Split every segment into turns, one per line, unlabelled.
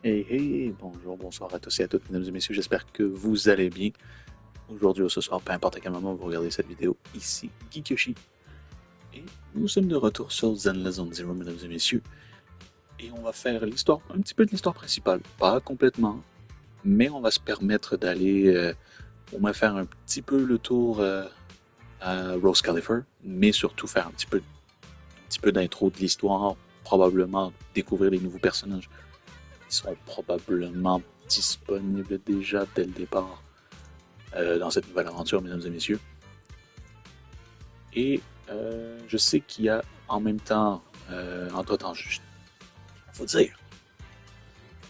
Hey hey, bonjour, bonsoir à tous et à toutes, mesdames et messieurs, j'espère que vous allez bien. Aujourd'hui ou ce soir, peu importe à quel moment vous regardez cette vidéo, ici GeekYoshii. Et nous sommes de retour sur Zenless Zone Zero, mesdames et messieurs. Et on va faire l'histoire, un petit peu de l'histoire principale, pas complètement, mais on va se permettre d'aller au moins faire un petit peu le tour à Rose Califer, mais surtout faire un petit peu d'intro de l'histoire, probablement découvrir les nouveaux personnages. Ils seront probablement disponibles déjà dès le départ dans cette nouvelle aventure, mesdames et messieurs. Et je sais qu'il y a en même temps, entre-temps, il faut dire,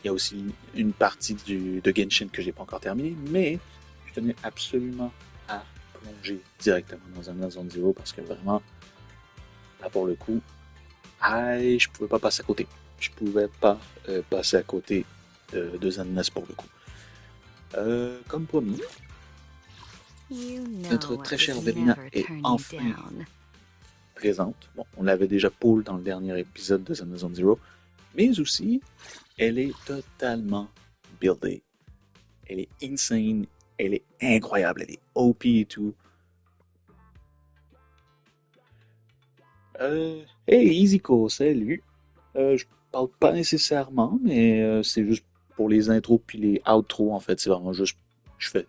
il y a aussi une partie de Genshin que j'ai pas encore terminée, mais je tenais absolument à plonger directement dans un Zone Zero parce que vraiment, là pour le coup, je pouvais pas passer à côté. Je pouvais pas passer à côté de Zenless pour le coup. Comme promis, notre très chère Velina est enfin présente. Bon, on l'avait déjà pull dans le dernier épisode de Zone Zero, mais aussi, elle est totalement buildée. Elle est insane, elle est incroyable, elle est OP et tout. Hey, Iziko, salut. Je parle pas nécessairement, mais c'est juste pour les intros puis les outros, en fait. C'est vraiment juste, je fais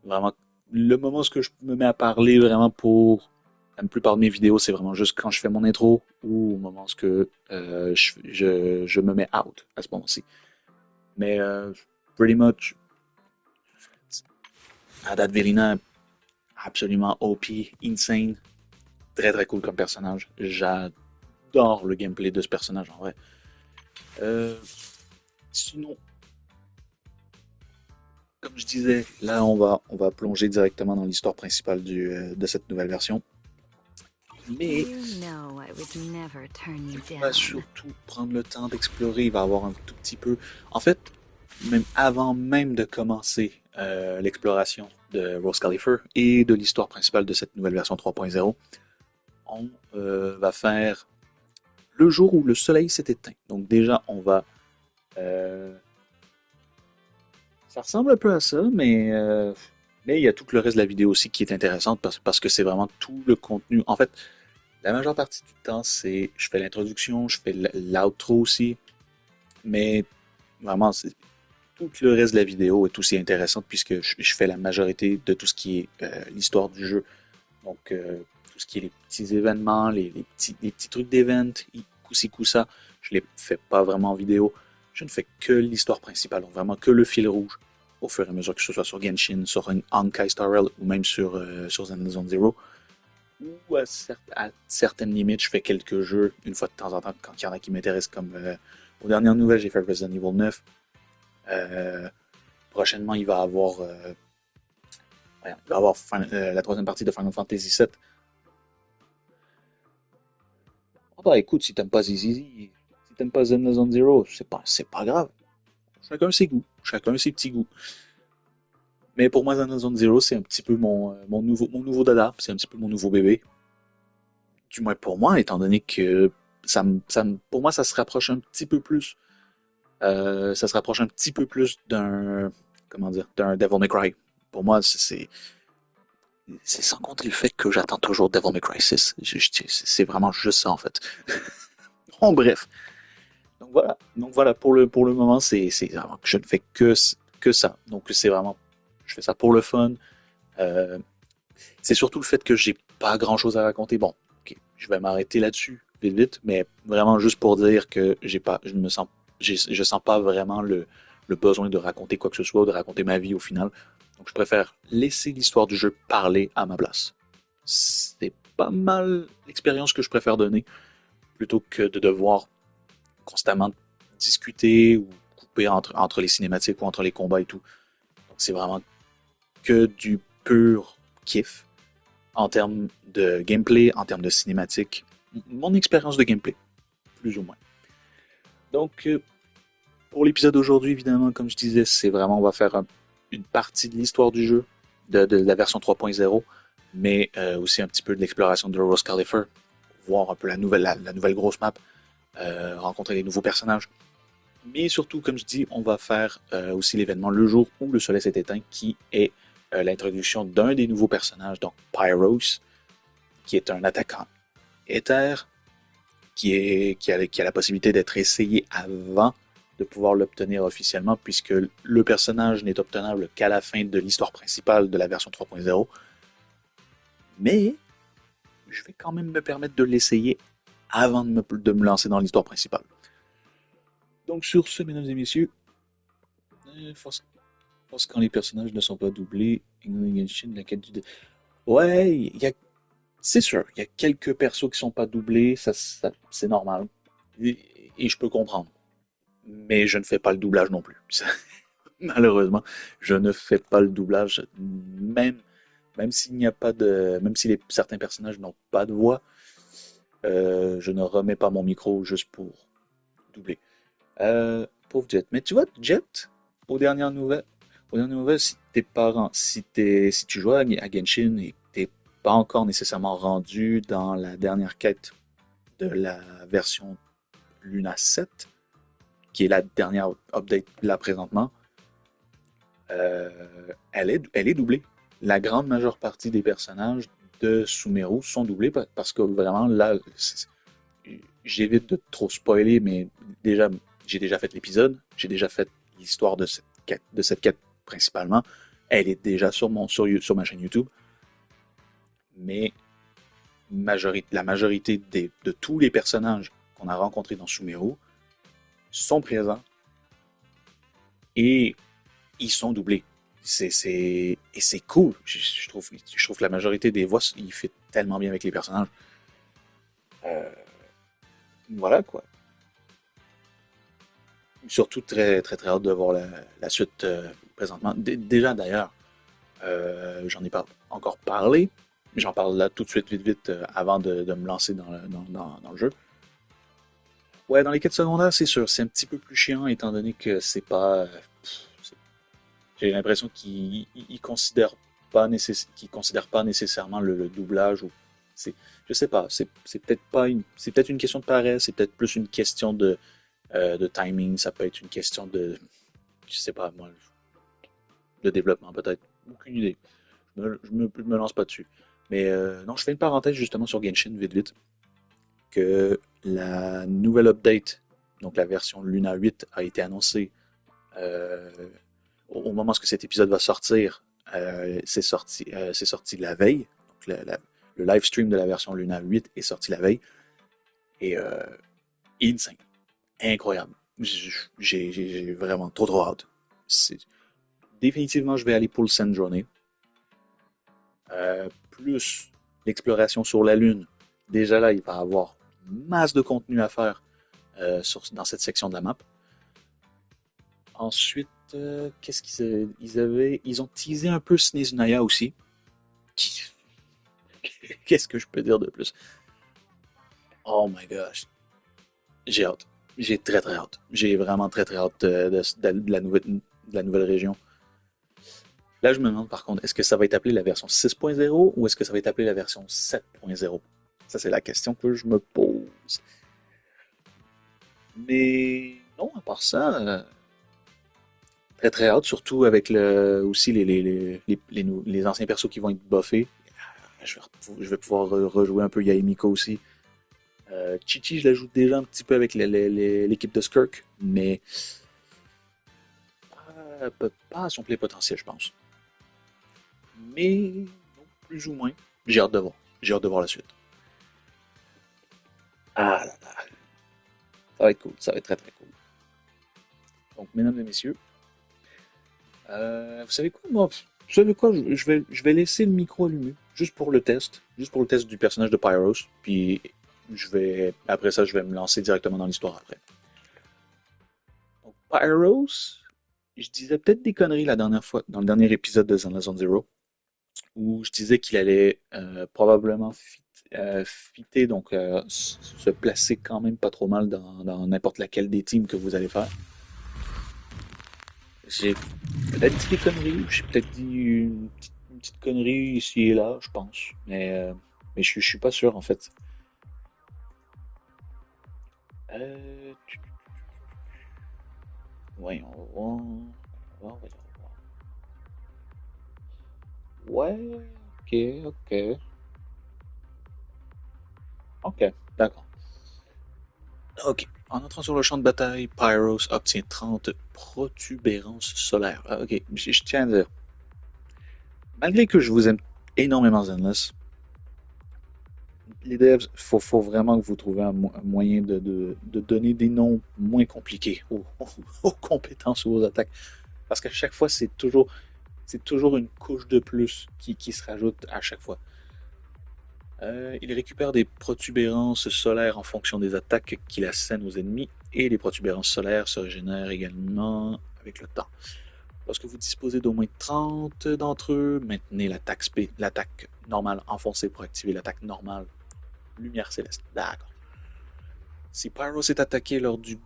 vraiment le moment où je me mets à parler vraiment pour la plupart de mes vidéos, c'est vraiment juste quand je fais mon intro ou au moment où je me mets out à ce moment-ci. Mais pretty much, Haddad Verina, absolument OP, insane, très très cool comme personnage. J'adore le gameplay de ce personnage en vrai. Euh, Sinon, comme je disais, là on va plonger directement dans l'histoire principale de cette nouvelle version. Mais on va surtout prendre le temps d'explorer, il va y avoir un tout petit peu. En fait, même avant même de commencer l'exploration de Rose Califer et de l'histoire principale de cette nouvelle version 3.0, on va faire le jour où le soleil s'est éteint. Donc déjà, on va... euh, ça ressemble un peu à ça, mais il y a tout le reste de la vidéo aussi qui est intéressante parce que c'est vraiment tout le contenu. En fait, la majeure partie du temps, c'est je fais l'introduction, je fais l'outro aussi, mais vraiment, tout le reste de la vidéo est aussi intéressante puisque je fais la majorité de tout ce qui est l'histoire du jeu. Donc, tout ce qui est les petits événements, les petits trucs d'événements, coup-ci, coup-ça, je les fais pas vraiment en vidéo. Je ne fais que l'histoire principale, donc vraiment que le fil rouge, au fur et à mesure que ce soit sur Genshin, sur une Honkai Star Rail ou même sur Zenless Zero. Ou à certaines limites, je fais quelques jeux une fois de temps en temps quand il y en a qui m'intéressent, comme aux dernières nouvelles, j'ai fait Resident Evil 9. Euh, Prochainement, il va avoir la troisième partie de Final Fantasy 7. Ah bah écoute, si t'aimes pas Zizi, si t'aimes pas Zen Zone Zero, c'est pas grave. Chacun ses goûts, chacun ses petits goûts. Mais pour moi, Zen Zone Zero, c'est un petit peu mon nouveau dada, c'est un petit peu mon nouveau bébé. Du moins pour moi, étant donné que pour moi, ça se rapproche un petit peu plus, ça se rapproche un petit peu plus comment dire, d'un Devil May Cry. Pour moi, c'est sans compter le fait que j'attends toujours Devil May Cry 6. C'est vraiment juste ça, en fait. En bref. Donc voilà, pour le moment, je ne fais que ça. Donc c'est vraiment, je fais ça pour le fun. Euh, c'est surtout le fait que j'ai pas grand chose à raconter. Bon, ok, je vais m'arrêter là-dessus, vite, vite, mais vraiment juste pour dire que je sens pas vraiment le besoin de raconter quoi que ce soit ou de raconter ma vie au final. Donc je préfère laisser l'histoire du jeu parler à ma place. C'est pas mal l'expérience que je préfère donner plutôt que de devoir constamment discuter ou couper entre les cinématiques ou entre les combats et tout. Donc c'est vraiment que du pur kiff en termes de gameplay, en termes de cinématique. Mon expérience de gameplay, plus ou moins. Donc pour l'épisode d'aujourd'hui, évidemment, comme je disais, c'est vraiment, on va faire une partie de l'histoire du jeu, de la version 3.0, mais aussi un petit peu de l'exploration de Rose Califer, voir un peu la nouvelle grosse map, rencontrer les nouveaux personnages. Mais surtout, comme je dis, on va faire aussi l'événement le jour où le soleil s'est éteint, qui est l'introduction d'un des nouveaux personnages, donc Pyros, qui est un attaquant éther, qui a la possibilité d'être essayé avant de pouvoir l'obtenir officiellement, puisque le personnage n'est obtenable qu'à la fin de l'histoire principale de la version 3.0. Mais je vais quand même me permettre de l'essayer avant de me lancer dans l'histoire principale. Donc sur ce, mesdames et messieurs, force, force quand les personnages ne sont pas doublés, Genshin, la quête du... Ouais, c'est sûr, il y a quelques persos qui sont pas doublés, c'est normal. Et je peux comprendre. Mais je ne fais pas le doublage non plus. Malheureusement, je ne fais pas le doublage, même s'il n'y a pas de, même si certains personnages n'ont pas de voix, je ne remets pas mon micro juste pour doubler. Pauvre Jet. Mais tu vois, Jet, aux dernières nouvelles, si tes parents, si tu joues à Genshin et que t'es pas encore nécessairement rendu dans la dernière quête de la version Luna 7, qui est la dernière update là présentement, elle est doublée. La grande majeure partie des personnages de Sumeru sont doublés parce que vraiment là, j'évite de trop spoiler, mais déjà, j'ai déjà fait l'épisode, j'ai déjà fait l'histoire de cette quête principalement. Elle est déjà sur ma chaîne YouTube, mais la majorité de tous les personnages qu'on a rencontrés dans Sumeru sont présents et ils sont doublés. Et c'est cool. Je trouve que la majorité des voix, il fait tellement bien avec les personnages. Euh, voilà quoi. Surtout très très très hâte de voir la suite présentement. Déjà d'ailleurs, j'en ai pas encore parlé. J'en parle là tout de suite, vite, vite, avant de me lancer dans le jeu. Ouais, dans les quêtes secondaires, c'est sûr, c'est un petit peu plus chiant étant donné que c'est pas. J'ai l'impression qu'ils considèrent pas nécessairement le doublage ou c'est, je sais pas, c'est peut-être pas c'est peut-être une question de paresse, c'est peut-être plus une question de timing, ça peut être une question je sais pas moi, de développement peut-être, aucune idée. Je me lance pas dessus. Mais non, je fais une parenthèse justement sur Genshin vite vite que la nouvelle update, donc la version Luna 8 a été annoncée euh, au moment où cet épisode va sortir, c'est sorti la veille. Donc le live stream de la version Luna 8 est sorti la veille. Et insane. Incroyable. J'ai vraiment trop trop hâte. Définitivement, je vais aller pour le Sand Journey. Plus l'exploration sur la Lune. Déjà là, il va y avoir masse de contenu à faire dans cette section de la map. Ensuite, qu'est-ce ils ont teasé un peu Snezunaya aussi. Qu'est-ce que je peux dire de plus? Oh my gosh. J'ai hâte. J'ai très très hâte. J'ai vraiment très très hâte de la nouvelle région. Là, je me demande par contre, est-ce que ça va être appelé la version 6.0 ou est-ce que ça va être appelé la version 7.0? Ça, c'est la question que je me pose. Mais non, à part ça, très très hâte, surtout avec aussi les anciens persos qui vont être buffés. Je vais pouvoir rejouer un peu Yaemiko aussi. Chichi, je la joue déjà un petit peu avec l'équipe de Skirk, mais pas à son plein potentiel, je pense. Mais non, plus ou moins. J'ai hâte de voir. J'ai hâte de voir la suite. Ah là là, ça va être cool. Ça va être très très cool. Donc, mesdames et messieurs, vous savez quoi, moi? Vous savez quoi? Je vais laisser le micro allumé, juste pour le test. Juste pour le test du personnage de Pyros. Puis, après ça, je vais me lancer directement dans l'histoire après. Donc, Pyros, je disais peut-être des conneries la dernière fois, dans le dernier épisode de Zenless Zero, où je disais qu'il allait probablement fitter, donc se placer quand même pas trop mal dans n'importe laquelle des teams que vous allez faire. J'ai peut-être dit des conneries, j'ai peut-être dit une petite connerie ici et là, je pense, mais je suis pas sûr en fait. Euh, Voyons voir. Voyons voir. Ouais, ok, ok. Ok, d'accord. Ok. En entrant sur le champ de bataille, Pyros obtient 30 protubérances solaires. Ah, ok, je tiens à dire, malgré que je vous aime énormément Zenless, les devs, faut vraiment que vous trouviez un moyen de donner des noms moins compliqués aux compétences ou aux attaques. Parce qu'à chaque fois, c'est toujours une couche de plus qui se rajoute à chaque fois. Il récupère des protubérances solaires en fonction des attaques qu'il assène aux ennemis, et les protubérances solaires se régénèrent également avec le temps. Lorsque vous disposez d'au moins 30 d'entre eux, maintenez l'attaque normale enfoncée pour activer l'attaque normale lumière céleste. D'accord. Si Pyros est attaqué lors du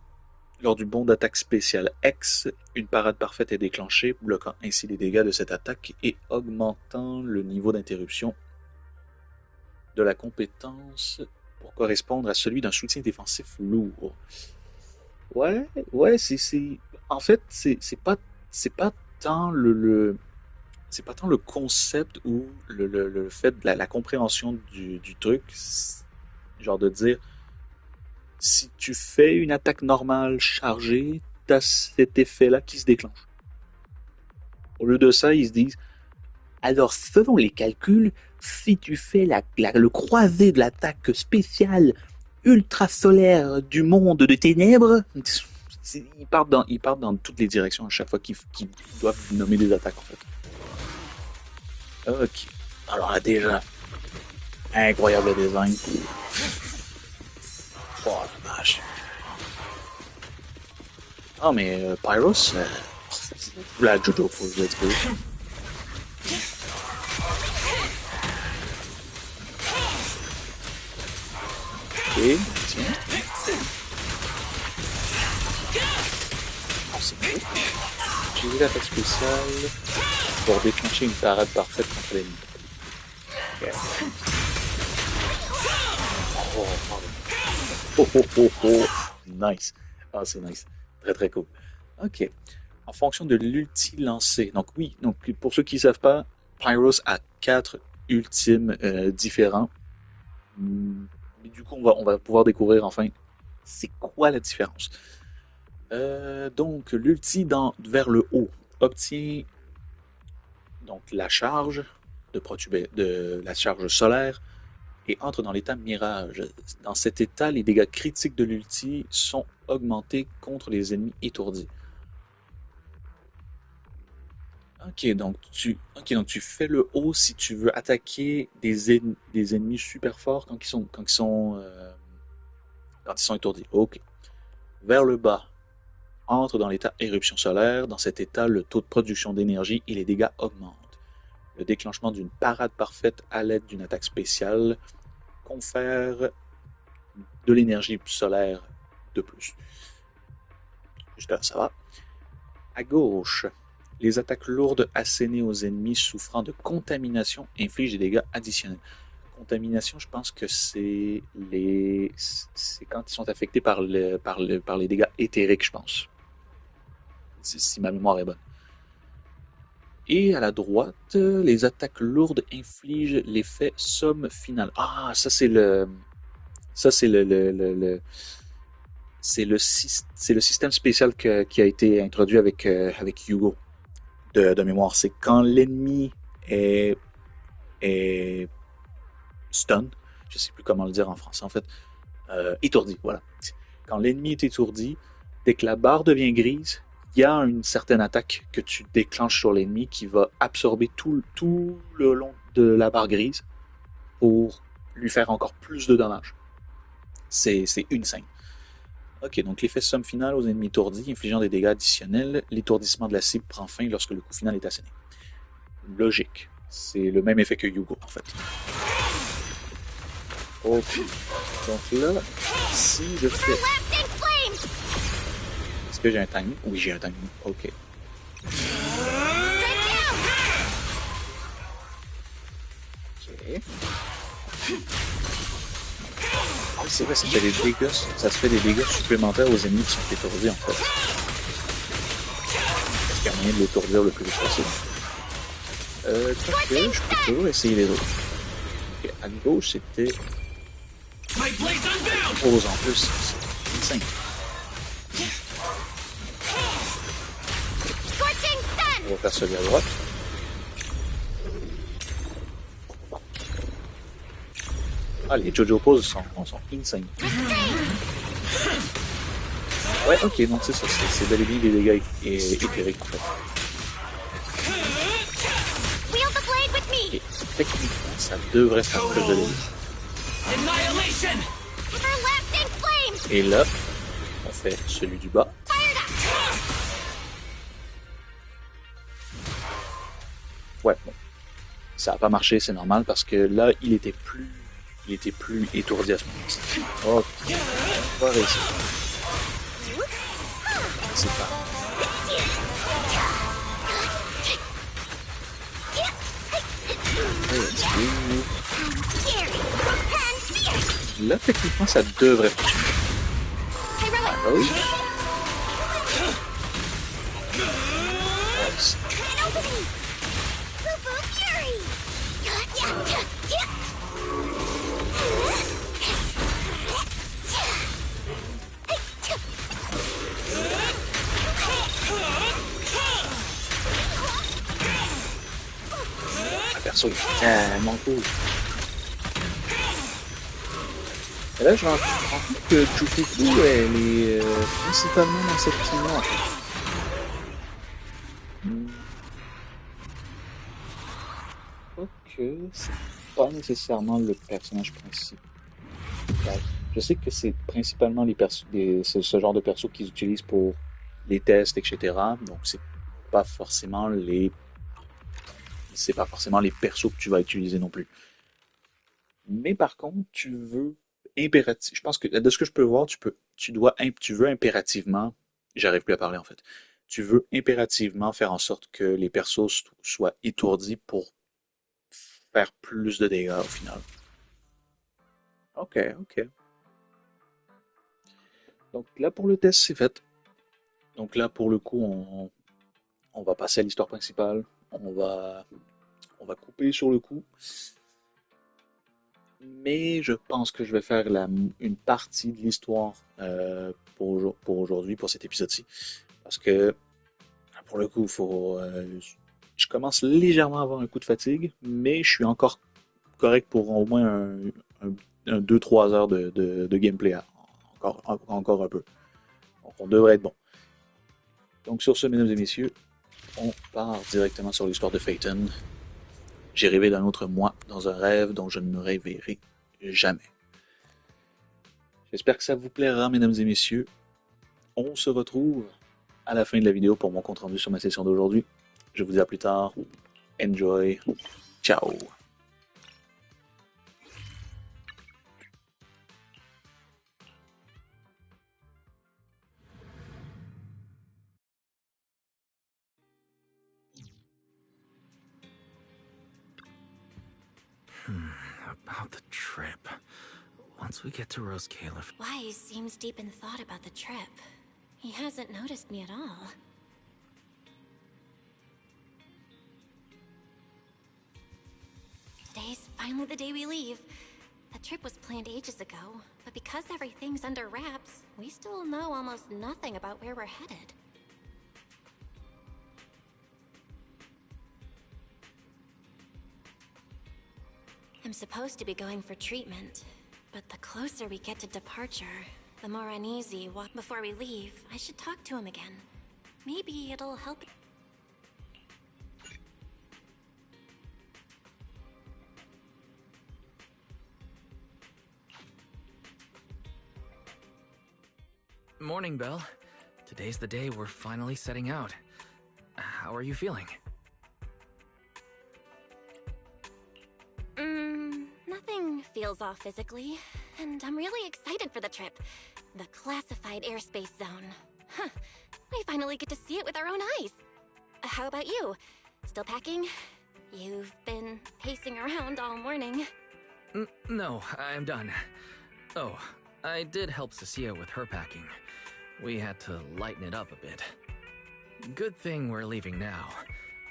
bond d'attaque spéciale X, une parade parfaite est déclenchée, bloquant ainsi les dégâts de cette attaque et augmentant le niveau d'interruption de la compétence pour correspondre à celui d'un soutien défensif lourd. Ouais, ouais, en fait, c'est pas tant c'est pas tant le concept ou le fait de la compréhension du truc, genre de dire, si tu fais une attaque normale chargée, t'as cet effet-là qui se déclenche. Au lieu de ça, ils se disent, alors selon les calculs, si tu fais le croisé de l'attaque spéciale ultrasolaire du monde de ténèbres, ils partent dans toutes les directions à chaque fois qu'ils doivent nommer des attaques en fait. Ok. Alors là déjà, incroyable design. Oh la vache. Ah mais Pyros, la Jojo Pose, let's go. Ok, tiens. Oh, c'est beau. Utiliser l'attaque spéciale pour déclencher une parade parfaite contre l'ennemi. Okay. Oh, oh, oh, oh, oh. Nice. Ah, c'est nice. Très, très cool. Ok. En fonction de l'ulti lancé. Donc oui, donc pour ceux qui ne savent pas, Pyros a 4 ultimes différents. Mais du coup, on va pouvoir découvrir enfin c'est quoi la différence. Donc l'ulti vers le haut obtient donc la charge de la charge solaire et entre dans l'état mirage. Dans cet état, les dégâts critiques de l'ulti sont augmentés contre les ennemis étourdis. Ok, donc tu fais le haut si tu veux attaquer des ennemis super forts quand ils sont étourdis. Ok. Vers le bas, entre dans l'état éruption solaire. Dans cet état, le taux de production d'énergie et les dégâts augmentent. Le déclenchement d'une parade parfaite à l'aide d'une attaque spéciale confère de l'énergie solaire de plus. Jusqu'à là, ça va. À gauche, les attaques lourdes assénées aux ennemis souffrant de contamination infligent des dégâts additionnels. Contamination, je pense que c'est quand ils sont affectés par les dégâts éthériques, je pense. Si ma mémoire est bonne. Et à la droite, les attaques lourdes infligent l'effet somme finale. Ah, ça c'est c'est le système spécial qui a été introduit avec Hugo de mémoire. C'est quand l'ennemi est stun, je sais plus comment le dire en français en fait, étourdi, voilà. Quand l'ennemi est étourdi, dès que la barre devient grise, il y a une certaine attaque que tu déclenches sur l'ennemi qui va absorber tout le long de la barre grise pour lui faire encore plus de dommages. C'est une scène. Ok, donc l'effet somme finale aux ennemis étourdis, infligeant des dégâts additionnels, l'étourdissement de la cible prend fin lorsque le coup final est asséné. Logique. C'est le même effet que Yugo, en fait. Ok. Donc là, si je fais... Est-ce que j'ai un timing? Oui, j'ai un timing. Ok. Ok. Ah, c'est vrai, ça se fait des dégâts supplémentaires aux ennemis qui sont étourdis, en fait. qu'il y a moyen de l'étourdir le plus vite possible. Quoique, je peux toujours essayer les autres. Ok, à gauche, c'était... Rose en plus, c'est simple. On va faire celui à droite. Ah, les Jojo poses sont insane. Ouais, ok, donc c'est ça, c'est bel et bien des dégâts éthériques en fait. Et techniquement, ça devrait faire plus de dégâts. Et là, on fait celui du bas. Ouais, bon. Ça n'a pas marché, c'est normal, parce que là, il était plus étourdi à ce moment-ci. Ok, on va réussir. C'est pas... Là, techniquement, ça devrait fonctionner. Ah oui. Nice. Le perso est tellement cool. Et là, je me rends compte que Jufuku, elle est principalement dans cette team-là, en fait. Ok, c'est pas nécessairement le personnage principal. Je sais que c'est principalement c'est ce genre de persos qu'ils utilisent pour les tests, etc. Donc c'est pas forcément les persos que tu vas utiliser non plus. Mais par contre, je pense que de ce que je peux voir, tu veux impérativement, j'arrive plus à parler en fait. Tu veux impérativement faire en sorte que les persos soient étourdis pour faire plus de dégâts au final. Ok, ok. Donc là pour le test, c'est fait. Donc là pour le coup, on va passer à l'histoire principale. On va couper sur le coup. Mais je pense que je vais faire une partie de l'histoire pour aujourd'hui, pour cet épisode-ci. Parce que, pour le coup, je commence légèrement à avoir un coup de fatigue, mais je suis encore correct pour au moins un 2-3 heures de gameplay. Encore un peu. Donc, on devrait être bon. Donc, sur ce, mesdames et messieurs, on part directement sur l'histoire de Phaeton. J'ai rêvé d'un autre moi dans un rêve dont je ne me réveillerai jamais. J'espère que ça vous plaira, mesdames et messieurs. On se retrouve à la fin de la vidéo pour mon compte rendu sur ma session d'aujourd'hui. Je vous dis à plus tard. Enjoy. Ciao.
About the trip. Once we get to Rose Caliph...
Wise seems deep in thought about the trip. He hasn't noticed me at all. Today's finally the day we leave. The trip was planned ages ago, but because everything's under wraps, we still know almost nothing about where we're headed. I'm supposed to be going for treatment, but the closer we get to departure, the more uneasy. Before we leave, I should talk to him again. Maybe it'll help.
Morning, Belle. Today's the day we're finally setting out. How are you feeling?
Nothing feels off physically, and I'm really excited for the trip. The classified airspace zone. Huh. We finally get to see it with our own eyes. How about you? Still packing? You've been pacing around all morning.
No, I'm done. Oh, I did help Cecilia with her packing. We had to lighten it up a bit. Good thing we're leaving now.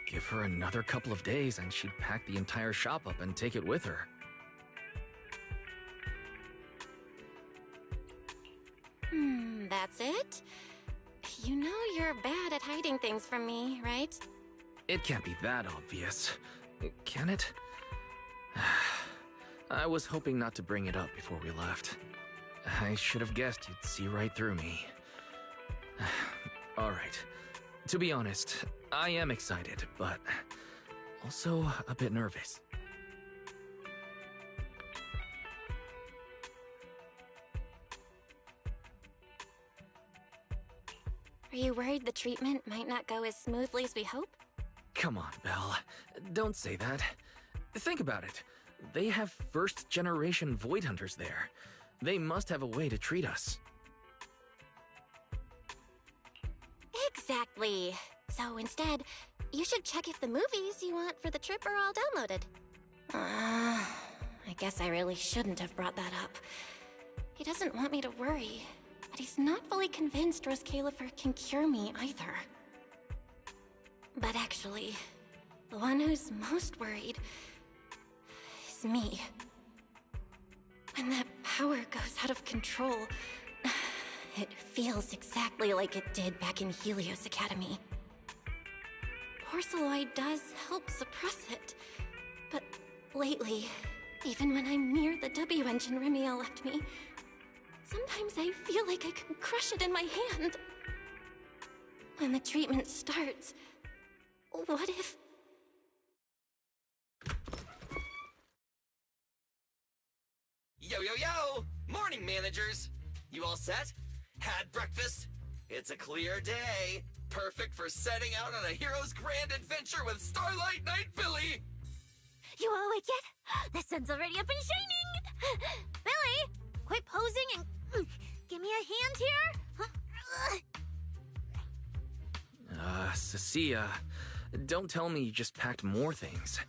Give her another couple of days and she'd pack the entire shop up and take it with her.
That's it? You know you're bad at hiding things from me, right?
It can't be that obvious, can it? I was hoping not to bring it up before we left. I should have guessed you'd see right through me. Alright. To be honest, I am excited, but also a bit nervous.
Are you worried the treatment might not go as smoothly as we hope?
Come on, Belle. Don't say that. Think about it. They have first-generation Void Hunters there. They must have a way to treat us.
Exactly. So instead, you should check if the movies you want for the trip are all downloaded. I guess I really shouldn't have brought that up. He doesn't want me to worry, but he's not fully convinced Rose Califer can cure me either. But actually, the one who's most worried is me. When that power goes out of control, it feels exactly like it did back in Helios Academy. Porceloid does help suppress it, but lately, even when I'm near the W engine Remiel left me, sometimes I feel like I could crush it in my hand. When the treatment starts, what if...
Yo, yo, yo! Morning, managers! You all set? Had breakfast? It's a clear day. Perfect for setting out on a hero's grand adventure with Starlight Knight Billy!
You all awake yet? The sun's already up and shining! Billy! Quit posing and give me a hand here!
Cecilia, don't tell me you just packed more things.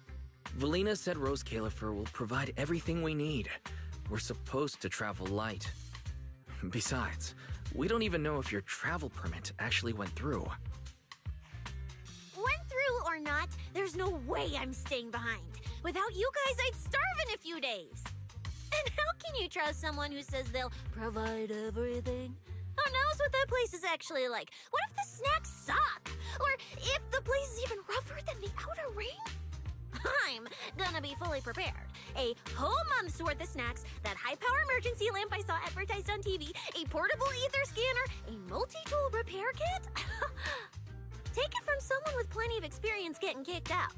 Valina said Rose Califer will provide everything we need. We're supposed to travel light. Besides, we don't even know if your travel permit actually went through.
Went through or not, there's no way I'm staying behind. Without you guys, I'd starve in a few days. And how can you trust someone who says they'll provide everything? Who knows what that place is actually like? What if the snacks suck? Or if the place is even rougher than the outer ring? I'm gonna be fully prepared. A whole month's worth of snacks, that high-power emergency lamp I saw advertised on TV, a portable ether scanner, a multi-tool repair kit. Take it from someone with plenty of experience getting kicked out.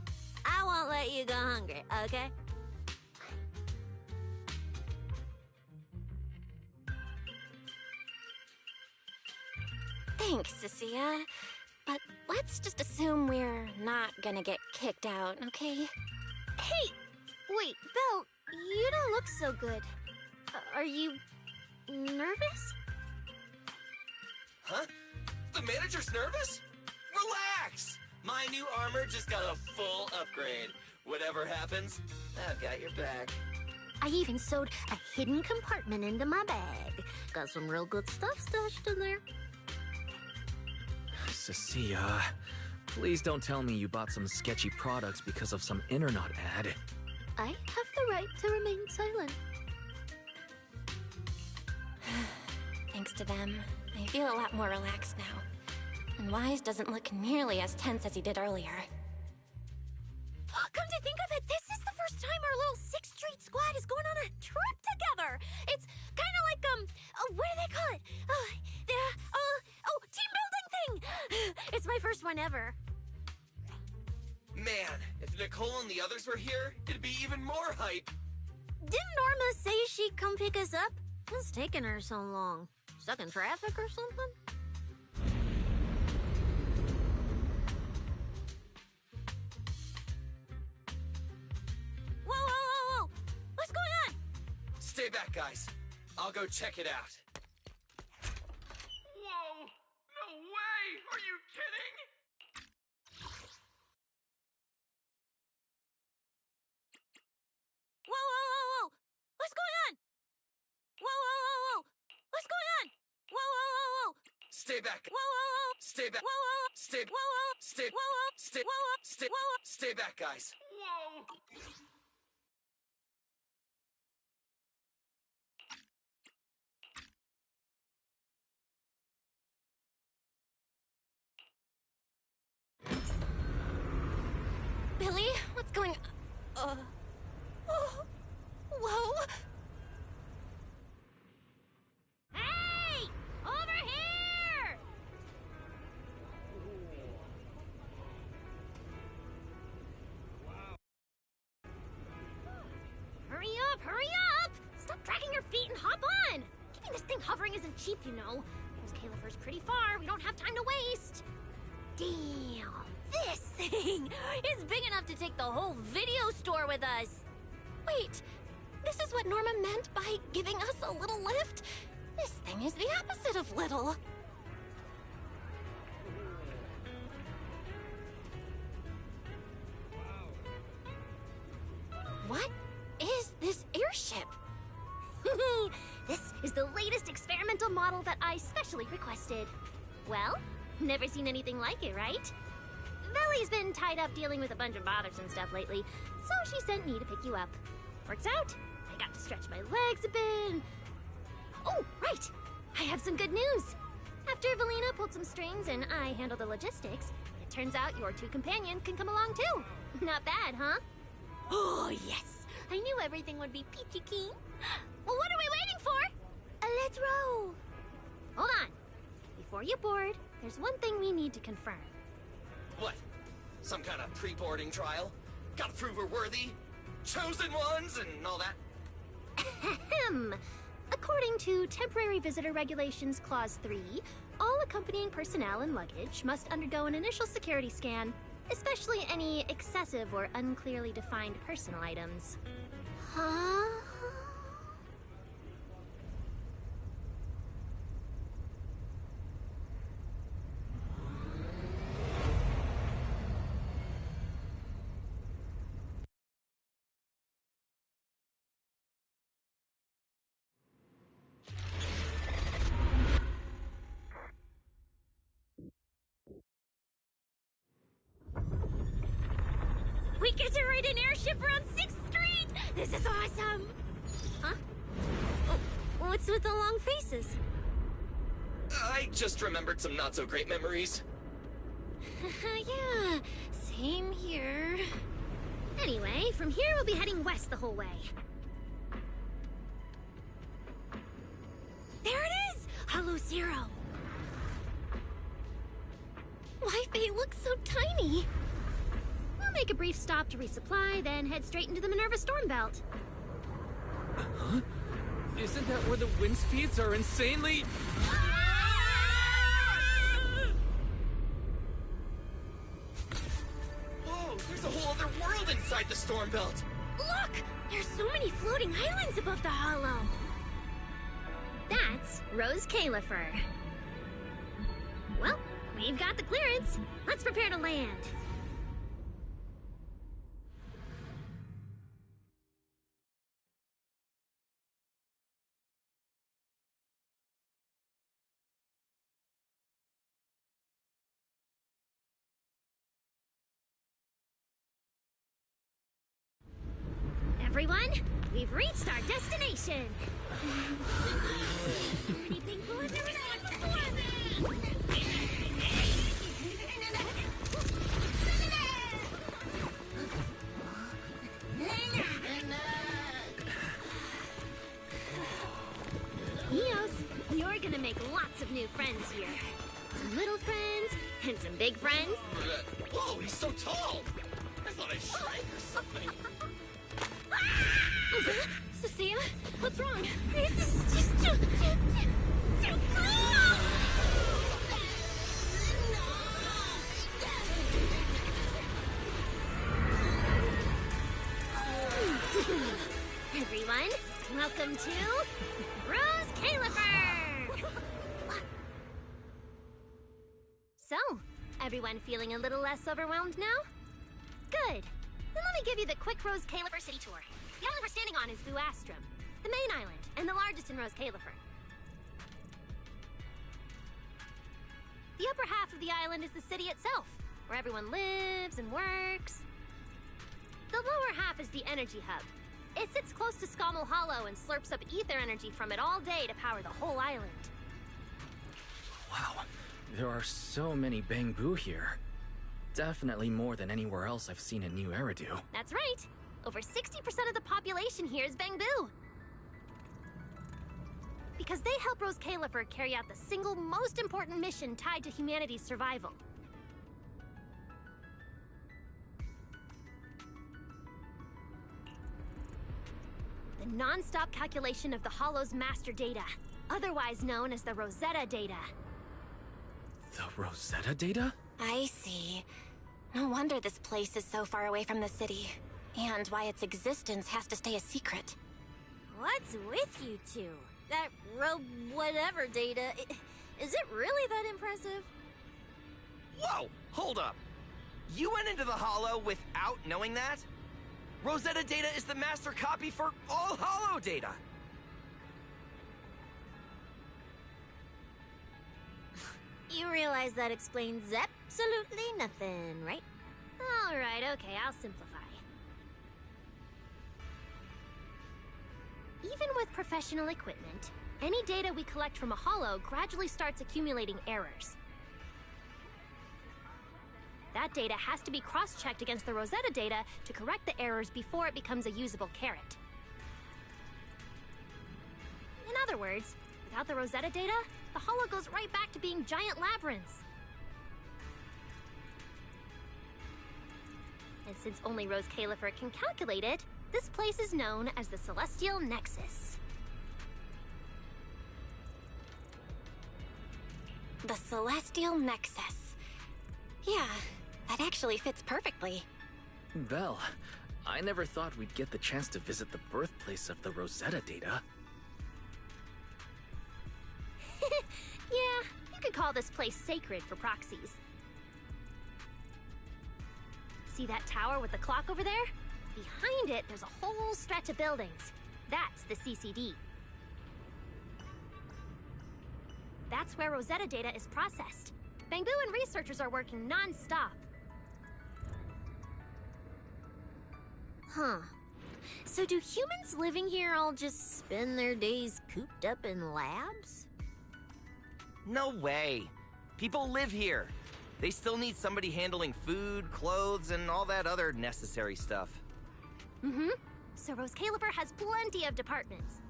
I won't let you go hungry, okay?
Thanks, Cecilia. But let's just assume we're not gonna get kicked out, okay?
Hey! Wait, Belle, you don't look so good. Are you... nervous?
Huh? The manager's nervous? Relax! My new armor just got a full upgrade. Whatever happens, I've got your back.
I even sewed a hidden compartment into my bag. Got some real good stuff stashed in there.
Cecilia, please don't tell me you bought some sketchy products because of some internet ad.
I have the right to remain silent.
Thanks to them, I feel a lot more relaxed now. And Wise doesn't look nearly as tense as he did earlier.
Come to think of it, this is the first time our little 6th Street squad is going on a trip together. It's kind of like, what do they call it? Team building thing. It's my first one ever.
Man, if Nicole and the others were here, it'd be even more hype.
Didn't Norma say she'd come pick us up? What's taking her so long? Stuck in traffic or something? Whoa! What's going on?
Stay back, guys. I'll go check it out. Whoa! No way! Are you kidding?
Whoa! What's going on? Whoa! What's going on? Whoa!
Stay back.
Whoa, whoa,
Stay back.
whoa, whoa,
Stay.
whoa, whoa,
Stay.
whoa, whoa,
Stay.
whoa, whoa,
Stay.
whoa, whoa.
Stay back, guys.
Billy, what's going on? Oh, whoa.
Hey! Over here! Hurry up, hurry up! Stop dragging your feet and hop on! Keeping this thing hovering isn't cheap, you know. Rose Califer's pretty far. We don't have time to waste. Damn. This thing is big enough to take the whole video store with us.
Wait, this is what Norma meant by giving us a little lift? This thing is the opposite of little. What is this airship?
This is the latest experimental model that I specially requested. Well, never seen anything like it, right? Velly's been tied up dealing with a bunch of bothersome stuff lately, so she sent me to pick you up. Works out. I got to stretch my legs a bit. Oh, right! I have some good news. After Valina pulled some strings and I handled the logistics, it turns out your two companions can come along too. Not bad, huh? Oh, yes! I knew everything would be peachy keen. Well, what are we waiting for? Let's roll. Hold on. Before you board, there's one thing we need to confirm.
What? Some kind of pre-boarding trial? Gotta prove we're worthy? Chosen ones and all that?
Ahem. According to Temporary Visitor Regulations Clause 3, all accompanying personnel and luggage must undergo an initial security scan, especially any excessive or unclearly defined personal items.
Huh?
We get to ride an airship around 6th Street! This is awesome! Huh? Oh, what's with the long faces?
I just remembered some not-so-great memories.
Yeah, same here. Anyway, from here we'll be heading west the whole way. There it is! Hollow Zero!
Why they look so tiny?
We'll make a brief stop to resupply, then head straight into the Minerva Storm Belt.
Huh? Isn't that where the wind speeds are insanely...
Whoa, there's a whole other world inside the storm belt.
Look! There's so many floating islands above the hollow. That's Rose Califer. Well, we've got the clearance. Let's prepare to land. Everyone, we've reached our destination. Eos, you're gonna make lots of new friends here. Some little friends and some big friends.
Whoa, he's so tall! I thought I shrank or something.
Cecilia, what's wrong?
This is just too cool! Everyone, welcome to Rose Califer! So, everyone feeling a little less overwhelmed now? Good. Then let me give you the quick Rose Califer city tour. The island we're standing on is Vuastrum, the main island, and the largest in Rose Califer. The upper half of the island is the city itself, where everyone lives and works. The lower half is the energy hub. It sits close to Scommel Hollow and slurps up ether energy from it all day to power the whole island.
Wow, there are so many Bangbu here. Definitely more than anywhere else I've seen in New Eridu.
That's right. Over 60% of the population here is Bangbu. Because they help Rose Califer carry out the single most important mission tied to humanity's survival. The non-stop calculation of the Hollow's master data, otherwise known as the Rosetta data.
The Rosetta data?
I see. No wonder this place is so far away from the city, and why its existence has to stay a secret.
What's with you two? That whatever data, is it really that impressive?
Whoa! Hold up! You went into the Hollow without knowing that? Rosetta data is the master copy for all Hollow data!
You realize that explains absolutely nothing, right? Alright, okay, I'll simplify. Even with professional equipment, any data we collect from a Hollow gradually starts accumulating errors. That data has to be cross-checked against the Rosetta data to correct the errors before it becomes a usable carrot. In other words, without the Rosetta data, the Hollow goes right back to being giant labyrinths. And since only Rose Califer can calculate it, this place is known as the Celestial Nexus.
The Celestial Nexus. Yeah, that actually fits perfectly.
Belle, I never thought we'd get the chance to visit the birthplace of the Rosetta data.
Yeah, you could call this place sacred for proxies. See that tower with the clock over there? Behind it, there's a whole stretch of buildings. That's the CCD. That's where Rosetta data is processed. Bangbu and researchers are working non-stop. Huh. So do humans living here all just spend their days cooped up in labs?
No way! People live here. They still need somebody handling food, clothes, and all that other necessary stuff.
Mm-hmm. So Rose Califer has plenty of departments.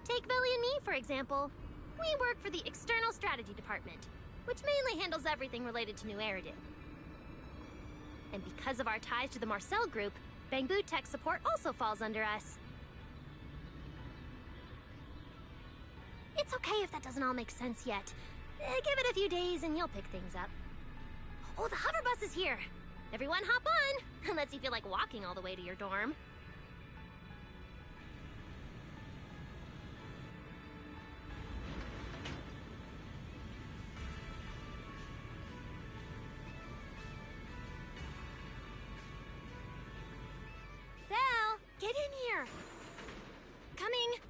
Take Villy and me, for example. We work for the External Strategy Department, which mainly handles everything related to New Eridu. And because of our ties to the Marcel Group, Bangbu Tech Support also falls under us. It's okay if that doesn't all make sense yet. Give it a few days and you'll pick things up. Oh, the hover bus is here! Everyone hop on! Unless you feel like walking all the way to your dorm. Belle, get in here!
Coming!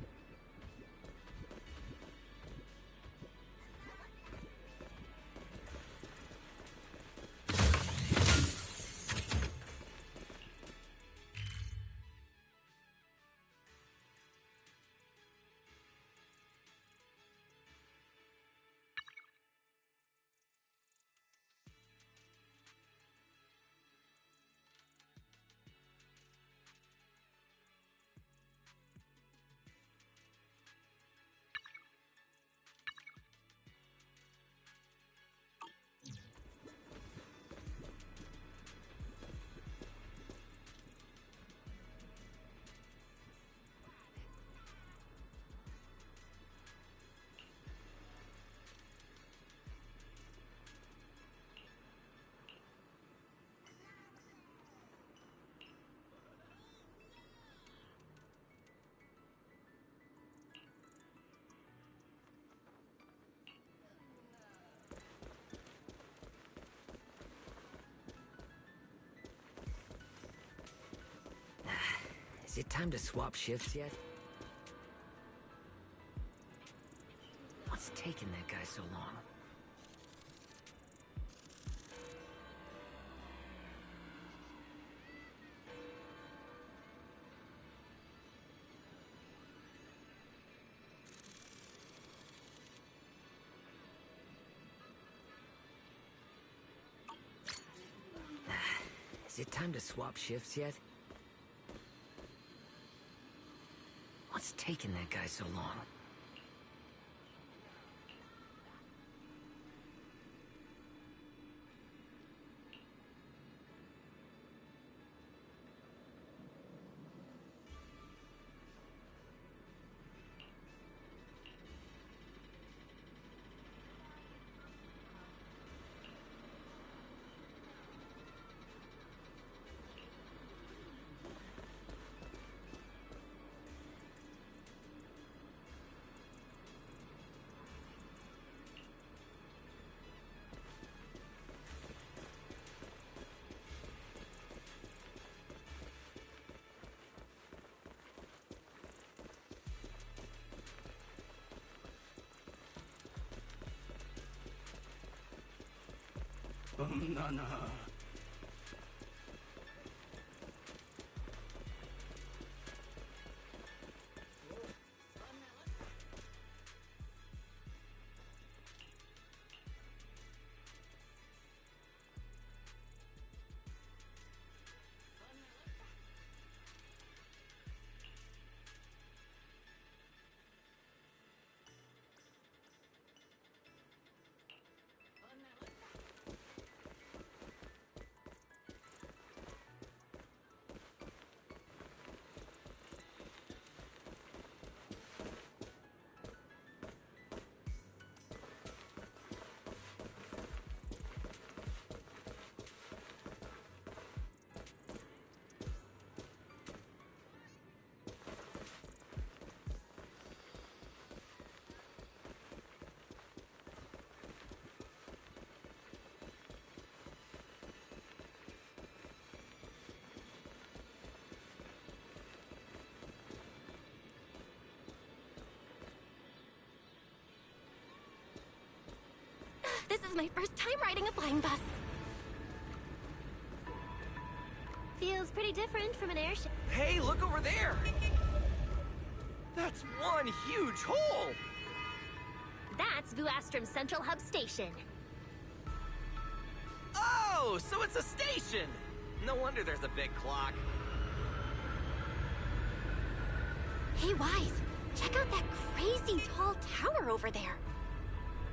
Is it time to swap shifts yet? What's taking that guy so long? it time to swap shifts yet? What's taking that guy so long?
This is my first time riding a flying bus.
Feels pretty different from an airship.
Hey, look over there! That's one huge hole!
That's Vuastrum's Central Hub Station.
Oh, so it's a station! No wonder there's a big clock.
Hey, Wise, check out that crazy tall tower over there.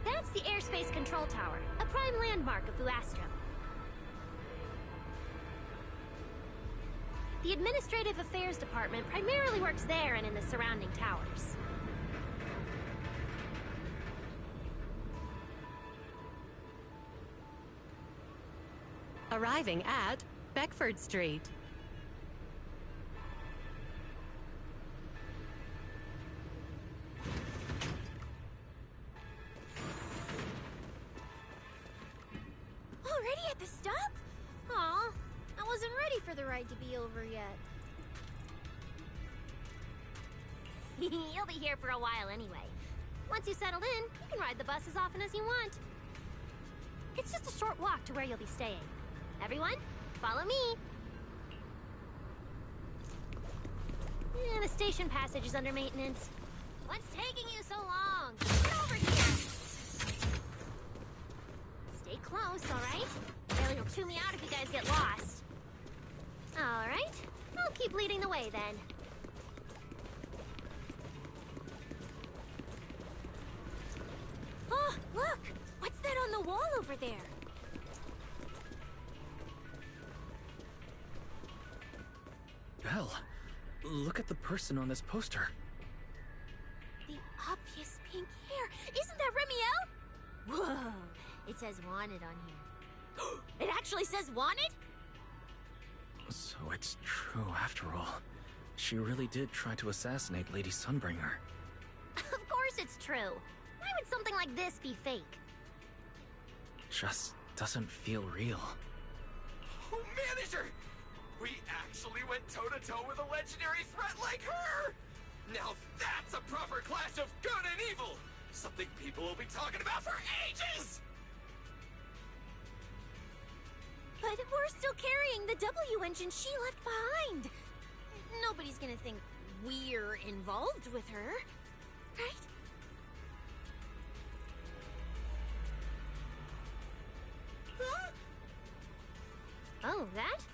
That's the Airspace Control Tower, a prime landmark of Vuastrum. The Administrative Affairs Department primarily works there and in the surrounding towers.
Arriving at Beckford Street.
Already at the stop? Aw, I wasn't ready for the ride to be over yet. You'll be here for a while anyway. Once you settle in, you can ride the bus as often as you want. It's just a short walk to where you'll be staying. Everyone, follow me. The station passage is under maintenance. What's taking you so long? Get over here! Stay close, all right? Bailey will chew me out if you guys get lost. All right, I'll keep leading the way then. Oh, look! What's that on the wall over there?
Belle, look at the person on this poster.
The obvious pink hair. Isn't that Remiel? Whoa, it says wanted on here. It actually says wanted?
So it's true after all. She really did try to assassinate Lady Sunbringer.
Of course it's true. Why would something like this be fake?
Just doesn't feel real.
Oh, manager! We actually went toe-to-toe with a legendary threat like her! Now that's a proper clash of good and evil! Something people will be talking about for ages!
But we're still carrying the W engine she left behind. Nobody's gonna think we're involved with her, right? Huh? Oh, that?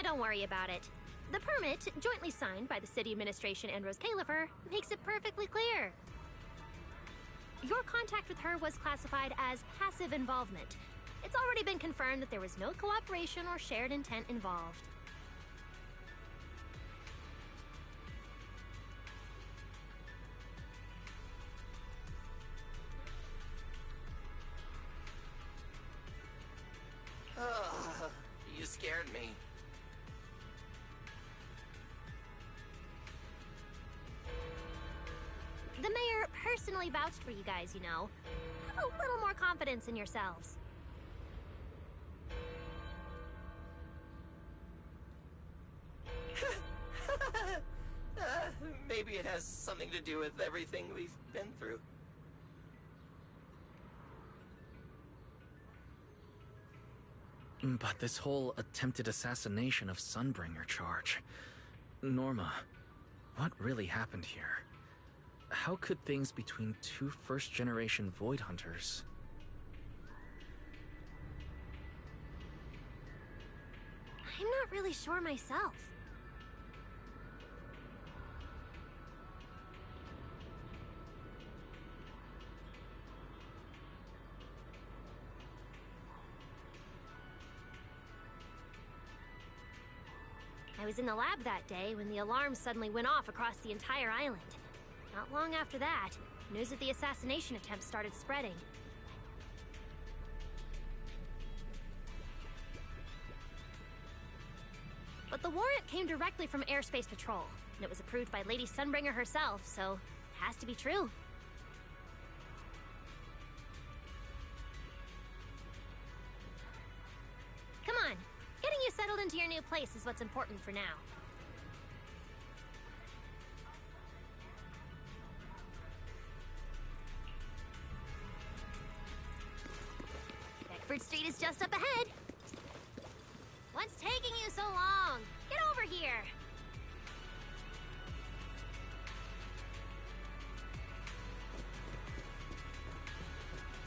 Don't worry about it. The permit, jointly signed by the city administration and Rose Califer, makes it perfectly clear. Your contact with her was classified as passive involvement. It's already been confirmed that there was no cooperation or shared intent involved.
You scared me.
The mayor personally vouched for you guys, you know. Have a little more confidence in yourselves.
Maybe it has something to do with everything we've been through.
But this whole attempted assassination of Sunbringer charge... Norma, what really happened here? How could things between two first-generation Void Hunters...
I'm not really sure myself. I was in the lab that day when the alarm suddenly went off across the entire island. Not long after that, news of the assassination attempt started spreading. But the warrant came directly from Airspace Patrol, and it was approved by Lady Sunbringer herself, so it has to be true. Come on, getting you settled into your new place is what's important for now. Beckford Street is just up ahead. What's taking you so long? Get over here.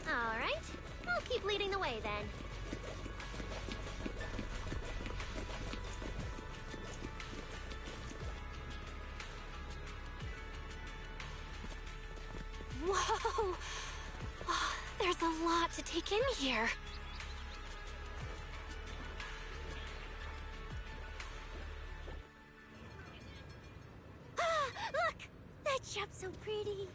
All right, I'll keep leading the way then. Whoa! Oh, there's a lot to take in here. Look! That shop's so pretty.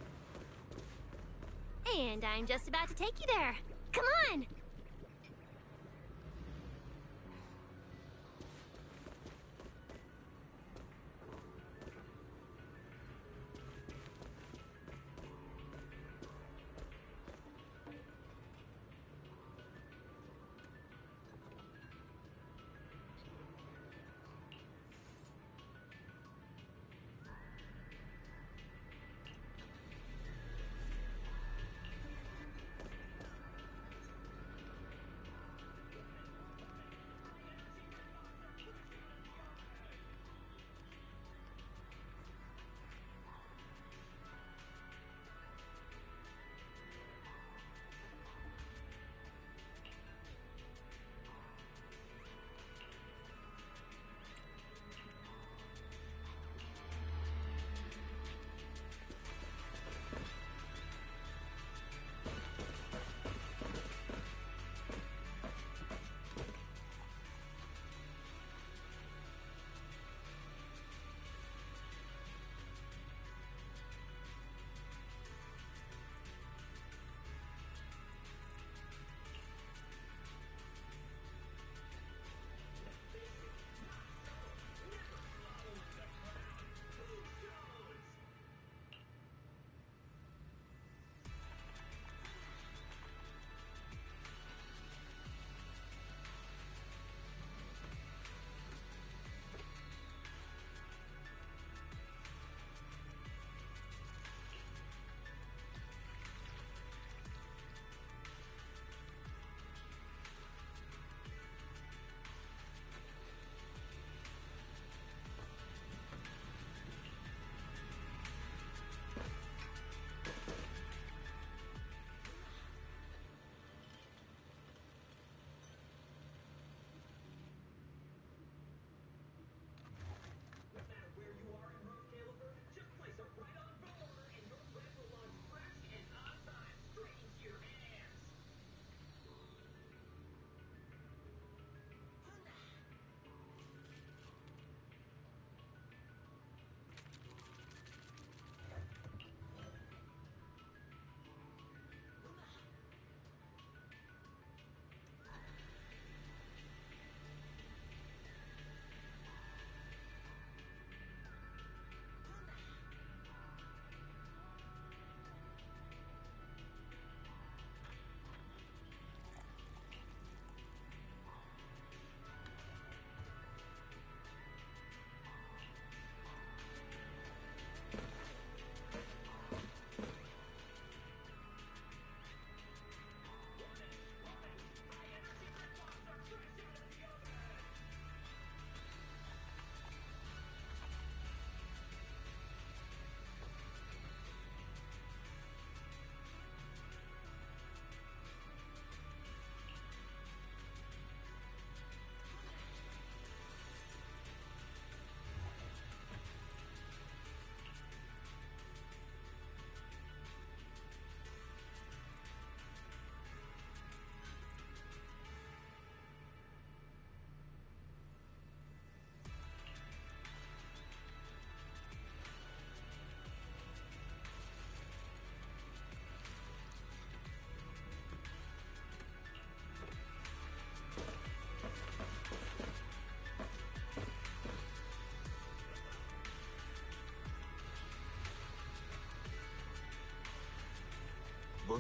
And I'm just about to take you there. Come on!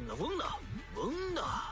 Wunna wunna! Wunna!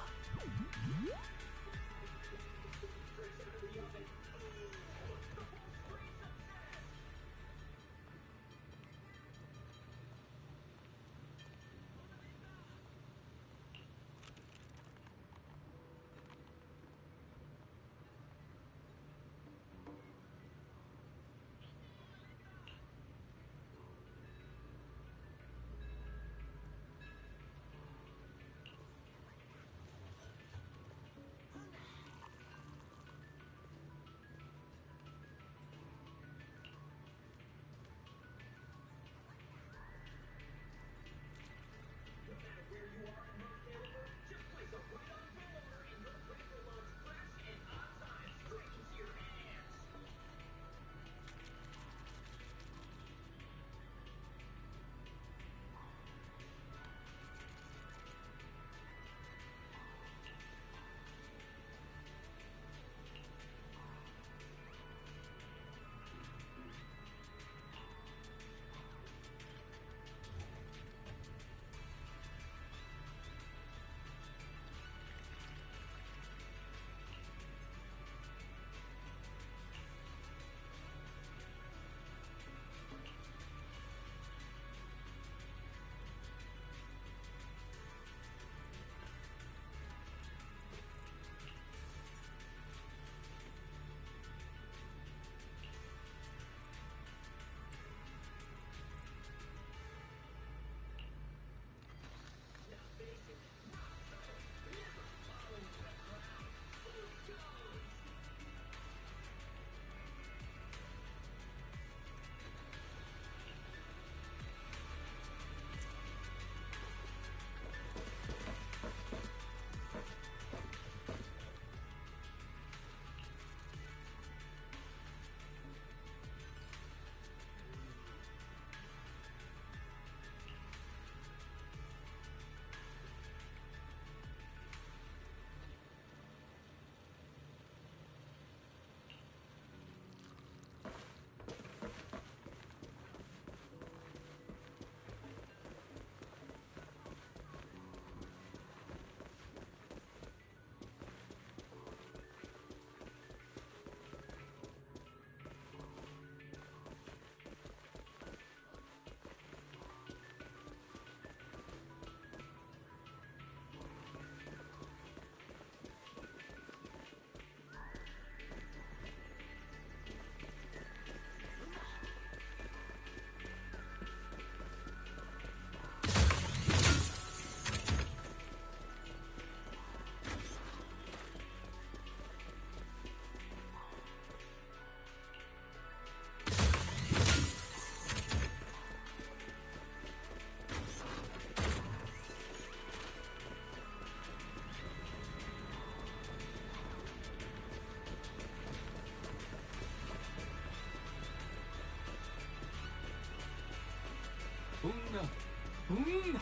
Wunna! Wunna!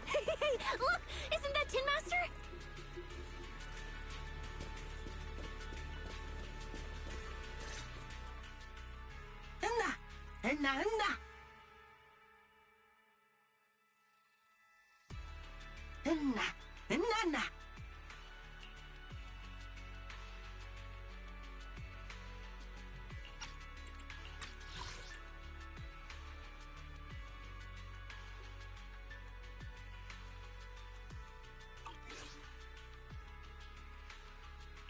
Hey, look! Isn't that Tin Master?
Unna! Unna unna! Unna! Unna unna!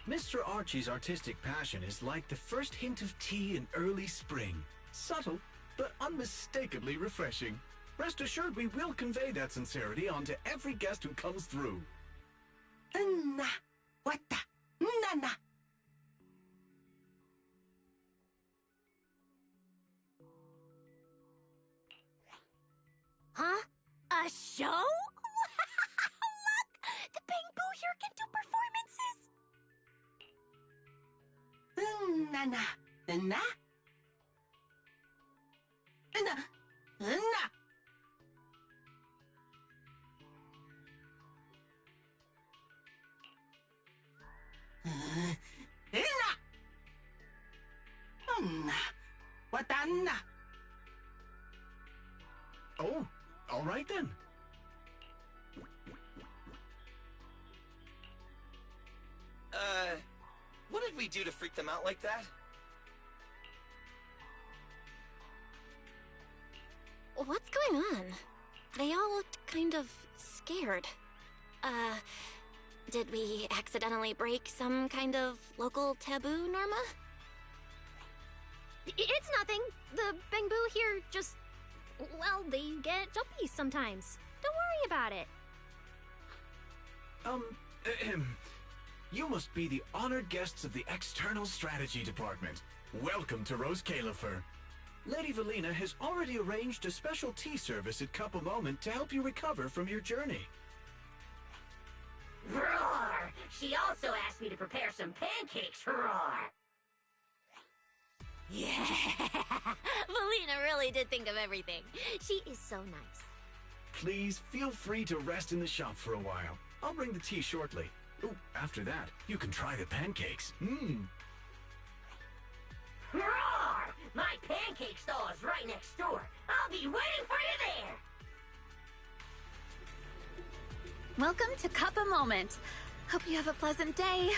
Mr. Archie's artistic passion is like the first hint of tea in early spring. Subtle, but unmistakably refreshing. Rest assured we will convey that sincerity onto every guest who comes through.
Unna! Watta! Nana!
Huh? A show? Look! The Bangbu here can do performances!
Nana! Unna! Unna! Unna! Unna!
Watan.
Oh, all right then.
What did we do to freak them out like that?
What's going on? They all looked kind of scared. Did we accidentally break some kind of local taboo, Norma?
It's nothing. The Bangbu here just... well, they get jumpy sometimes. Don't worry about it.
You must be the honored guests of the External Strategy Department. Welcome to Rose Califer. Lady Valina has already arranged a special tea service at Cup a Moment to help you recover from your journey.
Roar! She also asked me to prepare some pancakes, roar!
Yeah! Valina really did think of everything. She is so nice.
Please feel free to rest in the shop for a while. I'll bring the tea shortly. Oh, after that, you can try the pancakes.
Roar! My pancake stall is right next door. I'll be waiting for you there!
Welcome to Cup a Moment. Hope you have a pleasant day.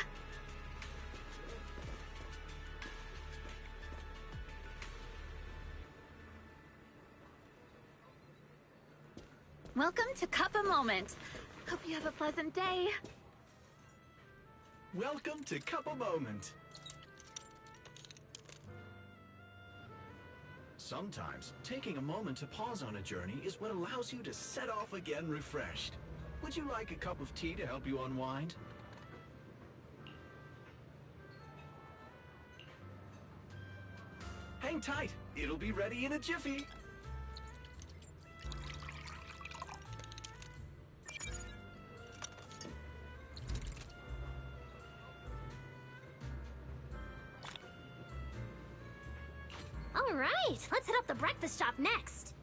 Welcome to Cup a Moment. Hope you have a pleasant day.
Welcome to Cup a Moment. Sometimes, taking a moment to pause on a journey is what allows you to set off again refreshed. Would you like a cup of tea to help you unwind? Hang tight, it'll be ready in a jiffy.
All right, let's hit up the breakfast shop next.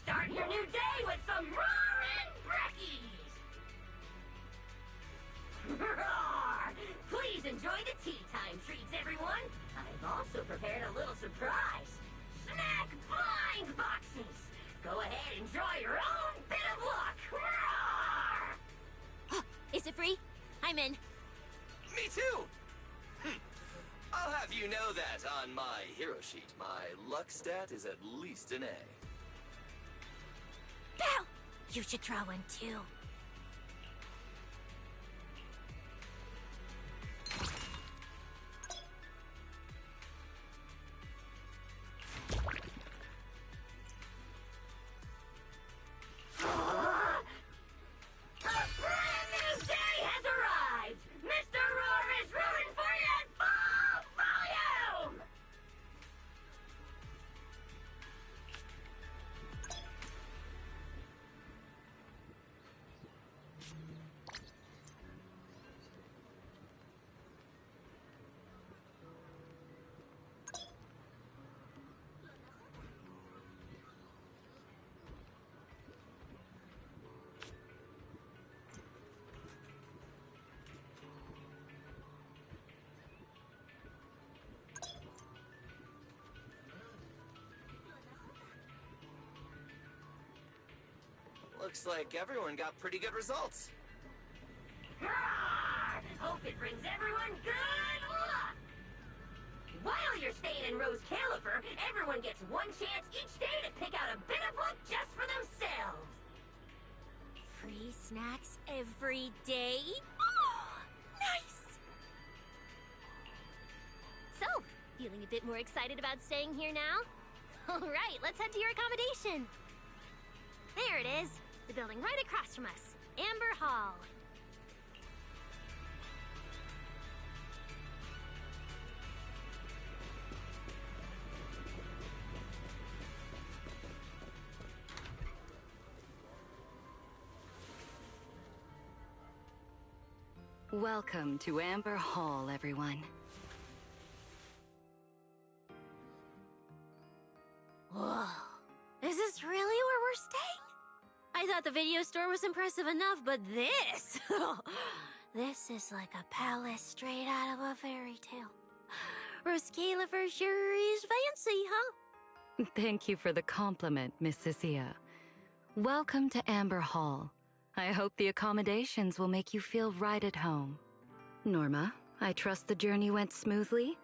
Start your new day with some roaring brekkies! Roar! Please enjoy the tea time treats, everyone! I've also prepared a little surprise. Snack blind boxes! Go ahead and draw your own bit of luck! Roar!
Is it free? I'm in.
Me too! I'll have you know that on my hero sheet, my luck stat is at least an A.
Pow! You should draw one too.
Looks like everyone got pretty good results.
Roar! Hope it brings everyone good luck! While you're staying in Rose Califer, everyone gets one chance each day to pick out a bit of luck just for themselves!
Free snacks every day? Oh, nice! So, feeling a bit more excited about staying here now? All right, let's head to your accommodation. There it is, the building right across from us, Amber Hall.
Welcome to Amber Hall, everyone.
Whoa, is this really where we're staying? I thought the video store was impressive enough, but this... this is like a palace straight out of a fairy tale. Rose Califer sure is fancy, huh?
Thank you for the compliment, Miss Cecilia. Welcome to Amber Hall. I hope the accommodations will make you feel right at home. Norma, I trust the journey went smoothly?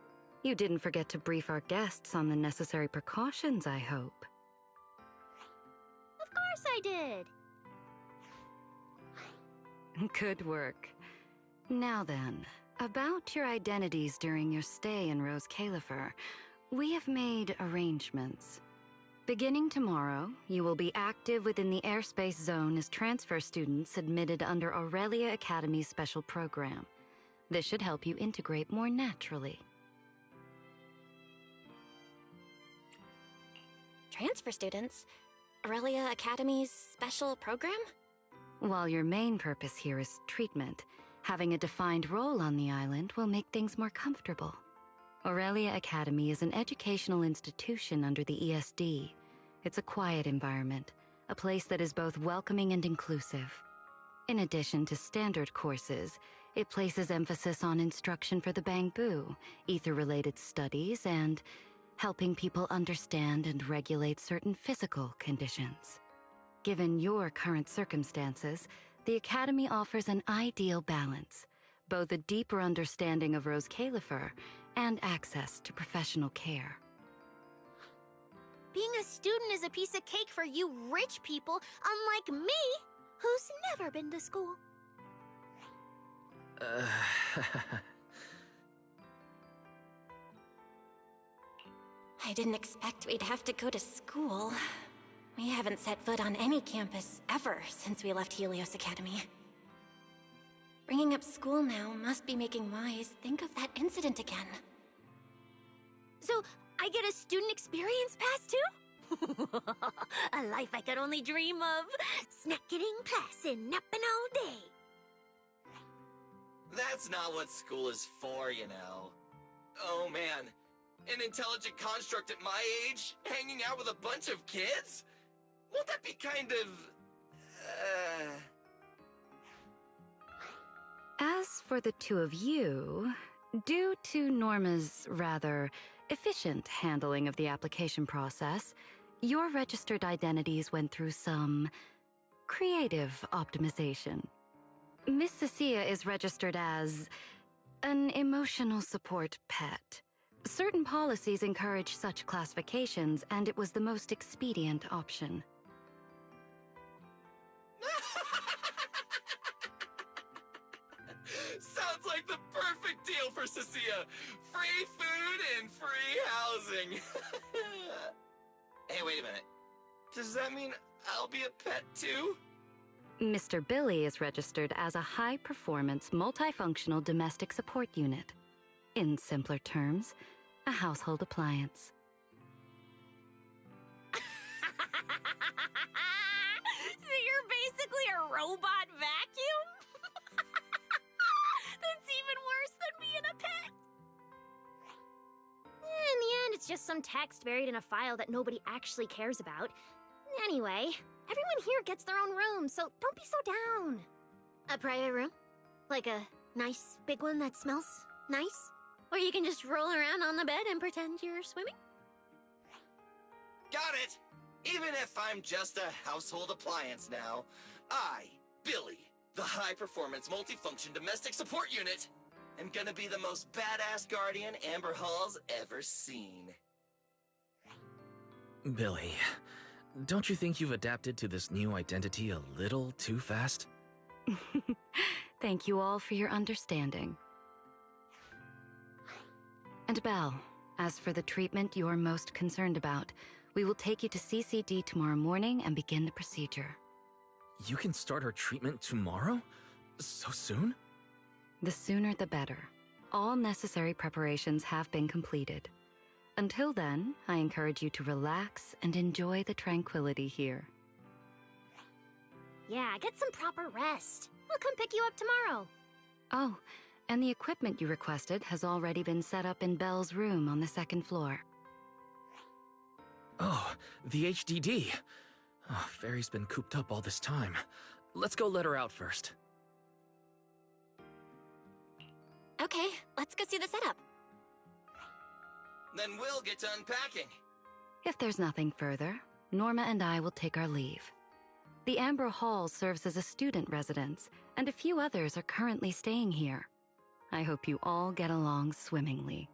You didn't forget to brief our guests on the necessary precautions, I hope.
Of course I did.
Good work. Now then, about your identities during your stay in Rose Califer, we have made arrangements. Beginning tomorrow, you will be active within the airspace zone as transfer students admitted under Aurelia Academy's special program. This should help you integrate more naturally.
Transfer students? Aurelia Academy's special program?
While your main purpose here is treatment, having a defined role on the island will make things more comfortable. Aurelia Academy is an educational institution under the ESD. It's a quiet environment, a place that is both welcoming and inclusive. In addition to standard courses, it places emphasis on instruction for the Bangbu, ether-related studies, and helping people understand and regulate certain physical conditions. Given your current circumstances, the Academy offers an ideal balance, both a deeper understanding of Rose Califer and access to professional care.
Being a student is a piece of cake for you rich people, unlike me, who's never been to school.
I didn't expect we'd have to go to school. We haven't set foot on any campus ever since we left Helios Academy. Bringing up school now must be making Wise think of that incident again.
So, I get a student experience pass too? A life I could only dream of. Snacking in class and napping all day.
That's not what school is for, you know. Oh man, an intelligent construct at my age, hanging out with a bunch of kids? Won't that be kind of...
As for the two of you, due to Norma's rather efficient handling of the application process, your registered identities went through some creative optimization. Miss Cecilia is registered as an emotional support pet. Certain policies encourage such classifications, and it was the most expedient option.
Sounds like the perfect deal for Cecilia. Free food and free housing. Hey, wait a minute. Does that mean I'll be a pet too?
Mr. Billy is registered as a high-performance, multifunctional domestic support unit. In simpler terms, a household appliance.
So you're basically a robot vacuum? That's even worse than being a pet. In the end, it's just some text buried in a file that nobody actually cares about. Anyway, everyone here gets their own room, so don't be so down. A private room? Like a nice big one that smells nice? Or you can just roll around on the bed and pretend you're swimming?
Got it! Even if I'm just a household appliance now, I, Billy, the high-performance multifunction domestic support unit, am gonna be the most badass guardian Amber Hall's ever seen.
Billy, don't you think you've adapted to this new identity a little too fast?
Thank you all for your understanding. And Belle, as for the treatment you're most concerned about, we will take you to CCD tomorrow morning and begin the procedure.
You can start her treatment tomorrow? So soon?
The sooner the better. All necessary preparations have been completed. Until then, I encourage you to relax and enjoy the tranquility here.
Yeah, get some proper rest. We'll come pick you up tomorrow.
Oh, and the equipment you requested has already been set up in Belle's room on the second floor.
Oh, the HDD. Oh, Fairy's been cooped up all this time. Let's go let her out first.
Okay, let's go see the setup.
Then we'll get to unpacking.
If there's nothing further, Norma and I will take our leave. The Amber Hall serves as a student residence, and a few others are currently staying here. I hope you all get along swimmingly.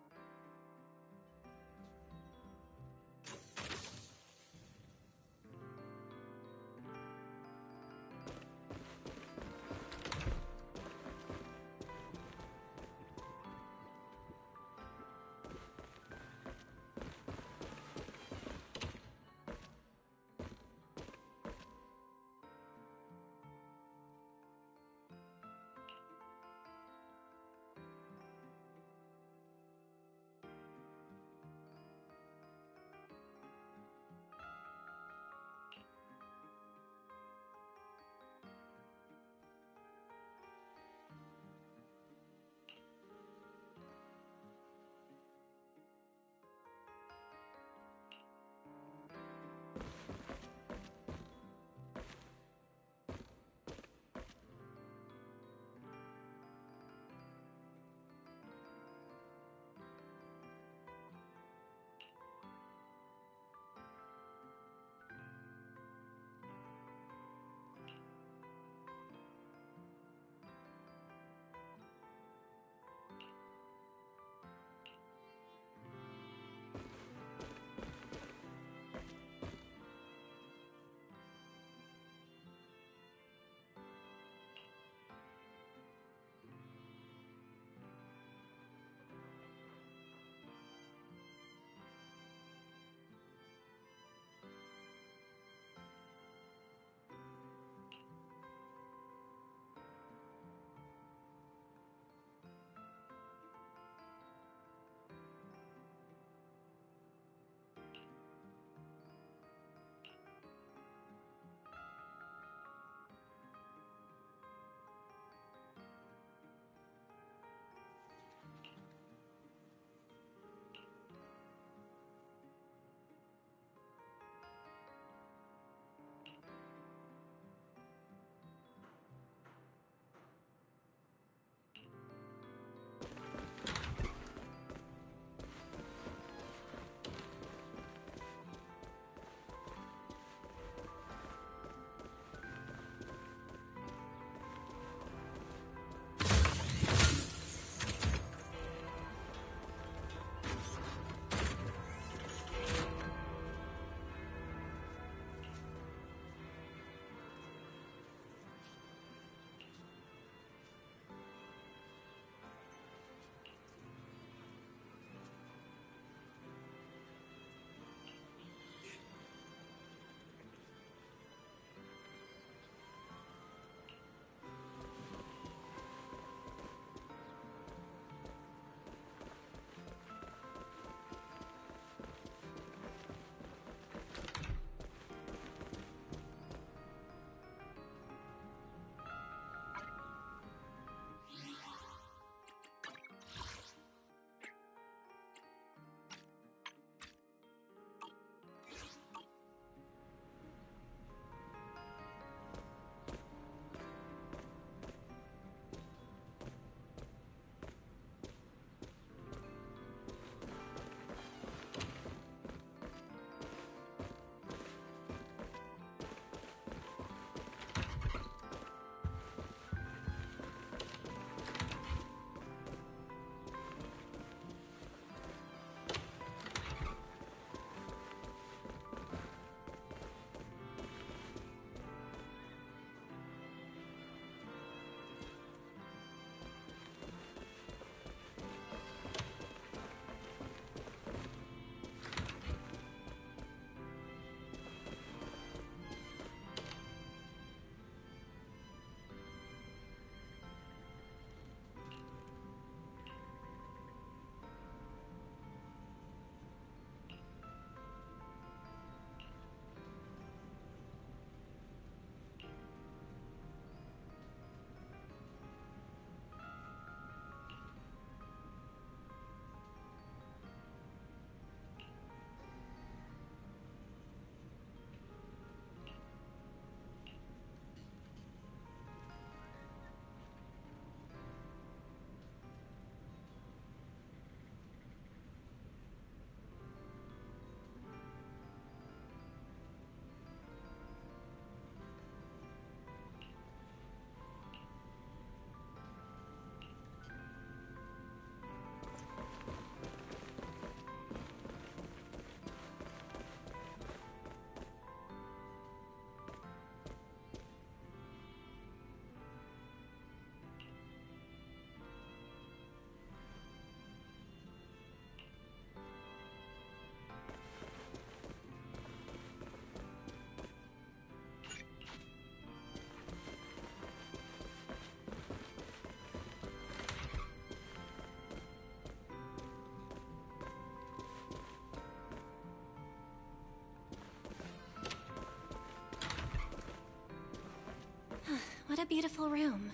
what a beautiful room.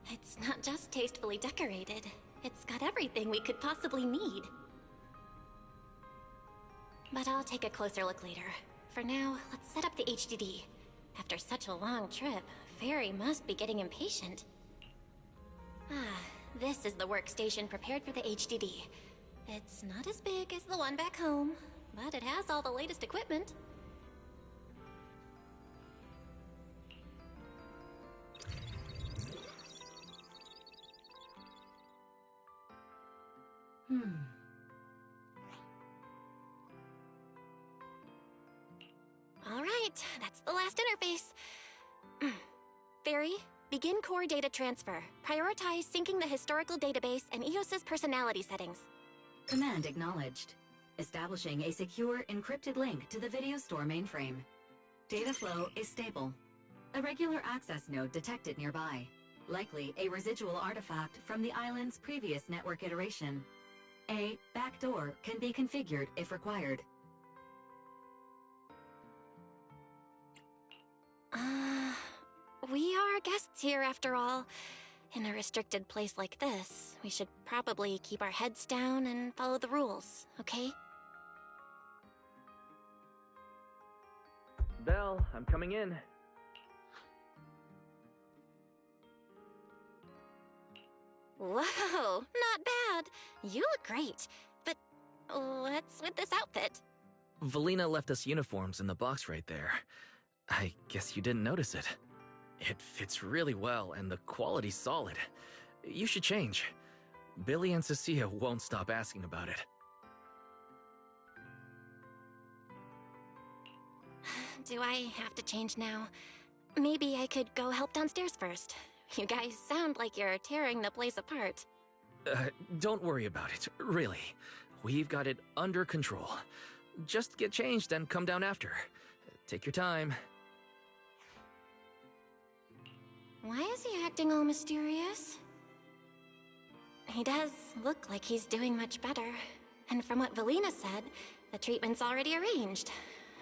It's not just tastefully decorated, it's got everything we could possibly need. But I'll take a closer look later. For now, let's set up the HDD. After such a long trip, Fairy must be getting impatient. Ah, this is the workstation prepared for the HDD. It's not as big as the one back home, but it has all the latest equipment. Alright, that's the last interface. Fairy, begin core data transfer. Prioritize syncing the historical database and EOS's personality settings.
Command acknowledged. Establishing a secure, encrypted link to the video store mainframe. Data flow is stable. A regular access node detected nearby. Likely a residual artifact from the island's previous network iteration. A backdoor can be configured if required.
We are guests here after all. In a restricted place like this, we should probably keep our heads down and follow the rules, okay?
Belle, I'm coming in.
Whoa, not bad. You look great. But what's with this outfit?
Valina left us uniforms in the box right there. I guess you didn't notice it. It fits really well and the quality's solid. You should change. Billy and Cecilia won't stop asking about it.
Do I have to change now? Maybe I could go help downstairs first. You guys sound like you're tearing the place apart.
Don't worry about it, really. We've got it under control. Just get changed and come down after. Take your time.
Why is he acting all mysterious? He does look like he's doing much better. And from what Valina said, the treatment's already arranged.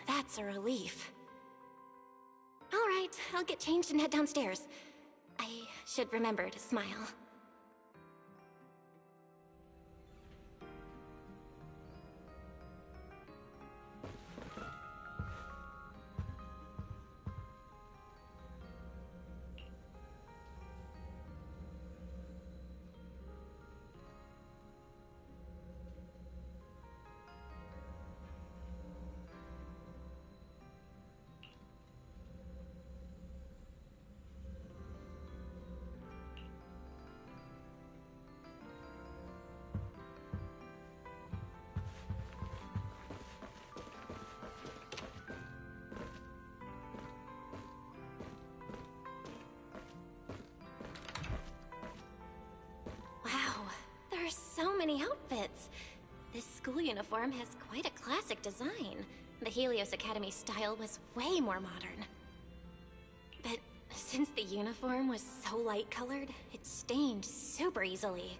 That's a relief. All right, I'll get changed and head downstairs. I should remember to smile. So many outfits. This school uniform has quite a classic design. The Helios Academy style was way more modern. But since the uniform was so light-colored, it stained super easily.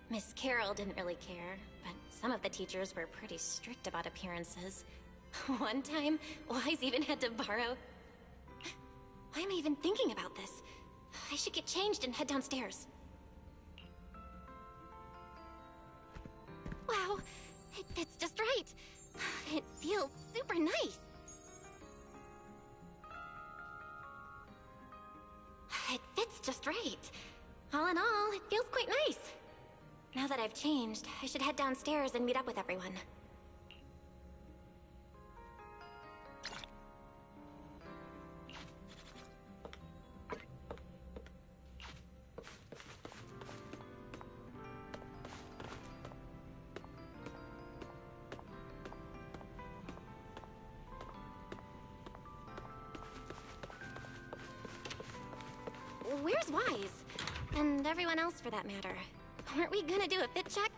Miss Carroll didn't really care, but some of the teachers were pretty strict about appearances. One time, Wise even had to borrow... Why am I even thinking about this? I should get changed and head downstairs. Wow, it fits just right. It feels super nice. It fits just right. All in all, it feels quite nice. Now that I've changed, I should head downstairs and meet up with everyone. Where's Wise? And everyone else for that matter. Weren't we gonna do a fit check?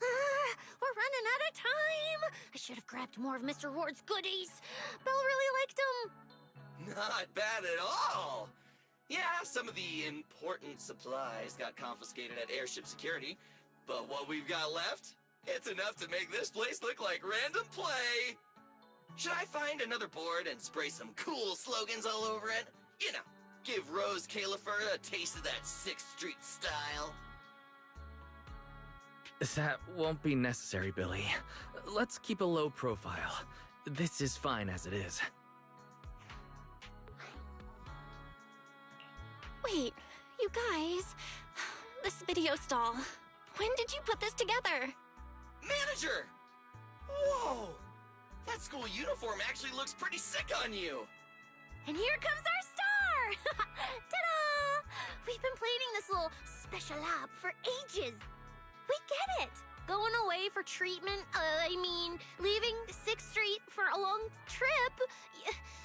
We're running out of time! I should have grabbed more of Mr. Ward's goodies. Belle really liked them.
Not bad at all. Yeah, some of the important supplies got confiscated at airship security, but what we've got left, it's enough to make this place look like random play. Should I find another board and spray some cool slogans all over it? You know, give Rose Califer a taste of that 6th Street style.
That won't be necessary, Billy. Let's keep a low profile. This is fine as it is.
Wait, you guys. This video stall. When did you put this together?
Manager! Whoa! That school uniform actually looks pretty sick on you!
And here comes our star! Ta-da! We've been planning this little special lab for ages. We get it. Going away for treatment, leaving 6th Street for a long trip.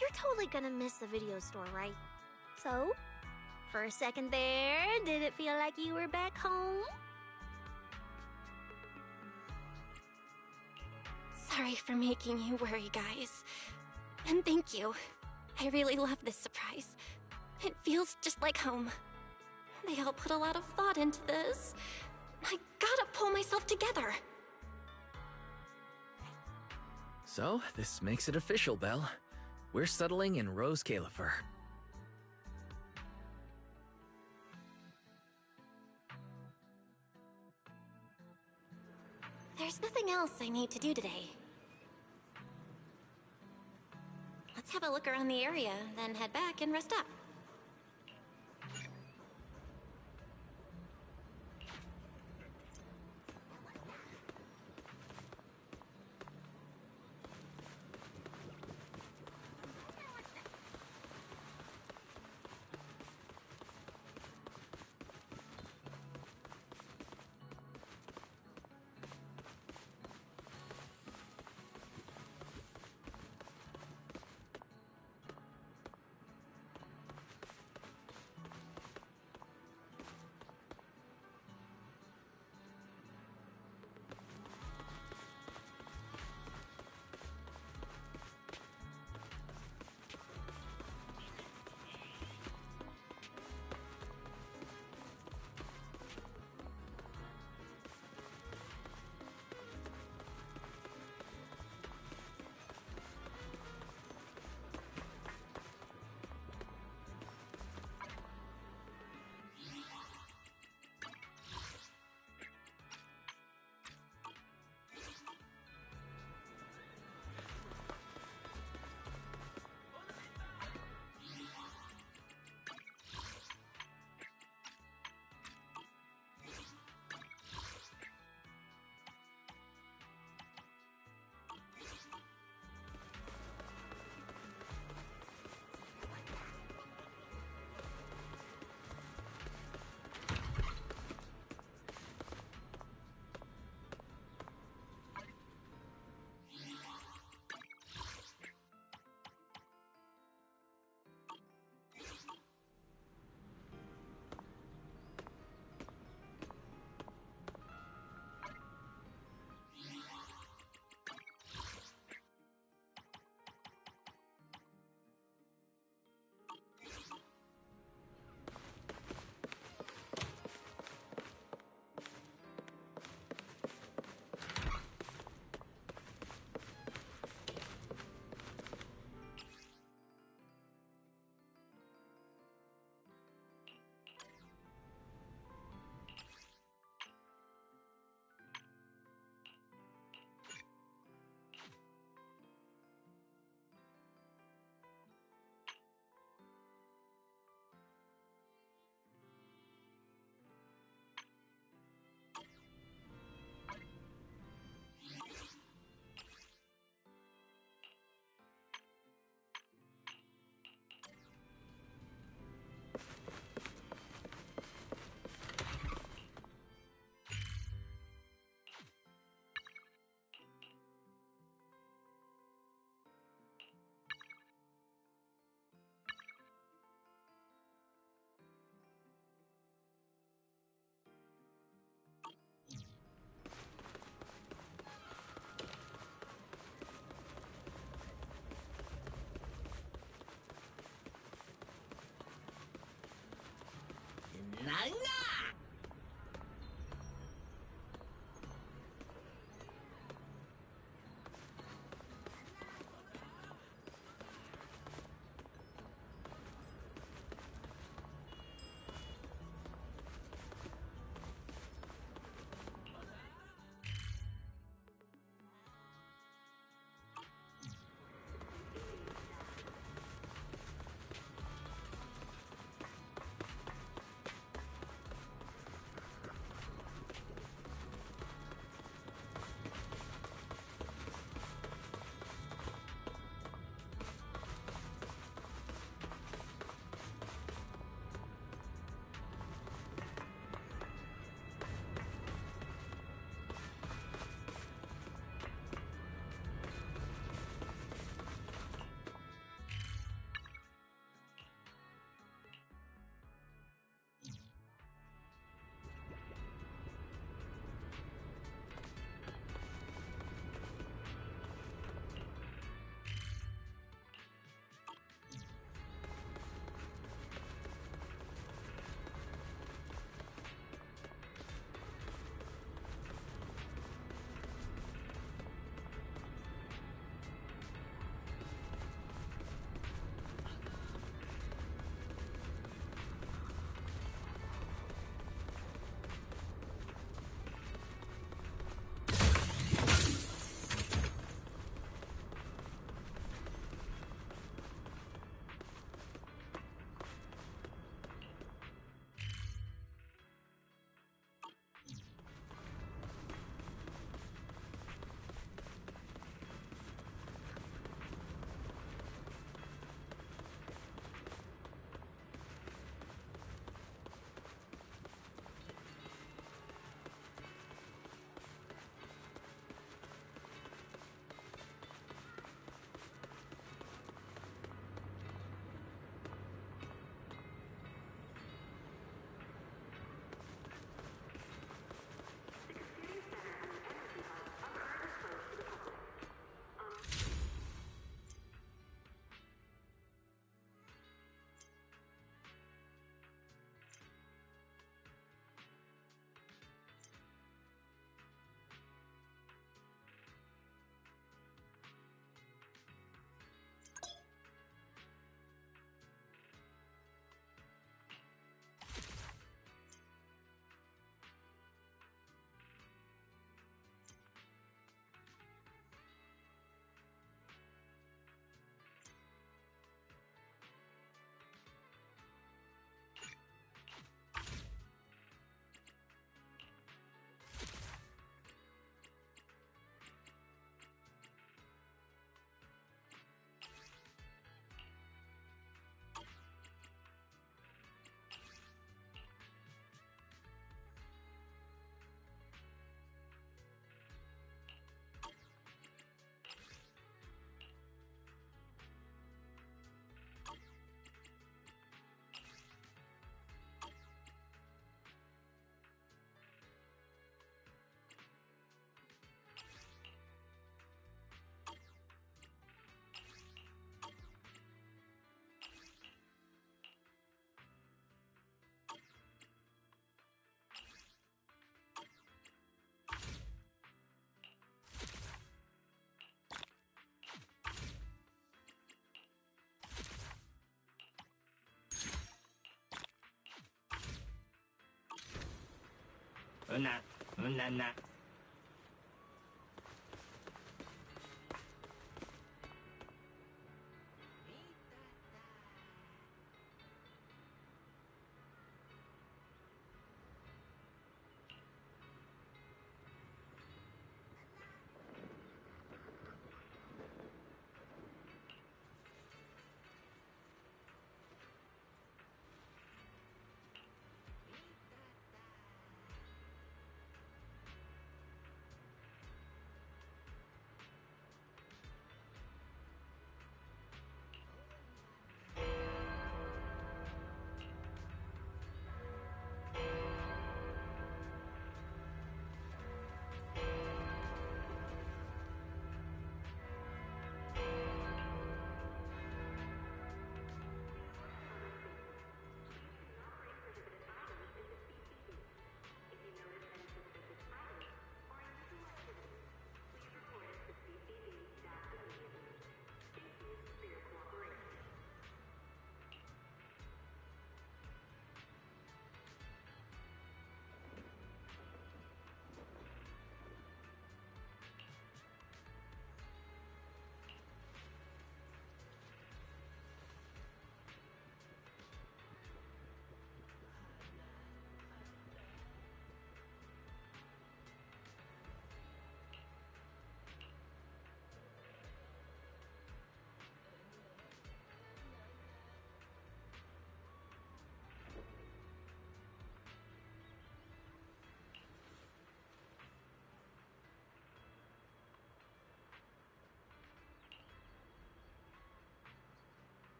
You're totally gonna miss the video store, right? So, for a second there, did it feel like you were back home?
Sorry for making you worry, guys. And thank you. I really love this surprise. It feels just like home. They all put a lot of thought into this. I gotta pull myself together.
So, this makes it official, Belle. We're settling in Rose Califer.
There's nothing else I need to do today. Let's have a look around the area, then head back and rest up.
Nah.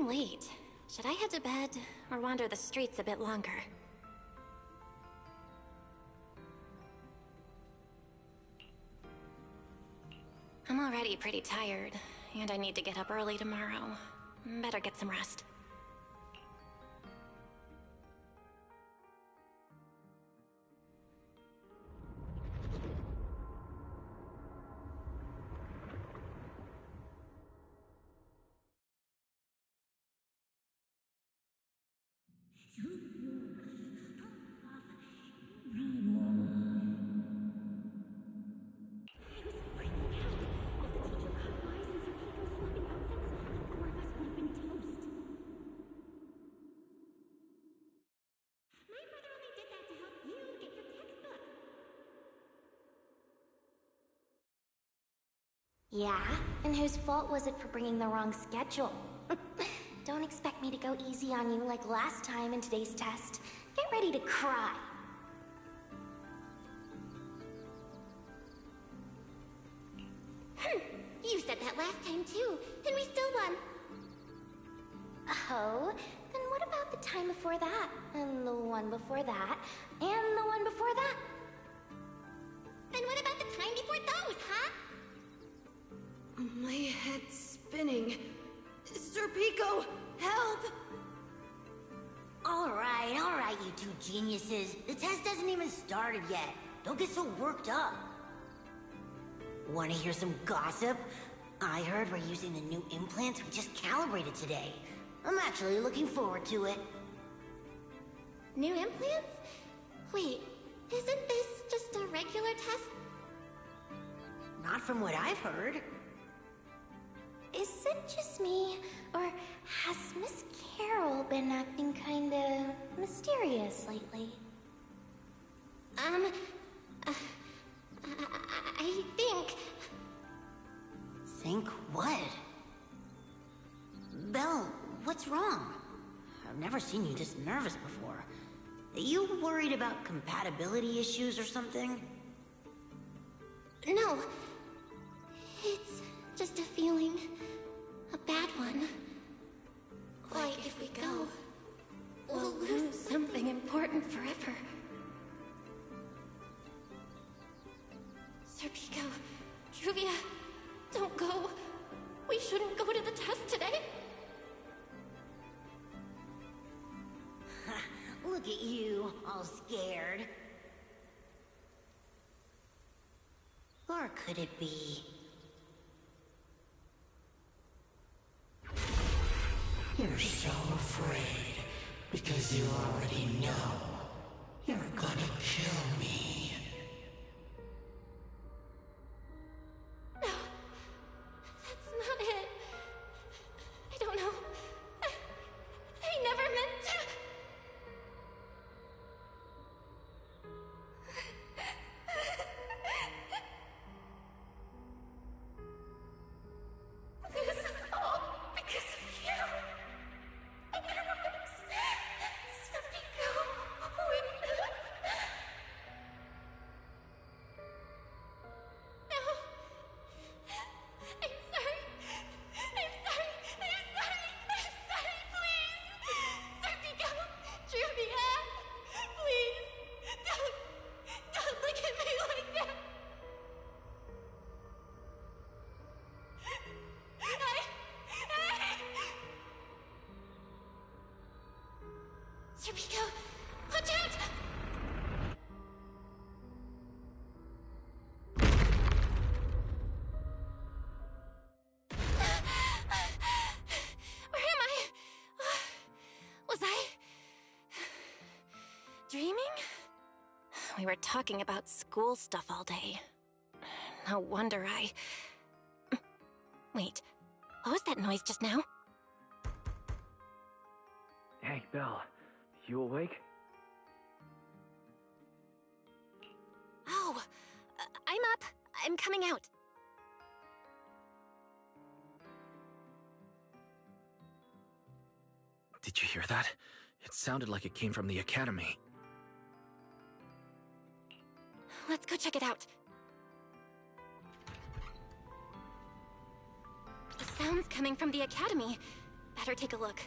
getting late. Should I head to bed or wander the streets a bit longer? I'm already pretty tired, and I need to get up early tomorrow. Better get some rest.
Yeah? And whose fault was it for bringing the wrong schedule? Don't expect me to go easy on you like last time in today's test. Get ready to cry.
You said that last time too, and we still won.
Oh? Then what about the time before that? And the one before that? And the one before that?
Then what about the time before those, huh?
My head's spinning. Sir Pico, help!
Alright, you two geniuses. The test hasn't even started yet. Don't get so worked up. Wanna hear some gossip? I heard we're using the new implants we just calibrated today. I'm actually looking forward to it.
New implants? Wait, isn't this just a regular test?
Not from what I've heard.
Is it just me, or has Miss Carol been acting kinda mysterious lately?
I think...
Think what? Belle, what's wrong? I've never seen you this nervous before. Are you worried about compatibility issues or something?
No. It's just a feeling. A bad one. Like if we go, we'll lose something important forever. Sir Pico, Truvia, don't go. We shouldn't go to the test today.
Look at you, all scared. Or could it be...
You're so afraid, because you already know. You're gonna kill me.
No, that's not it. I don't know. I never meant to. This is all because of you. Otherwise, Sir Pico wouldn't have. No. I'm sorry. I'm sorry. I'm sorry. I'm sorry, please. Sir Pico, Truvia, please. Don't look at me like that. Sir Pico, watch out! Where am I? Was I dreaming? We were talking about school stuff all day. No wonder I... Wait, what was that noise just now?
Hey, Belle. You awake?
Oh, I'm up. I'm coming out.
Did you hear that? It sounded like it came from the academy.
Let's go check it out. The sound's coming from the academy. Better take a look.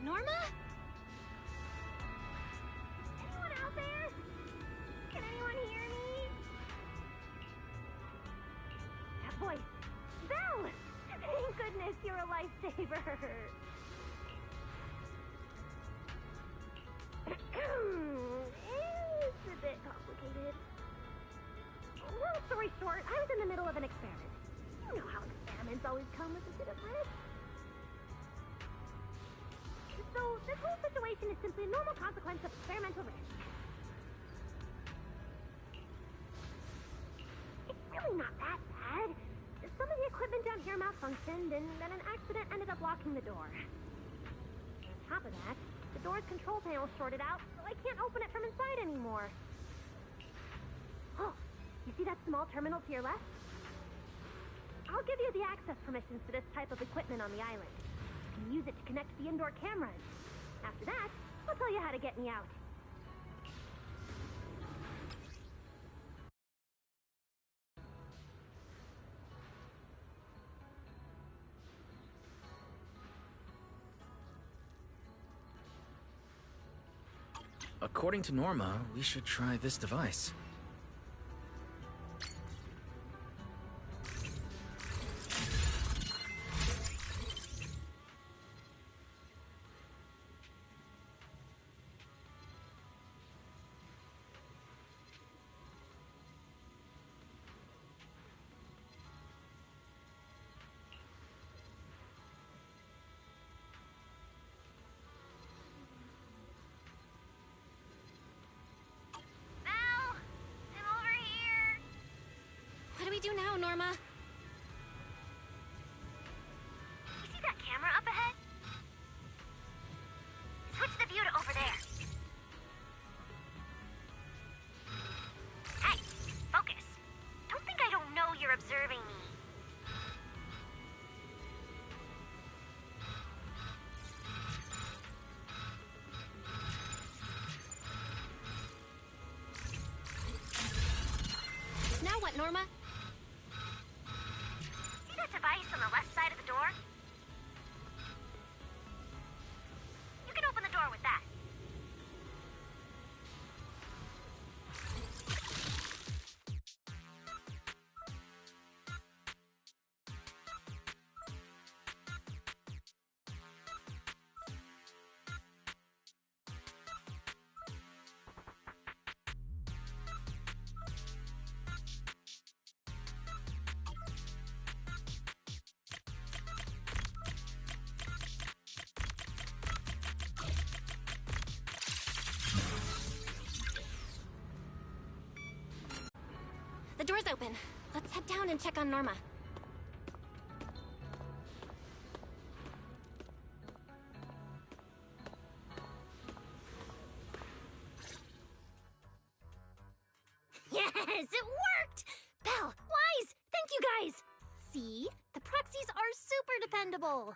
Norma?
Anyone out there? Can anyone hear me? That voice. Belle! Thank goodness you're a lifesaver. It's a bit complicated. Long story short, I was in the middle of an experiment. You know how experiments always come with a bit of risk. So, this whole situation is simply a normal consequence of experimental risk. It's really not that bad. Some of the equipment down here malfunctioned, and then an accident ended up locking the door. On top of that, the door's control panel shorted out, so I can't open it from inside anymore. Oh, you see that small terminal to your left? I'll give you the access permissions for this type of equipment on the island. You can use it to connect to the indoor cameras. After that, I'll tell you how to get me out.
According to Norma, we should try this device.
What do we do now, Norma?
You see that camera up ahead? Switch the view to over there. Hey, focus. Don't think I don't know you're observing me.
Now what, Norma?
See that device on the left side of the door? You can open the door with that.
The door's open. Let's head down and check on Norma.
Yes, it worked! Belle, Wise, thank you guys! See? The proxies are super dependable.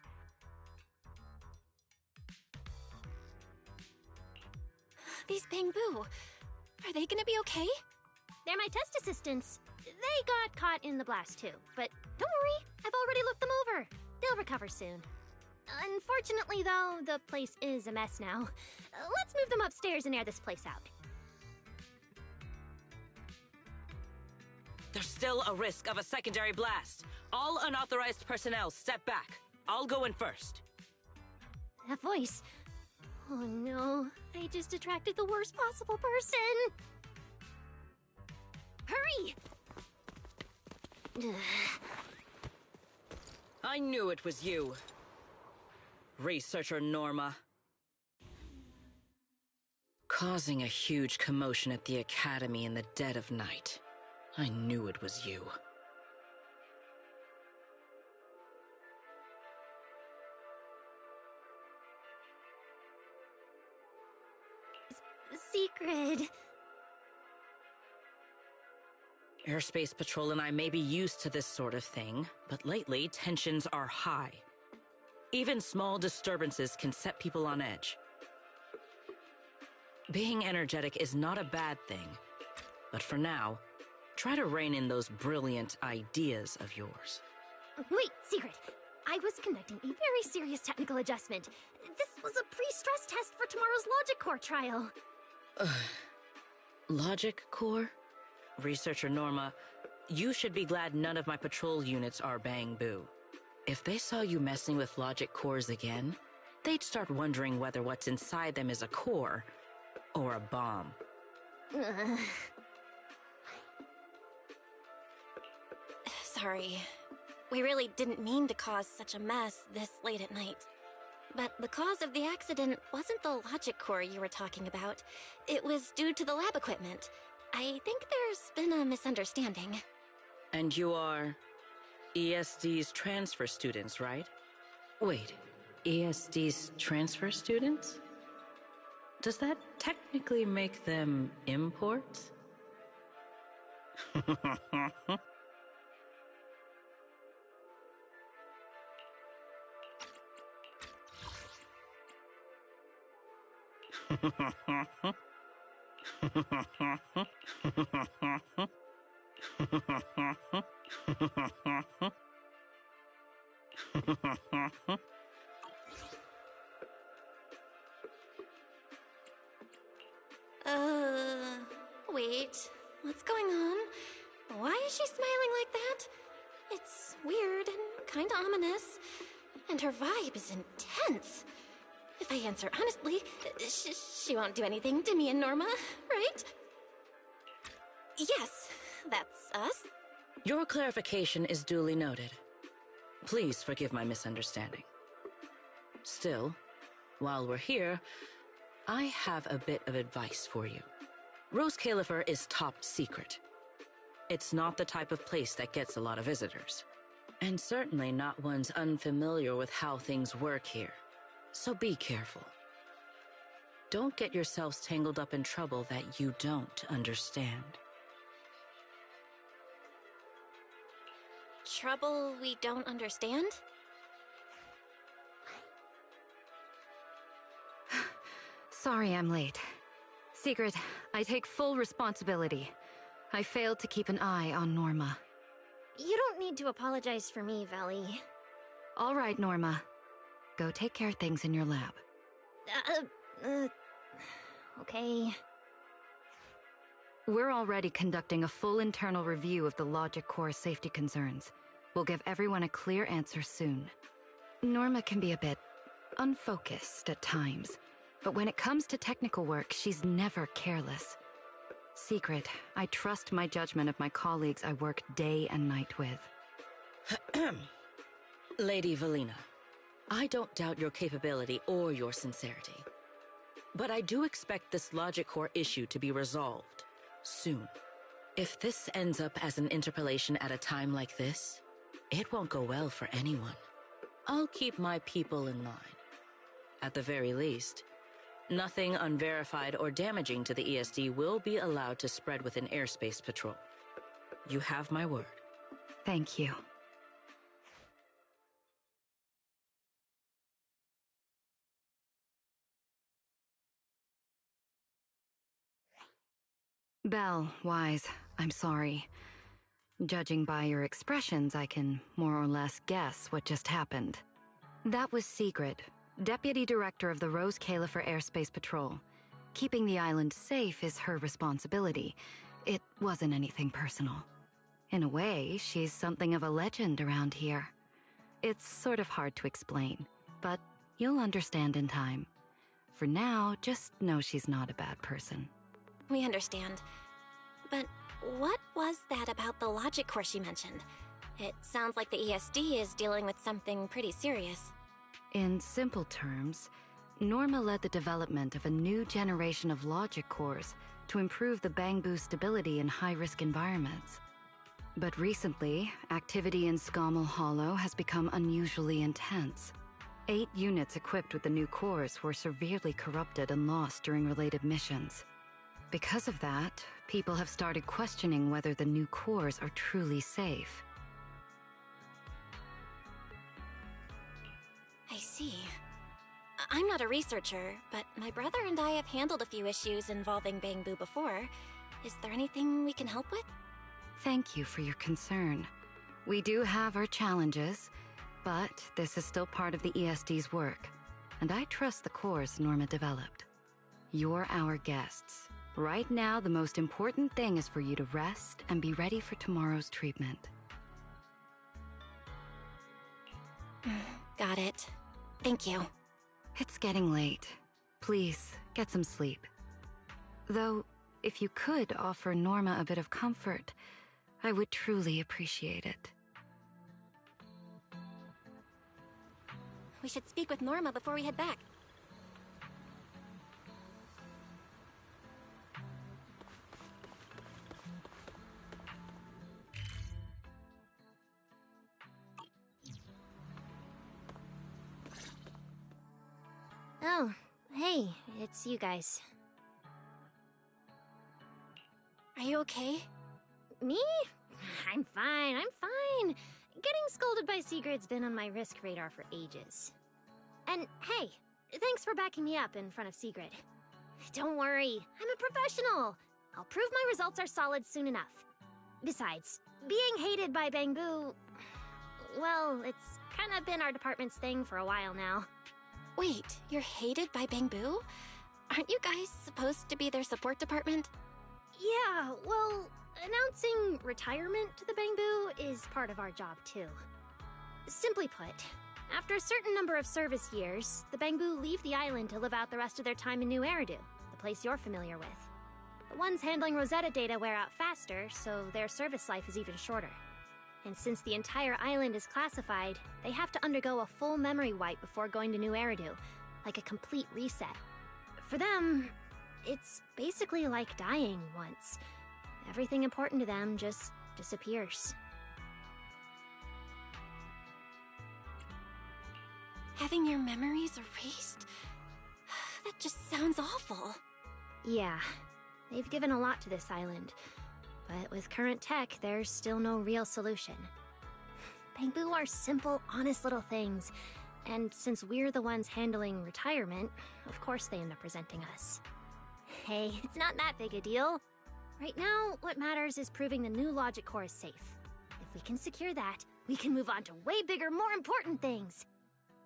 These Bangbu, are they gonna be okay?
They're my test assistants. They got caught in the blast too, but don't worry, I've already looked them over. They'll recover soon. Unfortunately, though, the place is a mess now. Let's move them upstairs and air this place out.
There's still a risk of a secondary blast. All unauthorized personnel step back. I'll go in first.
That voice. Oh no, I just attracted the worst possible person. Hurry!
I knew it was you. Researcher Norma. Causing a huge commotion at the Academy in the dead of night. I knew it was you.
Secret.
Airspace Patrol and I may be used to this sort of thing, but lately tensions are high. Even small disturbances can set people on edge. Being energetic is not a bad thing, but for now, try to rein in those brilliant ideas of yours.
Wait, Secret. I was conducting a very serious technical adjustment. This was a pre-stress test for tomorrow's Logic Core trial.
Logic Core? Researcher Norma, you should be glad none of my patrol units are Bang Boo. If they saw you messing with Logic Cores again, they'd start wondering whether what's inside them is a core or a bomb.
Sorry. We really didn't mean to cause such a mess this late at night. But the cause of the accident wasn't the logic core you were talking about. It was due to the lab equipment. I think there's been a misunderstanding.
And you are ESD's transfer students, right? Wait, ESD's transfer students? Does that technically make them imports?
Wait. What's going on? Why is she smiling like that? It's weird and kinda ominous. And her vibe is intense. If I answer honestly, she won't do anything to me and Norma, right? Yes, that's us.
Your clarification is duly noted. Please forgive my misunderstanding. Still, while we're here, I have a bit of advice for you. Rose Califer is top secret. It's not the type of place that gets a lot of visitors. And certainly not ones unfamiliar with how things work here. So be careful. Don't get yourselves tangled up in trouble that you don't understand.
Trouble we don't understand?
Sorry I'm late. Secret, I take full responsibility. I failed to keep an eye on Norma.
You don't need to apologize for me, Valley.
All right, Norma. Go take care of things in your lab.
Okay.
We're already conducting a full internal review of the Logic Core safety concerns. We'll give everyone a clear answer soon. Norma can be a bit unfocused at times, but when it comes to technical work, she's never careless. Secret, I trust my judgment of my colleagues I work day and night with.
Lady Valina, I don't doubt your capability or your sincerity. But I do expect this Logic Core issue to be resolved soon. If this ends up as an interpolation at a time like this, it won't go well for anyone. I'll keep my people in line. At the very least, nothing unverified or damaging to the ESD will be allowed to spread within Airspace Patrol. You have my word.
Thank you. Belle, Wise, I'm sorry. Judging by your expressions, I can more or less guess what just happened. That was Sigrid, Deputy Director of the Rose Califer Airspace Patrol. Keeping the island safe is her responsibility. It wasn't anything personal. In a way, she's something of a legend around here. It's sort of hard to explain, but you'll understand in time. For now, just know she's not a bad person.
We understand. But what was that about the logic course she mentioned? It sounds like the ESD is dealing with something pretty serious.
In simple terms, Norma led the development of a new generation of logic cores to improve the Bangbu stability in high-risk environments. But recently, activity in Scommel Hollow has become unusually intense. 8 units equipped with the new cores were severely corrupted and lost during related missions. Because of that, people have started questioning whether the new cores are truly safe.
I see. I'm not a researcher, but my brother and I have handled a few issues involving Bangbu before. Is there anything we can help with?
Thank you for your concern. We do have our challenges, but this is still part of the ESD's work, and I trust the cores Norma developed. You're our guests. Right now, the most important thing is for you to rest and be ready for tomorrow's treatment.
Got it. Thank you.
It's getting late. Please, get some sleep. Though, if you could offer Norma a bit of comfort, I would truly appreciate it.
We should speak with Norma before we head back.
Oh, hey, it's you guys.
Are you okay?
Me? I'm fine. Getting scolded by Sigrid's been on my risk radar for ages. And hey, thanks for backing me up in front of Sigrid. Don't worry, I'm a professional. I'll prove my results are solid soon enough. Besides, being hated by Bangbu, well, it's kind of been our department's thing for a while now.
Wait, you're hated by Bangbu? Aren't you guys supposed to be their support department?
Yeah, well, announcing retirement to the Bangbu is part of our job too. Simply put, after a certain number of service years, the Bangbu leave the island to live out the rest of their time in New Eridu, the place you're familiar with. The ones handling Rosetta data wear out faster, so their service life is even shorter. And since the entire island is classified, they have to undergo a full memory wipe before going to New Eridu, like a complete reset. For them, it's basically like dying once. Everything important to them just disappears.
Having your memories erased? That just sounds awful.
Yeah, they've given a lot to this island. But with current tech, there's still no real solution. Bangbu are simple, honest little things. And since we're the ones handling retirement, of course they end up resenting us. Hey, it's not that big a deal. Right now, what matters is proving the new logic core is safe. If we can secure that, we can move on to way bigger, more important things.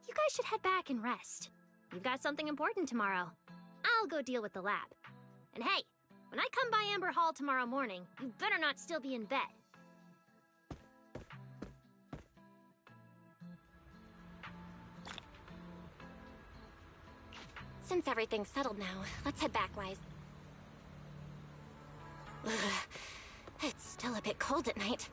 You guys should head back and rest. You've got something important tomorrow. I'll go deal with the lab. And hey, when I come by Amber Hall tomorrow morning, you better not still be in bed.
Since everything's settled now, let's head back, Wise. Ugh, it's still a bit cold at night.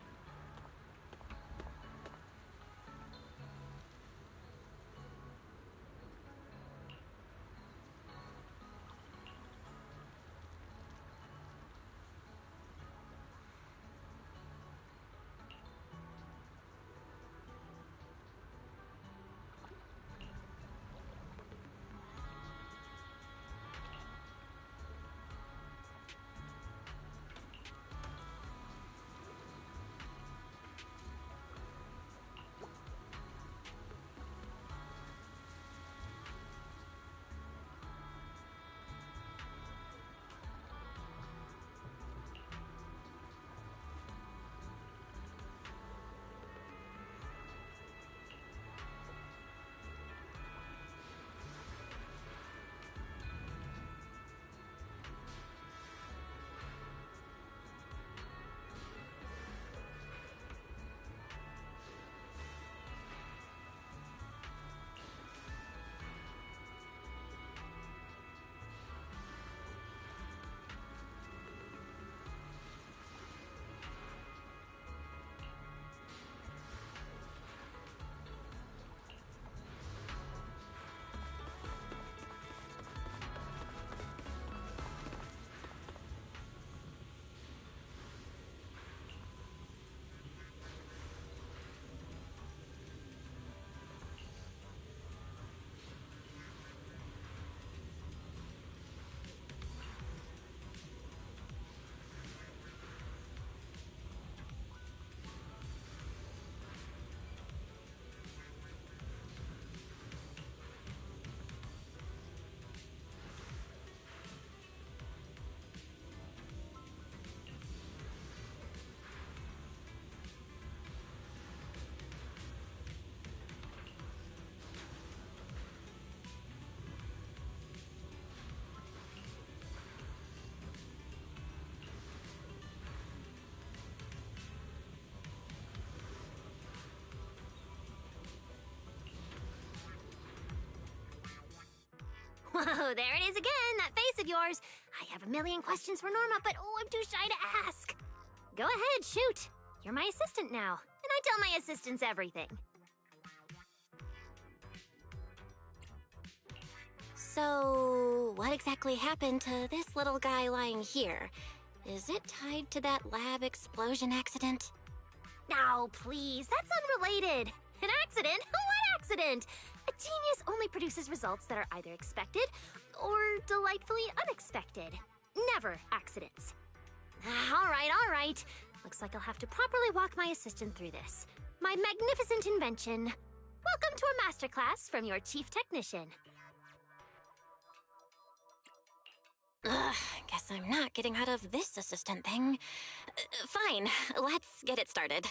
Whoa, there it is again, that face of yours. I have a million questions for Norma, but oh, I'm too shy to ask. Go ahead, shoot. You're my assistant now, and I tell my assistants everything.
So, what exactly happened to this little guy lying here? Is it tied to that lab explosion accident?
Now, please, that's unrelated. An accident? What accident? A genius only produces results that are either expected or delightfully unexpected. Never accidents. All right. Looks like I'll have to properly walk my assistant through this. My magnificent invention. Welcome to a masterclass from your chief technician.
Ugh, guess I'm not getting out of this assistant thing. Fine, let's get it started.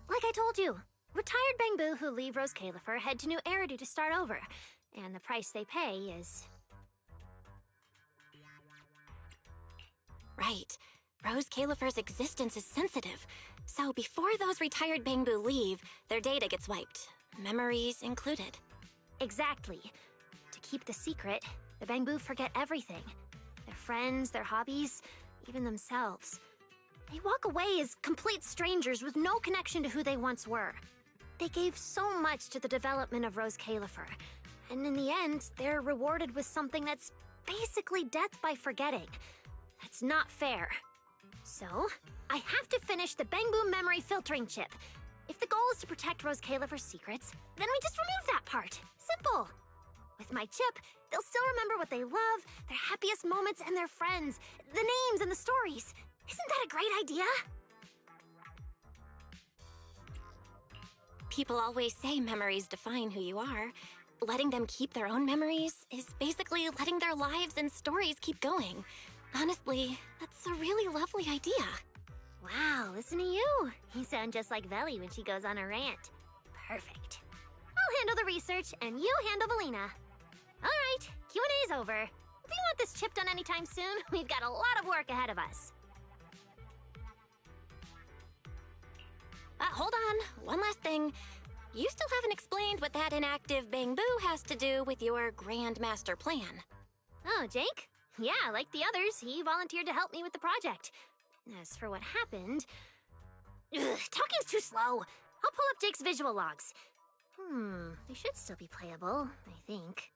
Like I told you, retired Bangbu who leave Rose Califer head to New Eridu to start over, and the price they pay is...
Right. Rose Califer's existence is sensitive, so before those retired Bangbu leave, their data gets wiped, memories included.
Exactly. To keep the secret, the Bangbu forget everything. Their friends, their hobbies, even themselves. They walk away as complete strangers with no connection to who they once were. They gave so much to the development of Rose Califer, and in the end, they're rewarded with something that's basically death by forgetting. That's not fair. So, I have to finish the Bangbu memory filtering chip. If the goal is to protect Rose Califer's secrets, then we just remove that part. Simple. With my chip, they'll still remember what they love, their happiest moments, and their friends, the names and the stories. Isn't that a great idea?
People always say memories define who you are. Letting them keep their own memories is basically letting their lives and stories keep going. Honestly, that's a really lovely idea.
Wow, listen to you. You sound just like Veli when she goes on a rant. Perfect. I'll handle the research, and you handle Valina. All right, Q&A's over. If you want this chip done anytime soon, we've got a lot of work ahead of us.
Hold on, one last thing. You still haven't explained what that inactive Bangbu has to do with your Grand Master plan.
Oh, Jake? Yeah, like the others, he volunteered to help me with the project. As for what happened... talking's too slow. I'll pull up Jake's visual logs. They should still be playable, I think.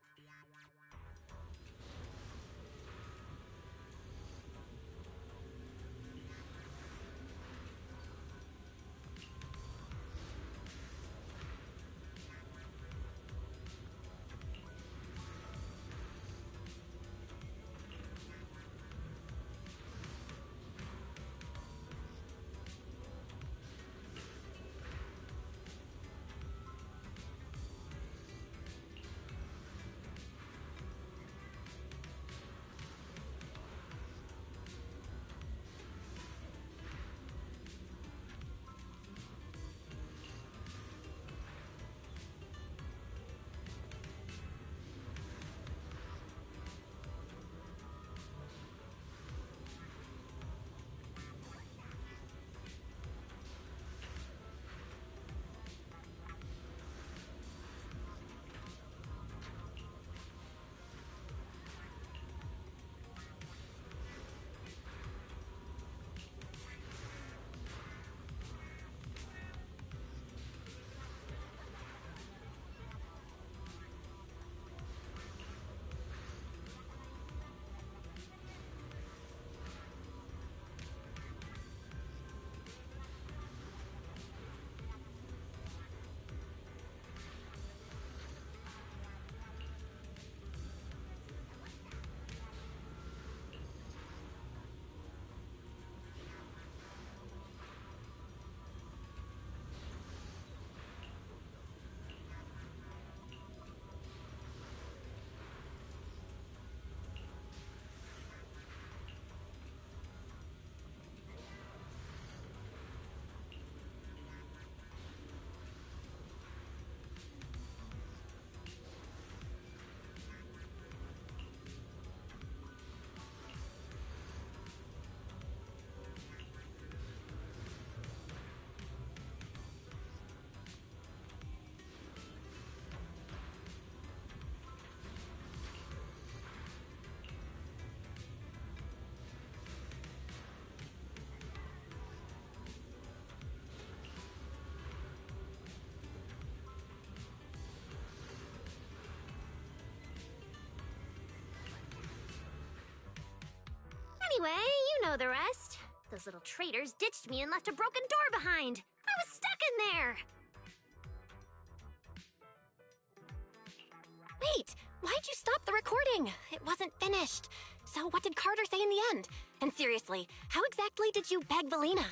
Anyway, you know the rest. Those little traitors ditched me and left a broken door behind. I was stuck in there.
Wait, why'd you stop the recording? It wasn't finished. So what did Carter say in the end? And seriously, how exactly did you beg Valina?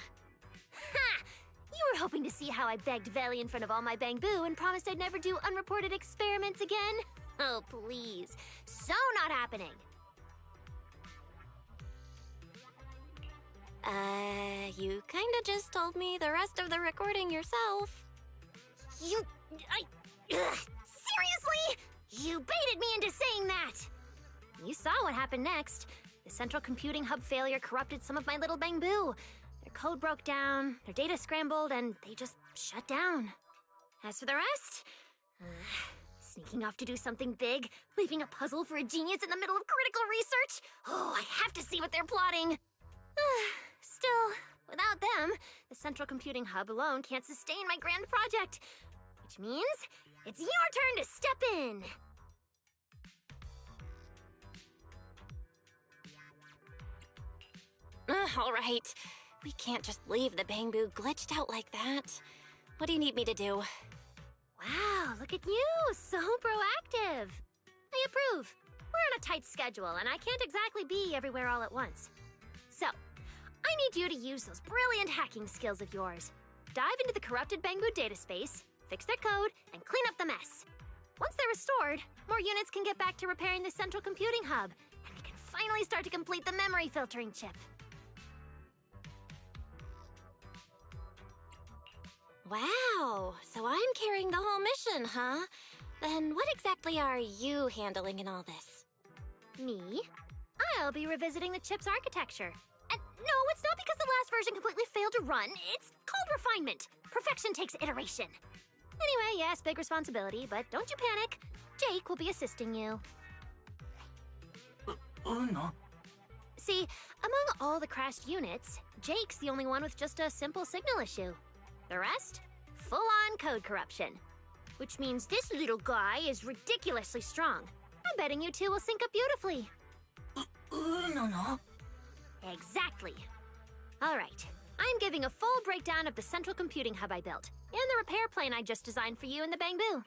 Ha! You were hoping to see how I begged Veli in front of all my bang-boo and promised I'd never do unreported experiments again? Oh, please. So not happening.
You kinda just told me the rest of the recording yourself.
Seriously? You baited me into saying that! You saw what happened next. The central computing hub failure corrupted some of my little bang-boo. Their code broke down, their data scrambled, and they just shut down. As for the rest, sneaking off to do something big, leaving a puzzle for a genius in the middle of critical research. Oh, I have to see what they're plotting. Still, without them, the central computing hub alone can't sustain my grand project. Which means it's your turn to step in.
All right. We can't just leave the bang-boo glitched out like that. What do you need me to do?
Wow, look at you, so proactive. I approve. We're on a tight schedule, and I can't exactly be everywhere all at once. So, I need you to use those brilliant hacking skills of yours. Dive into the corrupted bang-boo data space, fix their code, and clean up the mess. Once they're restored, more units can get back to repairing the central computing hub, and we can finally start to complete the memory filtering chip.
Wow, so I'm carrying the whole mission, huh? Then what exactly are you handling in all this?
Me? I'll be revisiting the chip's architecture. And no, it's not because the last version completely failed to run. It's called refinement. Perfection takes iteration. Anyway, yes, big responsibility, but don't you panic. Jake will be assisting you.
No.
See, among all the crashed units, Jake's the only one with just a simple signal issue. The rest? Full-on code corruption. Which means this little guy is ridiculously strong. I'm betting you two will sync up beautifully.
No.
Exactly. All right. I'm giving a full breakdown of the central computing hub I built, and the repair plane I just designed for you in the bang-boo.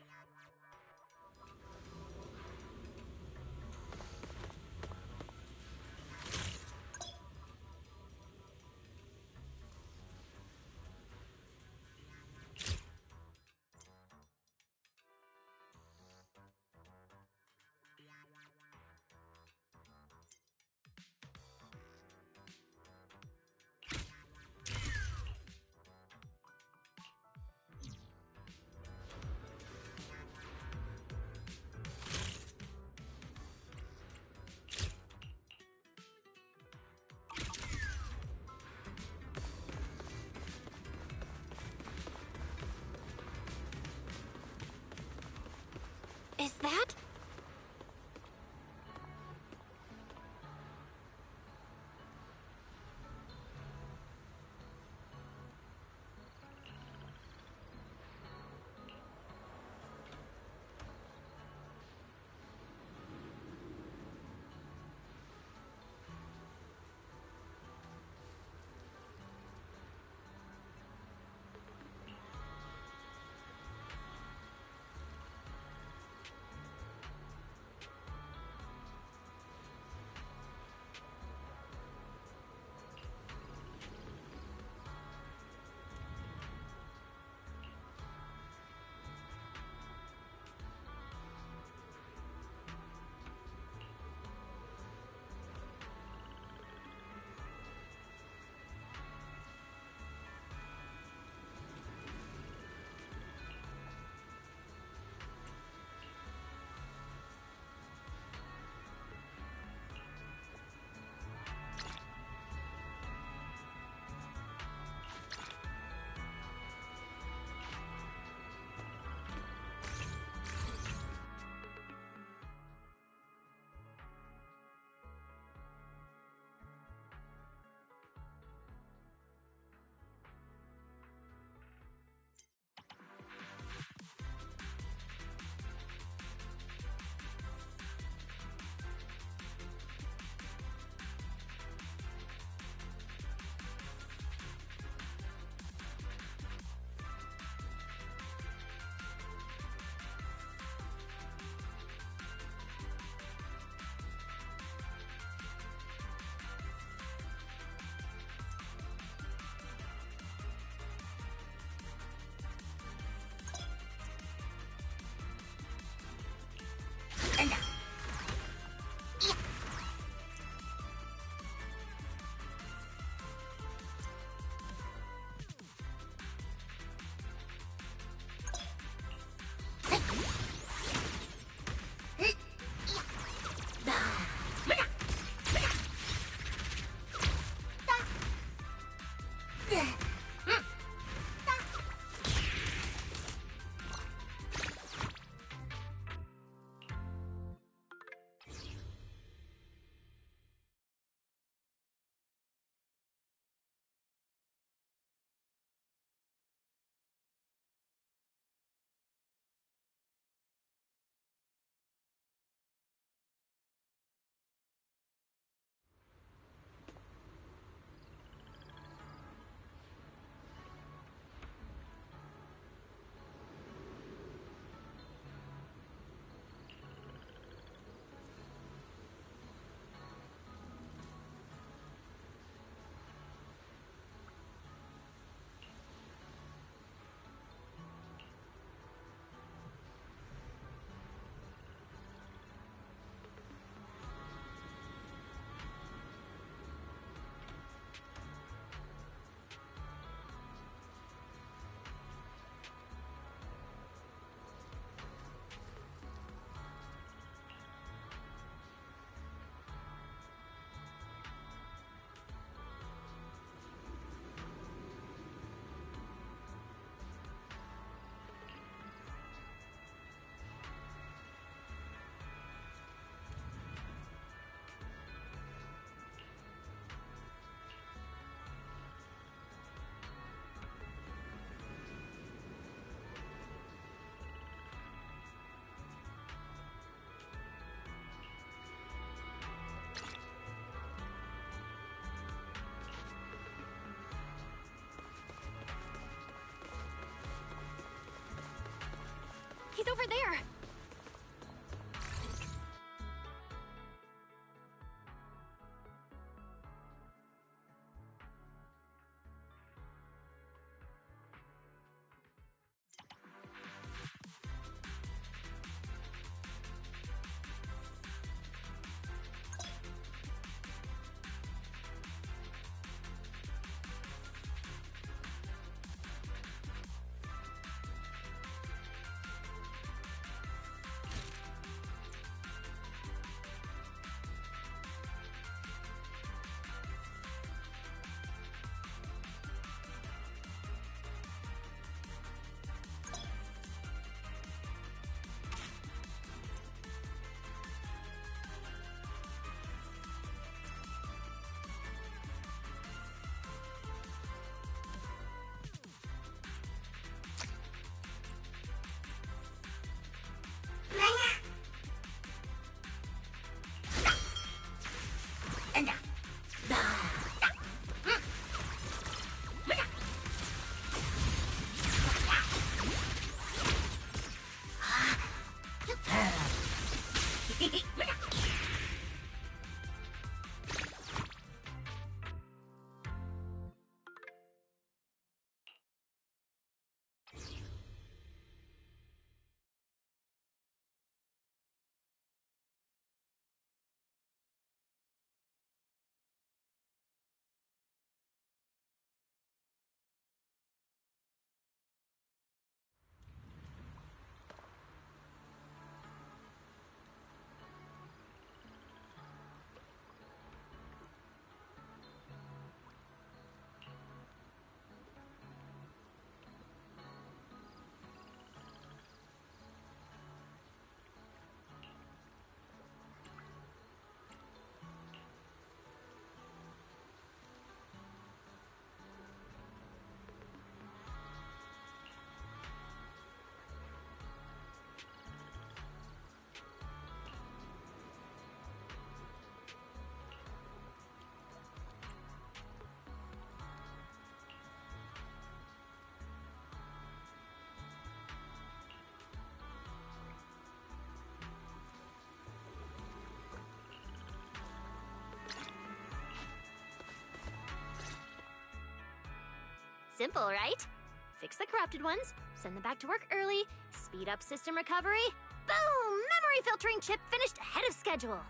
Is that? He's over there! Simple, right? Fix the corrupted ones, send them back to work early, speed up system recovery. Boom! Memory filtering chip finished ahead of schedule.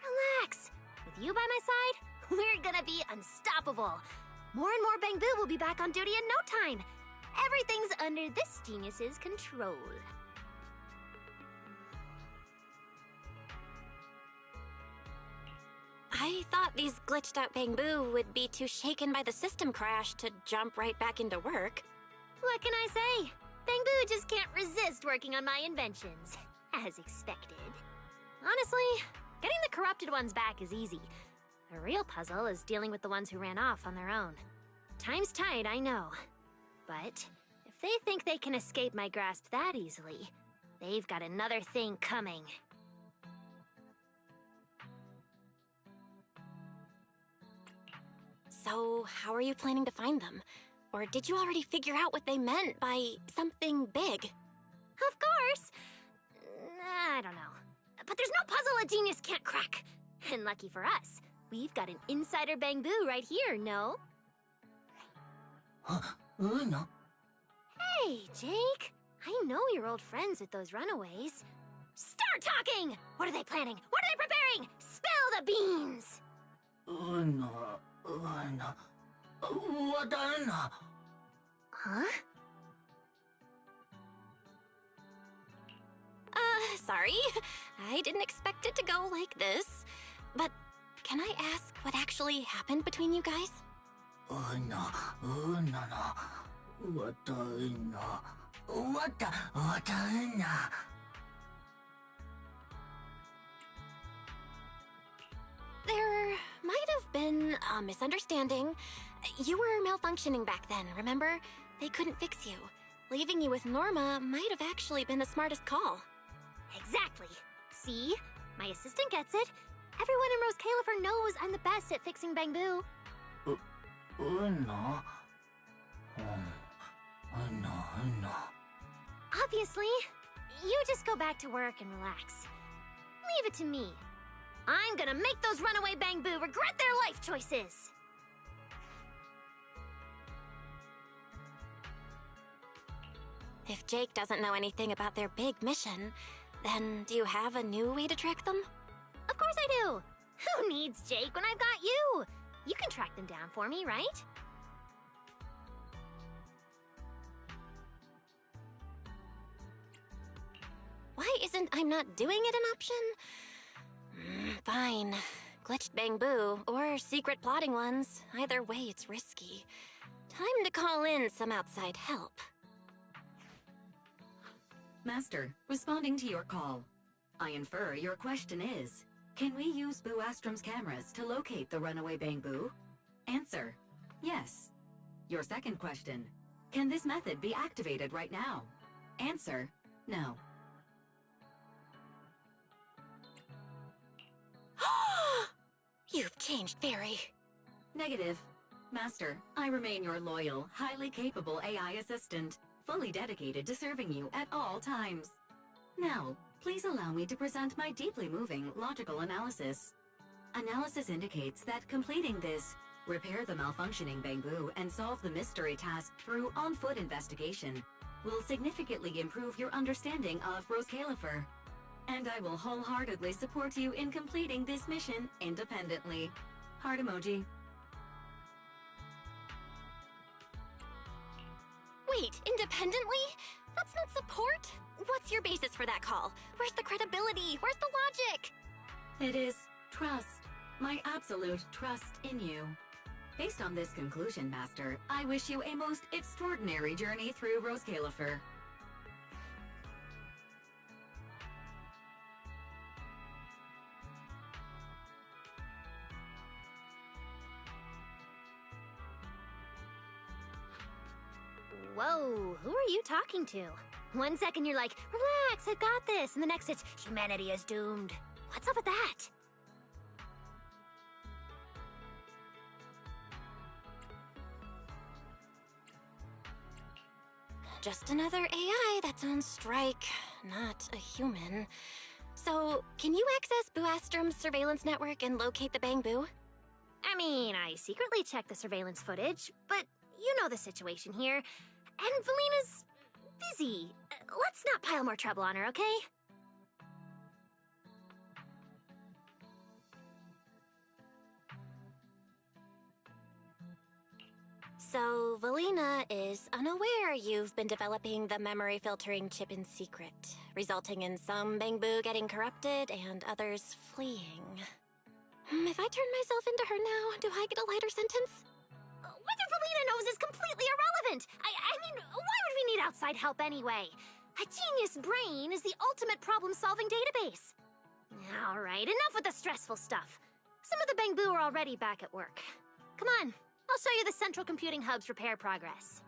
Relax. With you by my side, we're gonna be unstoppable. More and more Bangbu will be back on duty in no time. Everything's under this genius's control. I thought these glitched out Bangbu would be too shaken by the system crash to jump right back into work.
What can I say? Bangbu just can't resist working on my inventions, as expected. Honestly, getting the corrupted ones back is easy. The real puzzle is dealing with the ones who ran off on their own. Time's tight, I know. But if they think they can escape my grasp that easily, they've got another thing coming.
So, how are you planning to find them? Or did you already figure out what they meant by something big?
Of course! I don't know. But there's no puzzle a genius can't crack. And lucky for us, we've got an insider Bangbu right here, no?
No.
Hey, Jake. I know you're old friends with those runaways. Start talking! What are they planning? What are they preparing? Spill the beans!
No.
Huh?
Sorry. I didn't expect it to go like this. But can I ask what actually happened between you guys?
No.
There might have been a misunderstanding. You were malfunctioning back then, remember? They couldn't fix you. Leaving you with Norma might have actually been the smartest call.
Exactly. See? My assistant gets it. Everyone in Rose Califer knows I'm the best at fixing Bangbu.
No.
Obviously. You just go back to work and relax. Leave it to me. I'm gonna make those runaway Bangbu regret their life choices!
If Jake doesn't know anything about their big mission, then do you have a new way to track them?
Of course I do! Who needs Jake when I've got you? You can track them down for me, right?
Why isn't I'm not doing it an option? Fine. Glitched Bangbu, or secret plotting ones. Either way, it's risky. Time to call in some outside help.
Master, responding to your call. I infer your question is, can we use Boo Astrom's cameras to locate the runaway Bangbu? Answer, yes. Your second question, can this method be activated right now? Answer, no.
You've changed, Fairy.
Negative. Master, I remain your loyal, highly capable AI assistant, fully dedicated to serving you at all times. Now, please allow me to present my deeply moving logical analysis. Analysis indicates that completing this, repair the malfunctioning Bangbu and solve the mystery task through on-foot investigation, will significantly improve your understanding of Rose Califer. And I will wholeheartedly support you in completing this mission independently. Heart emoji.
Wait, independently? That's not support? What's your basis for that call? Where's the credibility? Where's the logic?
It is trust. My absolute trust in you. Based on this conclusion, Master, I wish you a most extraordinary journey through Rose Califer.
Whoa, who are you talking to? 1 second you're like, relax, I've got this, and the next it's, humanity is doomed. What's up with that?
Just another AI that's on strike, not a human. So, can you access Boo Astrom's surveillance network and locate the Bangbu?
I mean, I secretly checked the surveillance footage, but you know the situation here. And Valina's busy. Let's not pile more trouble on her, okay?
So, Valina is unaware you've been developing the memory filtering chip in secret, resulting in some Bangbu getting corrupted and others fleeing. If I turn myself into her now, do I get a lighter sentence?
Whether Valina knows is completely irrelevant. I mean, why would we need outside help anyway? A genius brain is the ultimate problem-solving database. All right, enough with the stressful stuff. Some of the Bangbu are already back at work. Come on, I'll show you the Central Computing Hub's repair progress.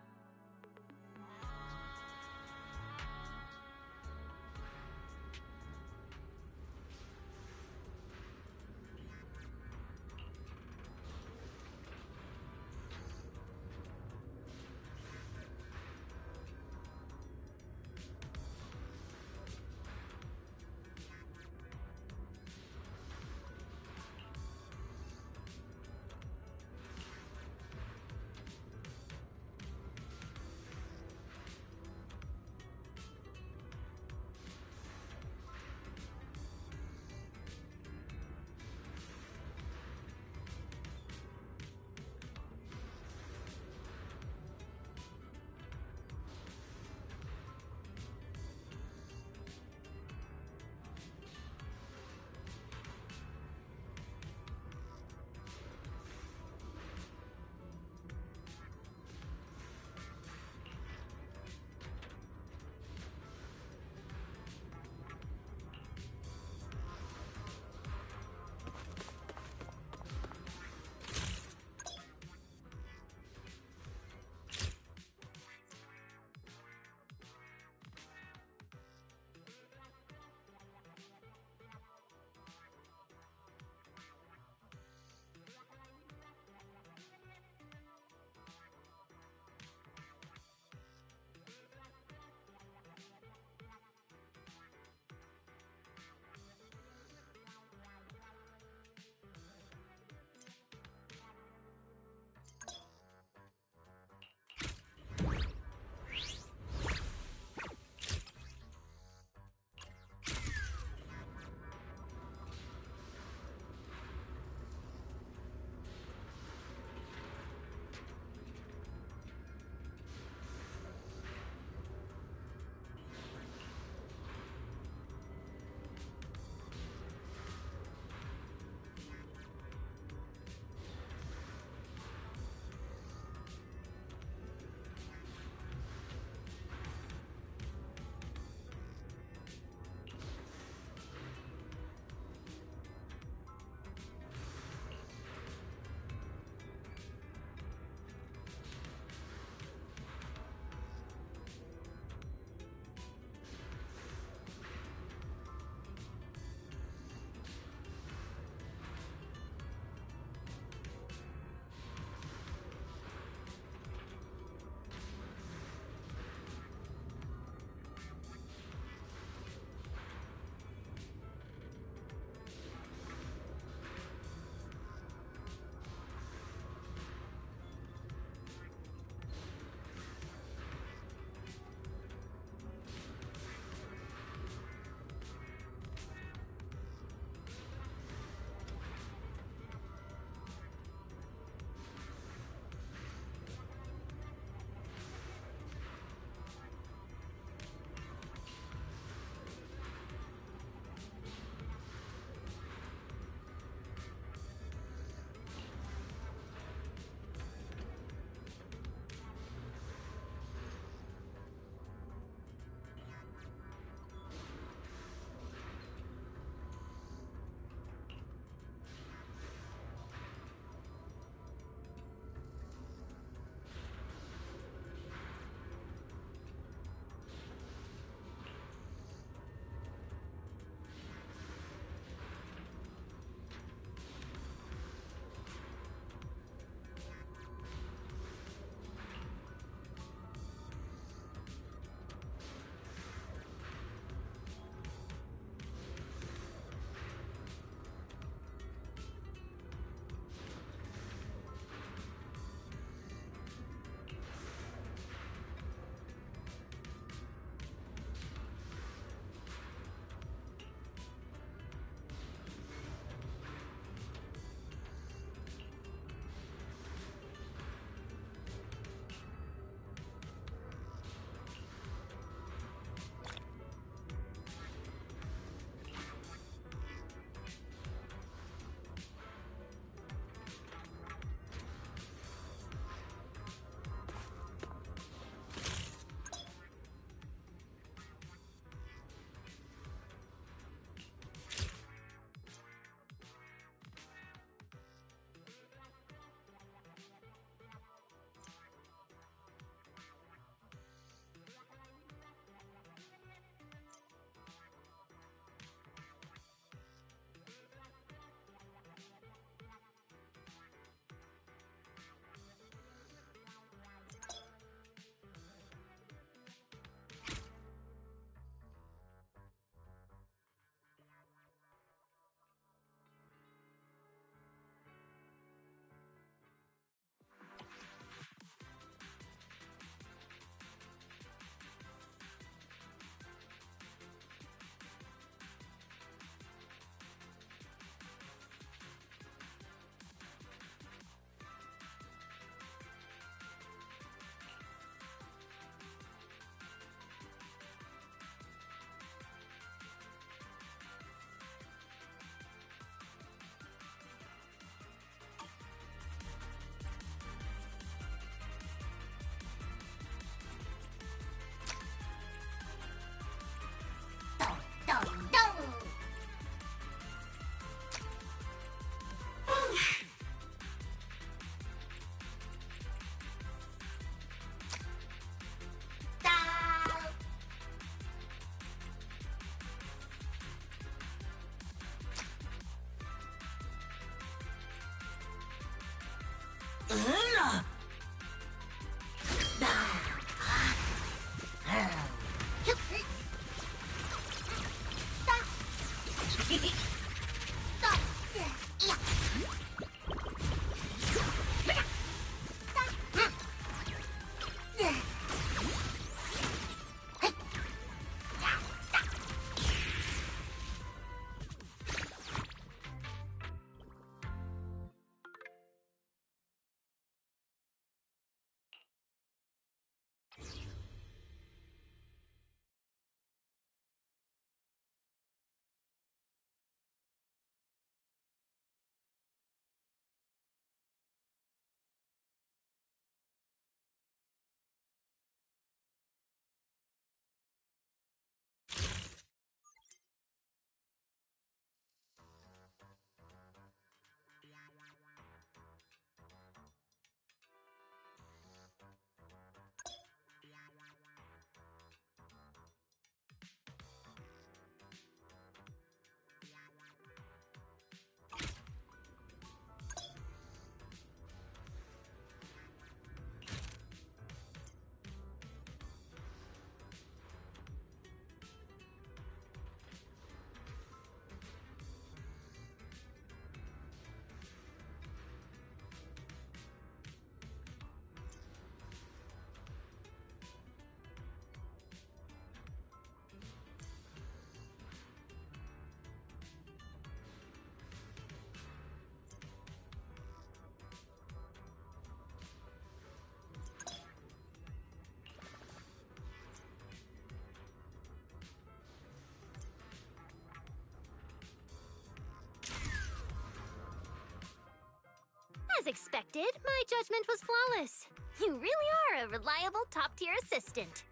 As expected, my judgment was flawless. You really are a reliable top-tier assistant.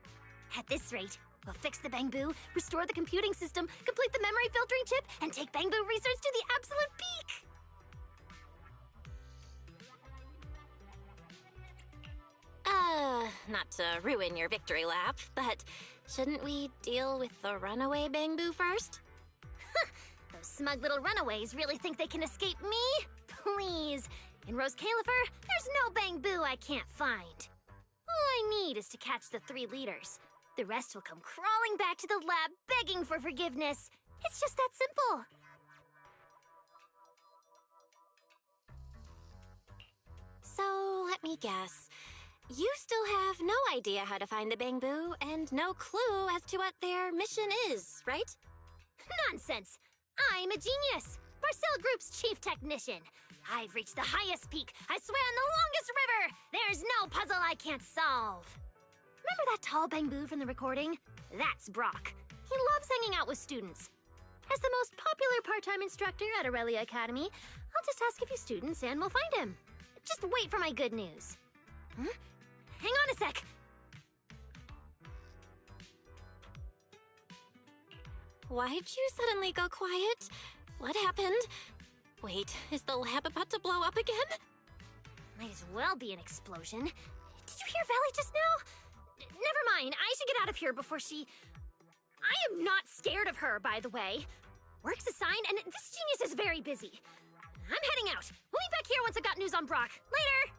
At this rate, we'll fix the Bangboo, restore the computing system, complete the memory filtering chip, and take Bangboo research to the absolute peak!
Not to ruin your victory lap, but shouldn't we deal with the runaway Bangboo first?
Those smug little runaways really think they can escape me? Please. In Rose Califer, there's no Bangboo I can't find. All I need is to catch the 3 leaders. The rest will come crawling back to the lab begging for forgiveness. It's just that simple.
So, let me guess. You still have no idea how to find the Bangboo and no clue as to what their mission is, right?
Nonsense! I'm a genius! Marcel Group's chief technician. I've reached the highest peak. I swam the longest river. There's no puzzle I can't solve. Remember that tall Bangboo from the recording? That's Brock. He loves hanging out with students. As the most popular part-time instructor at Aurelia Academy, I'll just ask a few students and we'll find him. Just wait for my good news. Hang on a sec.
Why'd you suddenly go quiet? What happened? Wait, is the lab about to blow up again?
Might as well be an explosion. Did you hear Valley just now? Never mind, I should get out of here before she... I am not scared of her, by the way. Work's assigned, and this genius is very busy. I'm heading out. We'll be back here once I've got news on Brock. Later!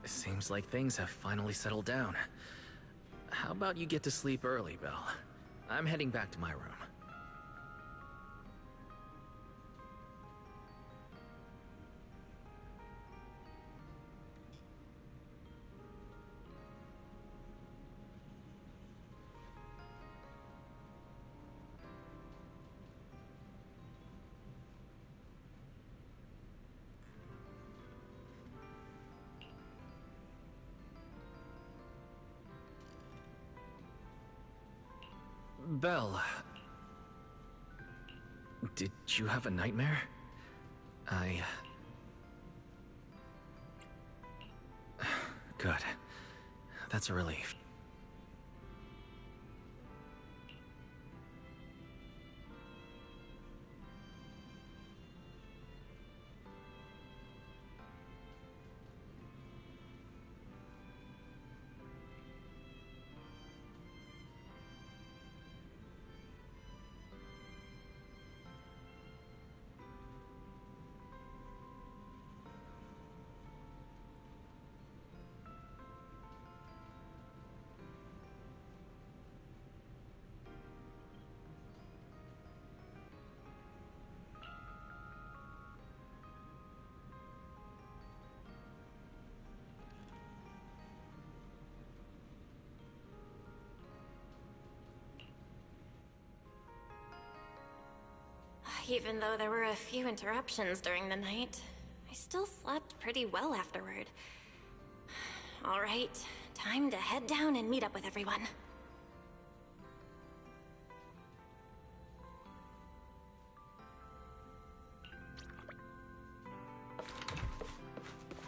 Seems like things have finally settled down. How about you get to sleep early, Belle? I'm heading back to my room. Belle, did you have a nightmare? Good. That's a relief.
Even though there were a few interruptions during the night, I still slept pretty well afterward. All right, time to head down and meet up with everyone.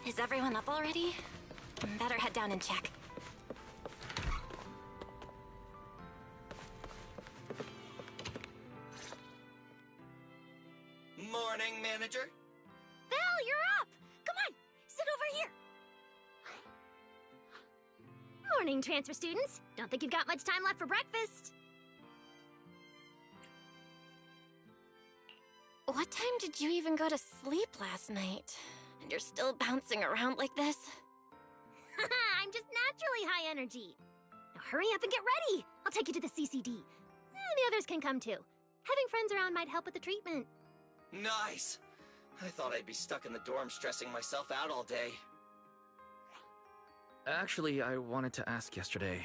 Is everyone up already? Better head down and check.
Morning, manager.
Belle, you're up! Come on, sit over here. Morning, transfer students. Don't think you've got much time left for breakfast.
What time did you even go to sleep last night? And you're still bouncing around like this?
I'm just naturally high energy. Now hurry up and get ready. I'll take you to the CCD. The others can come too. Having friends around might help with the treatment.
Nice. I thought I'd be stuck in the dorm stressing myself out all day.
Actually, I wanted to ask yesterday,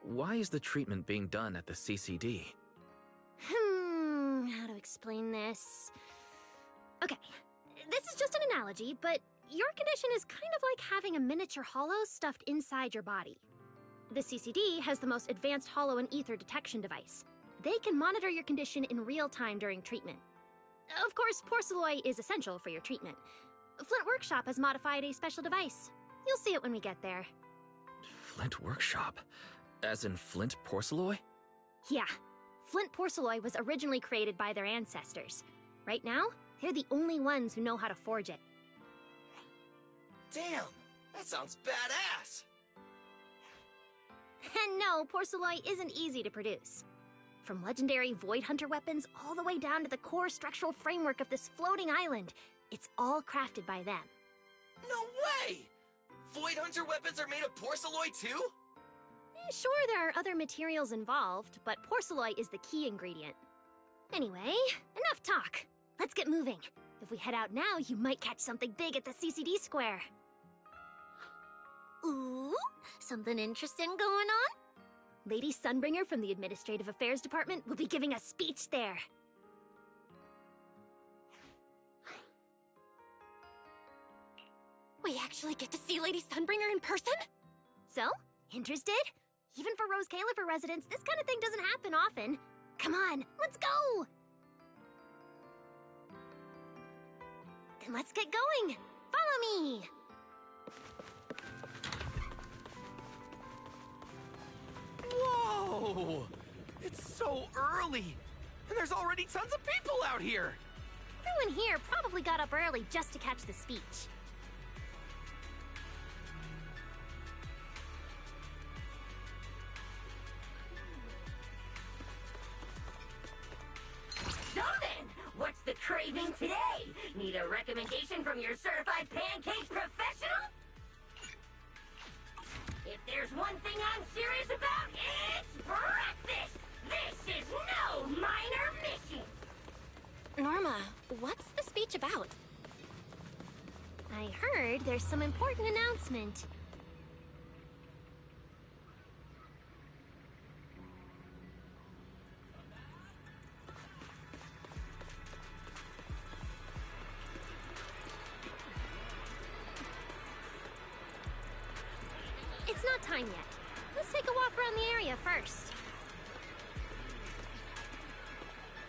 why is the treatment being done at the CCD?
How to explain this? Okay, this is just an analogy, but your condition is kind of like having a miniature hollow stuffed inside your body. The CCD has the most advanced hollow and ether detection device. They can monitor your condition in real time during treatment. Of course, porcelloi is essential for your treatment. Flint Workshop has modified a special device. You'll see it when we get there.
Flint Workshop? As in Flint porcelloi?
Yeah. Flint porcelloi was originally created by their ancestors. Right now, they're the only ones who know how to forge it.
Damn, that sounds badass.
And no, porcelloi isn't easy to produce. From legendary Void Hunter weapons all the way down to the core structural framework of this floating island, it's all crafted by them.
No way! Void Hunter weapons are made of porcelloi too?
Sure, there are other materials involved, but porcelloi is the key ingredient. Anyway, enough talk. Let's get moving. If we head out now, you might catch something big at the CCD square. Ooh, something interesting going on? Lady Sunbringer from the Administrative Affairs Department will be giving a speech there.
We actually get to see Lady Sunbringer in person?
So, interested? Even for Rose Califer residents, this kind of thing doesn't happen often. Come on, let's go! Then let's get going. Follow me!
Whoa! It's so early! And there's already tons of people out here!
Everyone here probably got up early just to catch the speech.
So then, what's the craving today? Need a recommendation from your certified pancake professional?
speech about?
I heard there's some important announcement. It's not time yet. Let's take a walk around the area first.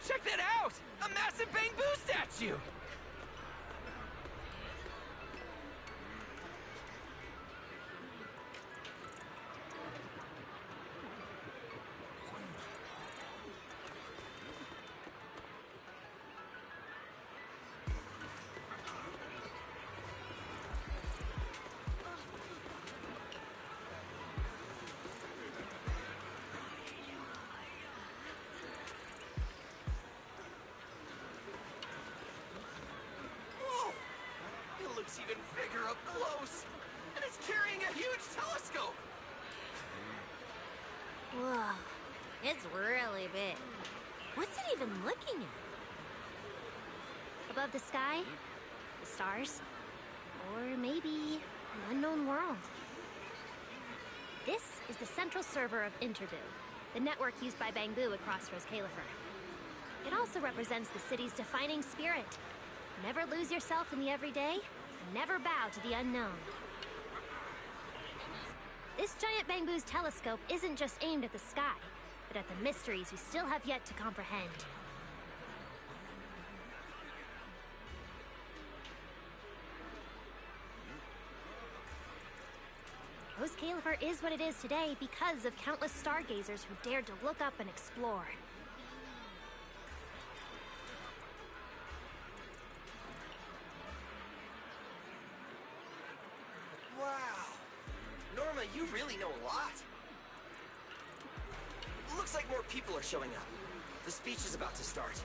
Check that out! A massive bamboo statue! Even bigger up close! And it's carrying a huge telescope!
Whoa, it's really big. What's it even looking at? Above the sky? The stars? Or maybe an unknown world? This is the central server of Interboo, the network used by Bangbu across Rose Califer. It also represents the city's defining spirit. Never lose yourself in the everyday, never bow to the unknown. This giant Bangbu's telescope isn't just aimed at the sky, but at the mysteries we still have yet to comprehend. Rose Califer is what it is today because of countless stargazers who dared to look up and explore.
You really know a lot. Looks like more people are showing up. The speech is about to start.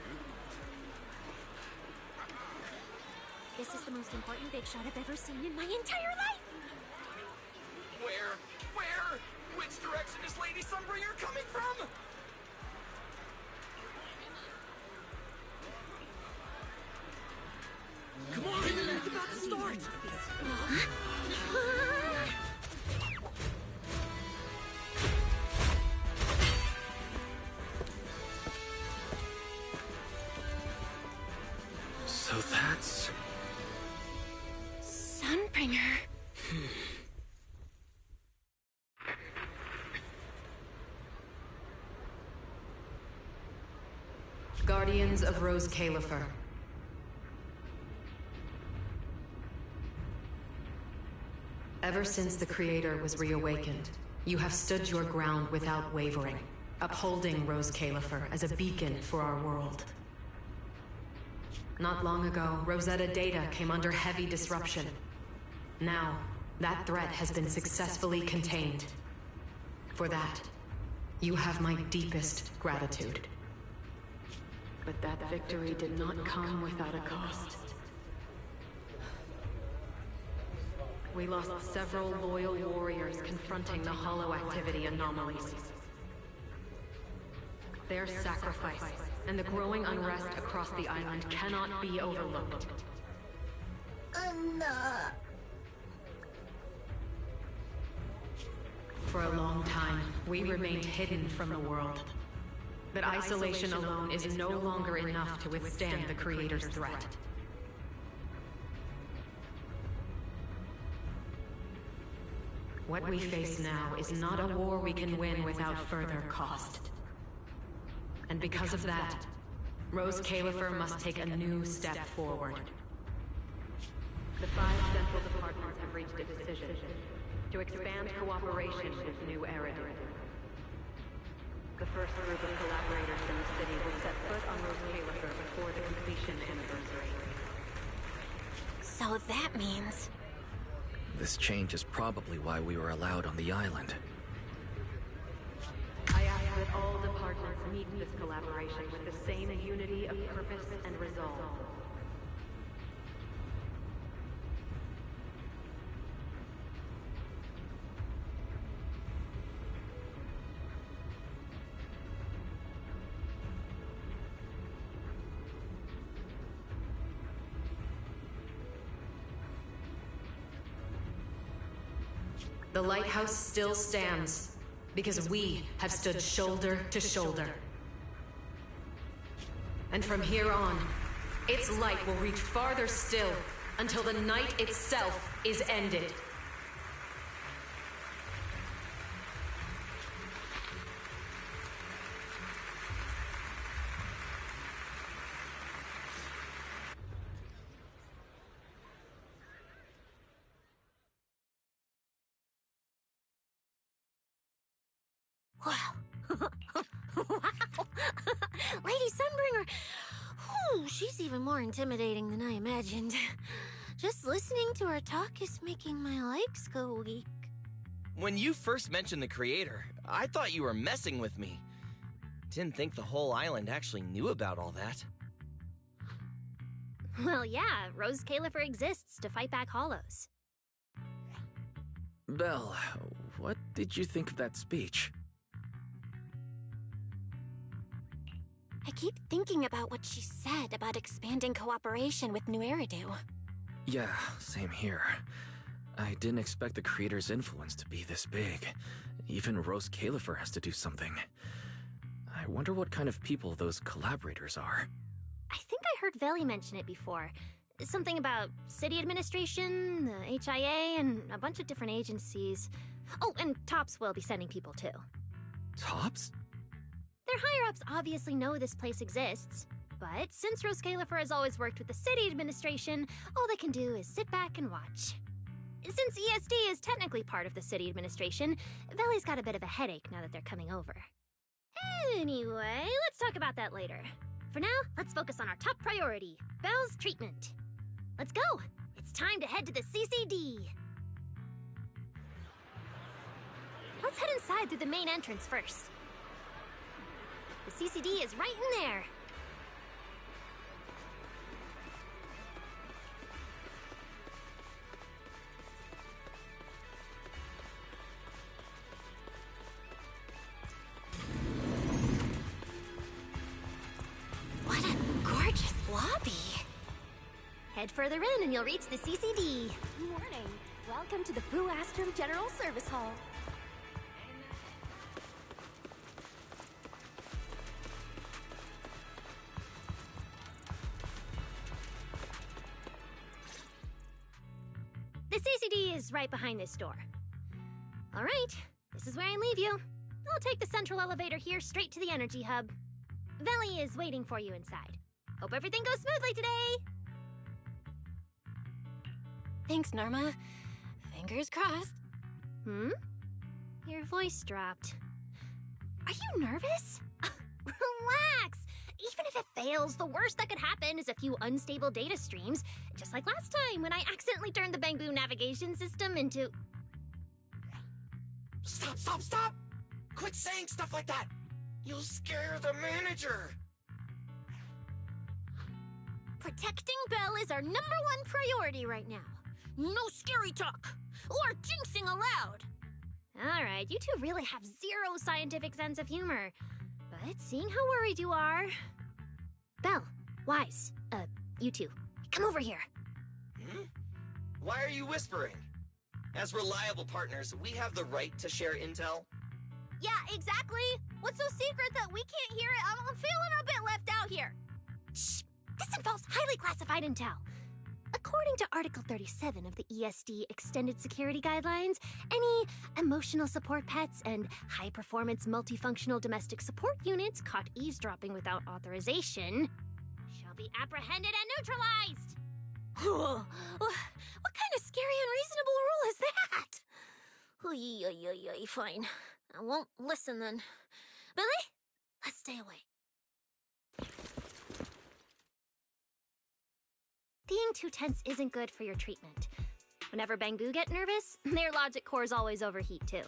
This is the most important big shot I've ever seen in my entire life!
Where? Where? Which direction is Lady Sunbringer coming from? Come on! It's about to start!
So that's...
Sunbringer.
Guardians of Rose Califer. Ever since the Creator was reawakened, you have stood your ground without wavering, upholding Rose Califer as a beacon for our world. Not long ago, Rosetta data came under heavy disruption. Now, that threat has been successfully contained. For that, you have my deepest gratitude. But that victory did not come without a cost. We lost several loyal warriors confronting the hollow activity anomalies. Their sacrifice and the growing unrest across the island cannot be overlooked. For a long time, we remained hidden from the world. But isolation alone is no longer enough to withstand the Creator's threat. What we face now is not a war we can win without further cost. And because of that, Rose Califer must take a new step forward. The 5 central departments have reached a decision to expand cooperation with New Eridan. The first group of collaborators in the city will set foot on Rose Califer before the completion anniversary.
So that means...
This change is probably why we were allowed on the island.
I ask that all departments meet this collaboration with the same unity of purpose and resolve. The lighthouse still stands, because we have stood shoulder to shoulder. And from here on, its light will reach farther still, until the night itself is ended.
Wow. Wow. Lady Sunbringer. Whew, she's even more intimidating than I imagined. Just listening to her talk is making my legs go weak.
When you first mentioned the creator, I thought you were messing with me. Didn't think the whole island actually knew about all that.
Well, yeah, Rose Califer exists to fight back hollows.
Belle, what did you think of that speech?
I keep thinking about what she said about expanding cooperation with New Eridu.
Yeah, same here. I didn't expect the creator's influence to be this big. Even Rose Califer has to do something. I wonder what kind of people those collaborators are.
I think I heard Veli mention it before. Something about city administration, the HIA, and a bunch of different agencies. Oh, and TOPS will be sending people too.
TOPS?
Their higher-ups obviously know this place exists, but since Rose Califer has always worked with the city administration, all they can do is sit back and watch. Since ESD is technically part of the city administration, Veli's got a bit of a headache now that they're coming over. Anyway, let's talk about that later. For now, let's focus on our top priority, Belle's treatment. Let's go! It's time to head to the CCD! Let's head inside through the main entrance first. The CCD is right in there.
What a gorgeous lobby.
Head further in and you'll reach the CCD.
Good morning. Welcome to the Boo Astrum General Service Hall.
The CCD is right behind this door. All right, this is where I leave you. I'll take the central elevator here straight to the energy hub. Veli is waiting for you inside. Hope everything goes smoothly today.
Thanks, Norma. Fingers crossed.
Your voice dropped. Are you nervous? Relax! Even if it fails, the worst that could happen is a few unstable data streams, just like last time when I accidentally turned the Bangbu navigation system into...
Stop, stop, stop! Quit saying stuff like that! You'll scare the manager!
Protecting Belle is our #1 priority right now. No scary talk, or jinxing allowed. Alright, you two really have zero scientific sense of humor. But seeing how worried you are... Belle, Wise, you two, come over here.
Why are you whispering? As reliable partners, we have the right to share intel.
Yeah, exactly. What's so secret that we can't hear it? I'm feeling a bit left out here. Shh! This involves highly classified intel. According to Article 37 of the ESD Extended Security Guidelines, any emotional support pets and high-performance multifunctional domestic support units caught eavesdropping without authorization shall be apprehended and neutralized. What kind of scary, unreasonable rule is that? Fine. I won't listen then. Billy, let's stay away. Being too tense isn't good for your treatment. Whenever Bangbu get nervous, their logic cores always overheat too.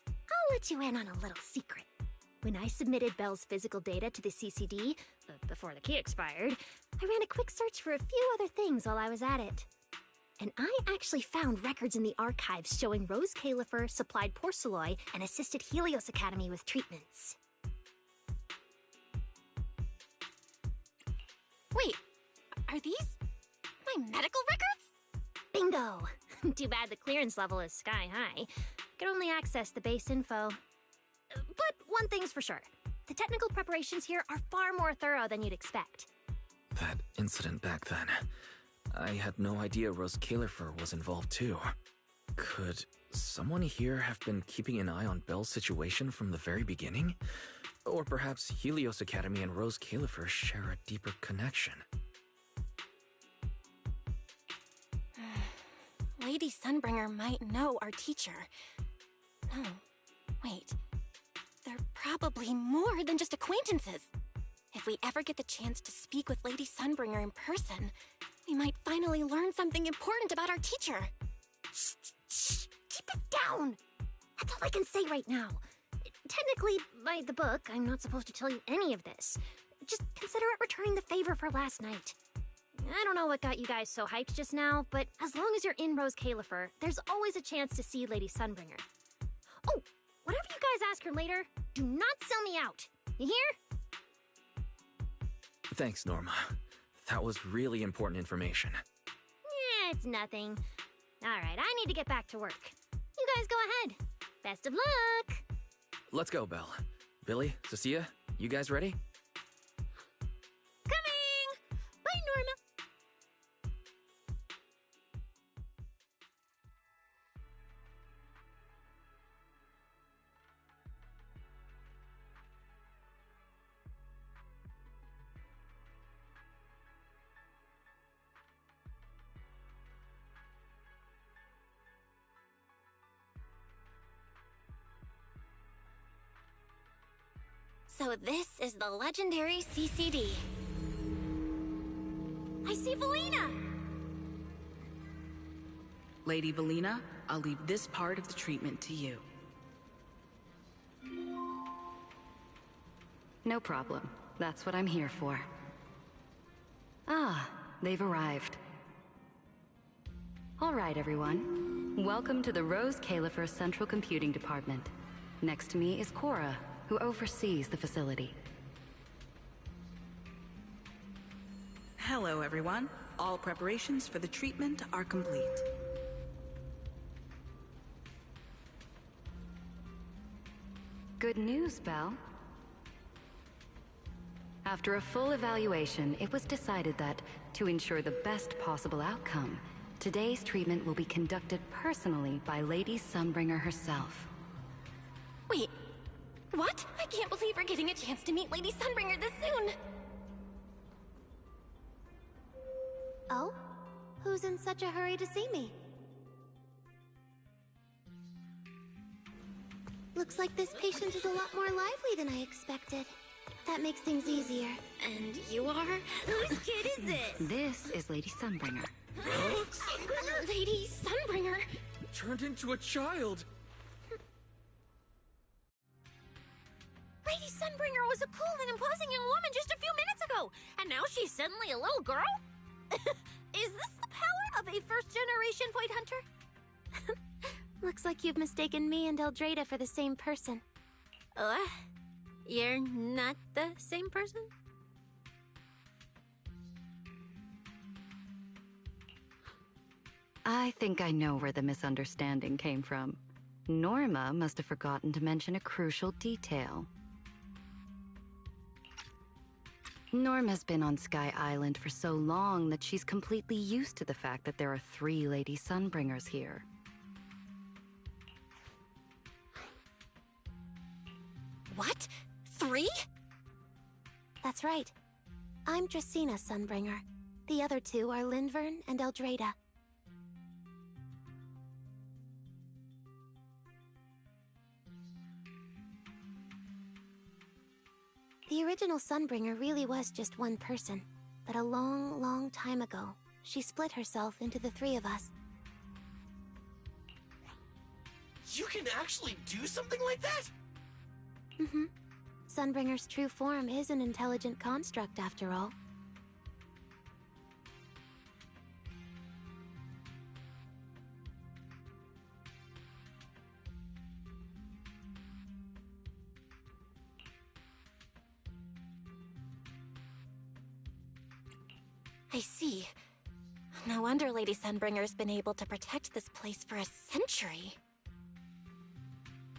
I'll let you in on a little secret. When I submitted Belle's physical data to the CCD, before the key expired, I ran a quick search for a few other things while I was at it. And I actually found records in the archives showing Rose Califer supplied Porceloy and assisted Helios Academy with treatments.
Wait, are these my medical records?
Bingo! Too bad the clearance level is sky high. Can only access the base info. But one thing's for sure. The technical preparations here are far more thorough than you'd expect.
That incident back then. I had no idea Rose Kalerfer was involved too. Could someone here have been keeping an eye on Belle's situation from the very beginning? Or perhaps Helios Academy and Rose Kalerfer share a deeper connection?
Lady Sunbringer might know our teacher. No, wait. They're probably more than just acquaintances. If we ever get the chance to speak with Lady Sunbringer in person, we might finally learn something important about our teacher.
Shh! Keep it down! That's all I can say right now. Technically, by the book, I'm not supposed to tell you any of this. Just consider it returning the favor for last night. I don't know what got you guys so hyped just now, but as long as you're in Rose Kalerfer, there's always a chance to see Lady Sunbringer. Oh, whatever you guys ask her later, do not sell me out. You hear?
Thanks, Norma. That was really important information.
Yeah, it's nothing. Alright, I need to get back to work. You guys go ahead. Best of luck!
Let's go, Belle. Billy, Cecilia, you guys ready?
Coming! Bye, Norma!
So this is the legendary CCD.
I see Valina!
Lady Valina, I'll leave this part of the treatment to you.
No problem. That's what I'm here for. Ah, they've arrived. All right, everyone. Welcome to the Rose Kalerfer Central Computing Department. Next to me is Cora, who oversees the facility.
Hello, everyone. All preparations for the treatment are complete.
Good news, Belle. After a full evaluation, it was decided that, to ensure the best possible outcome, today's treatment will be conducted personally by Lady Sunbringer herself.
Wait, what? I can't believe we're getting a chance to meet Lady Sunbringer this soon!
Oh? Who's in such a hurry to see me? Looks like this patient is a lot more lively than I expected. That makes things easier.
And you are?
Whose kid is this?
This is Lady Sunbringer.
Sunbringer? Lady Sunbringer?
Turned into a child!
Lady Sunbringer was a cool and imposing young woman just a few minutes ago, and now she's suddenly a little girl? Is this the power of a first-generation Void Hunter?
Looks like you've mistaken me and Eldrada for the same person.
What? You're not the same person?
I think I know where the misunderstanding came from. Norma must have forgotten to mention a crucial detail. Norma's been on Sky Island for so long that she's completely used to the fact that there are 3 Lady Sunbringers here.
What? 3?
That's right. I'm Dracena Sunbringer. The other 2 are Lindvern and Eldrada. The original Sunbringer really was just one person, but a long, long time ago, she split herself into the 3 of us.
You can actually do something like that?
Mm-hmm. Sunbringer's true form is an intelligent construct, after all.
I see. No wonder Lady Sunbringer's been able to protect this place for a century.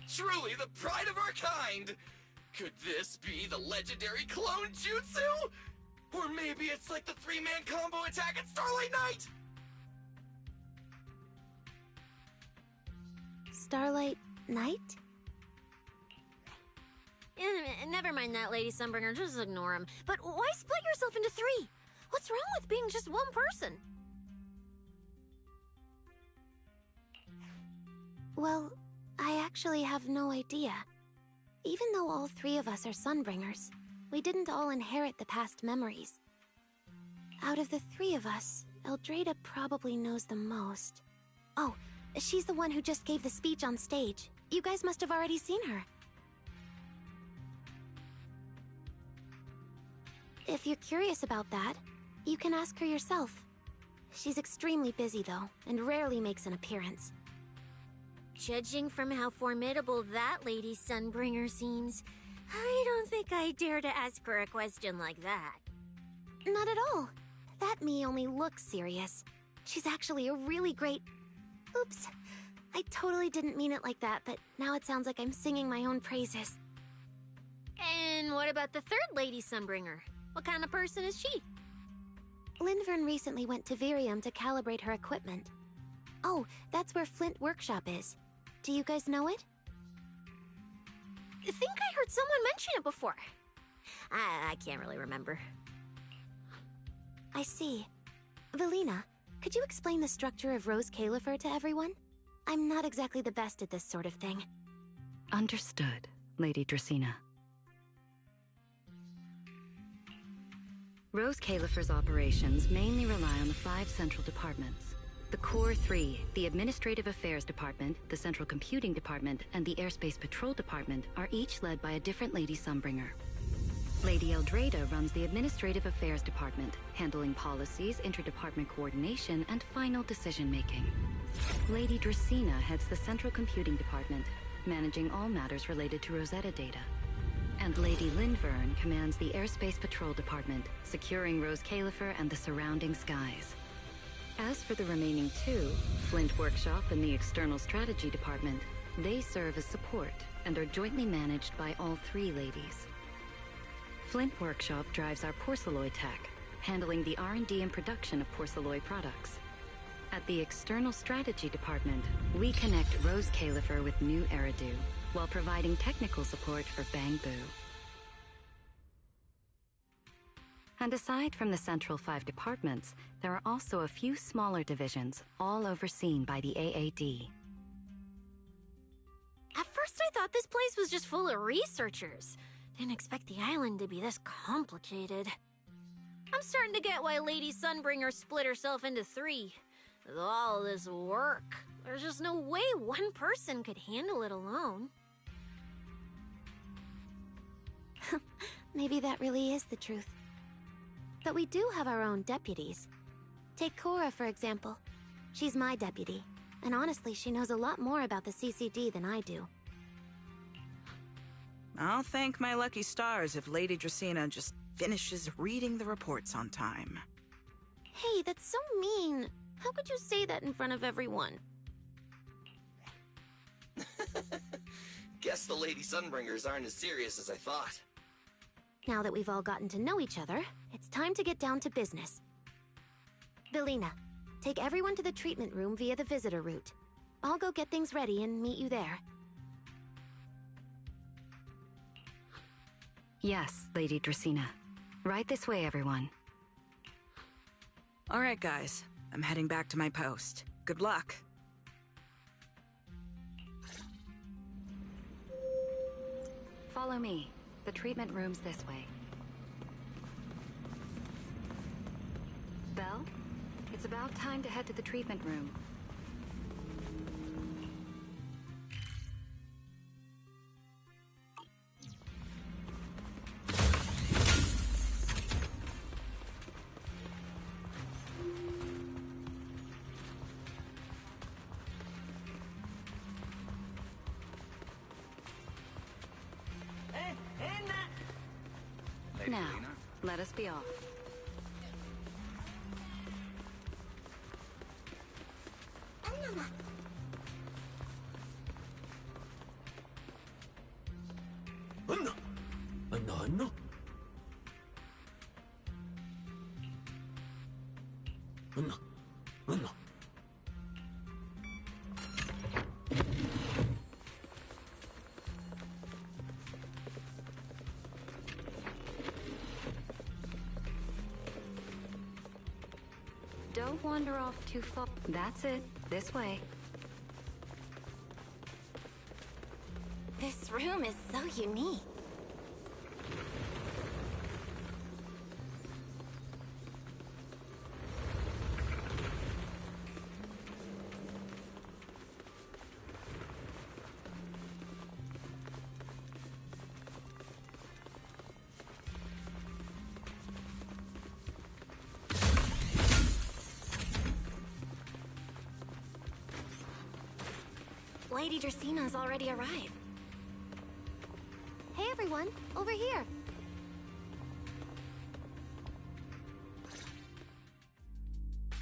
Truly the pride of our kind! Could this be the legendary clone jutsu? Or maybe it's like the three-man combo attack at Starlight Night?
Starlight Night? Never mind that, Lady Sunbringer. Just ignore him. But why split yourself into three? What's wrong with being just one person? Well, I actually have no idea. Even though all three of us are Sunbringers, we didn't all inherit the past memories. Out of the three of us, Eldrada probably knows the most. Oh, she's the one who just gave the speech on stage. You guys must have already seen her. If you're curious about that, you can ask her yourself. She's extremely busy though, and rarely makes an appearance. Judging from how formidable that Lady Sunbringer seems, I don't think I dare to ask her a question like that. Not at all. That me only looks serious. She's actually a really great... Oops. I totally didn't mean it like that, but now it sounds like I'm singing my own praises. And what about the third Lady Sunbringer? What kind of person is she? Lindvern recently went to Virium to calibrate her equipment. Oh, that's where Flint Workshop is. Do you guys know it? I think I heard someone mention it before. I can't really remember. I see. Valina, could you explain the structure of Rose Califer to everyone? I'm not exactly the best at this sort of thing.
Understood, Lady Dracena. Rose Califer's operations mainly rely on the 5 central departments. The Core 3, the Administrative Affairs Department, the Central Computing Department, and the Airspace Patrol Department are each led by a different Lady Sunbringer. Lady Eldrada runs the Administrative Affairs Department, handling policies, interdepartment coordination, and final decision-making. Lady Dracena heads the Central Computing Department, managing all matters related to Rosetta data. And Lady Lindvern commands the Airspace Patrol Department, securing Rose Califer and the surrounding skies. As for the remaining 2, Flint Workshop and the External Strategy Department, they serve as support and are jointly managed by all 3 ladies. Flint Workshop drives our porcelloy tech, handling the R&D and production of porcelloy products. At the External Strategy Department, we connect Rose Califer with new Eridu, while providing technical support for Bangbu. And aside from the central 5 departments, there are also a few smaller divisions, all overseen by the AAD.
At first I thought this place was just full of researchers. Didn't expect the island to be this complicated. I'm starting to get why Lady Sunbringer split herself into 3. With all this work, there's just no way one person could handle it alone. Maybe that really is the truth. But we do have our own deputies. Take Cora, for example. She's my deputy, and honestly, she knows a lot more about the CCD than I do.
I'll thank my lucky stars if Lady Dracena just finishes reading the reports on time.
Hey, that's so mean. How could you say that in front of everyone?
Guess the Lady Sunbringers aren't as serious as I thought.
Now that we've all gotten to know each other, it's time to get down to business. Valina, take everyone to the treatment room via the visitor route. I'll go get things ready and meet you there.
Yes, Lady Dracena. Right this way, everyone.
All right, guys. I'm heading back to my post. Good luck.
Follow me. The treatment room's this way. Belle, it's about time to head to the treatment room. Now, let us be off.
no, no. No, no.
Don't wander off too far. That's it. This way.
This room is so unique. Lady Dracina's already arrived.
Hey everyone, over here.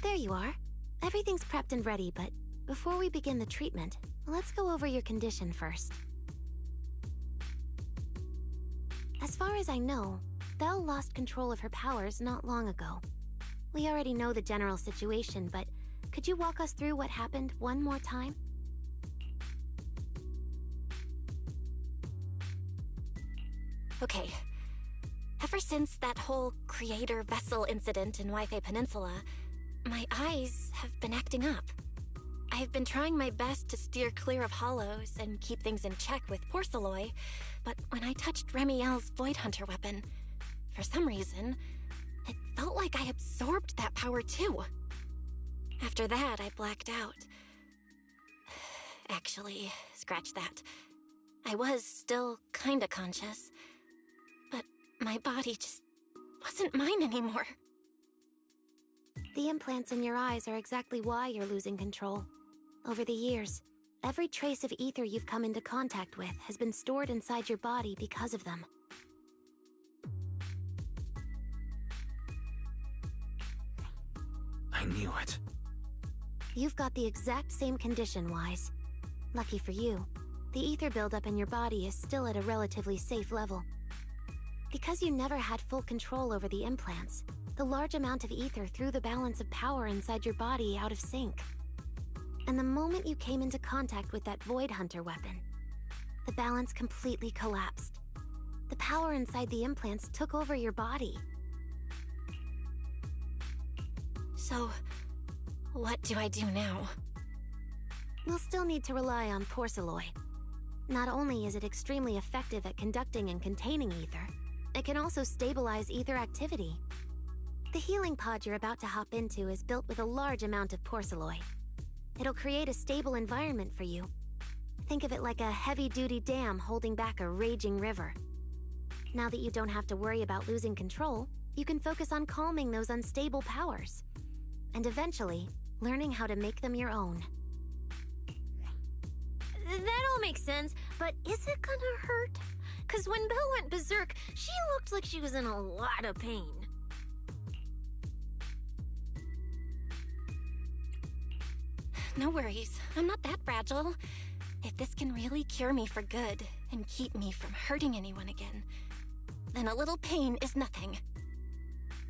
There you are. Everything's prepped and ready, but before we begin the treatment, let's go over your condition first. As far as I know, Belle lost control of her powers not long ago. We already know the general situation, but could you walk us through what happened one more time?
Okay. Ever since that whole creator vessel incident in Wi-Fi Peninsula, my eyes have been acting up. I've been trying my best to steer clear of hollows and keep things in check with porcelain, but when I touched Remiel's Void Hunter weapon, for some reason, it felt like I absorbed that power too. After that, I blacked out. Actually, scratch that. I was still kinda conscious, but my body just wasn't mine anymore.
The implants in your eyes are exactly why you're losing control. Over the years, every trace of ether you've come into contact with has been stored inside your body because of them.
I knew it.
You've got the exact same condition, Wise. Lucky for you, the ether buildup in your body is still at a relatively safe level. Because you never had full control over the implants, the large amount of ether threw the balance of power inside your body out of sync. And the moment you came into contact with that Void Hunter weapon, the balance completely collapsed. The power inside the implants took over your body.
So, what do I do now?
We'll still need to rely on porcelain. Not only is it extremely effective at conducting and containing ether, it can also stabilize ether activity. The healing pod you're about to hop into is built with a large amount of porcelain. It'll create a stable environment for you. Think of it like a heavy-duty dam holding back a raging river. Now that you don't have to worry about losing control, you can focus on calming those unstable powers. And eventually, learning how to make them your own.
That all makes sense, but is it gonna hurt? Cause when Belle went berserk, she looked like she was in a lot of pain.
No worries, I'm not that fragile. If this can really cure me for good and keep me from hurting anyone again, then a little pain is nothing.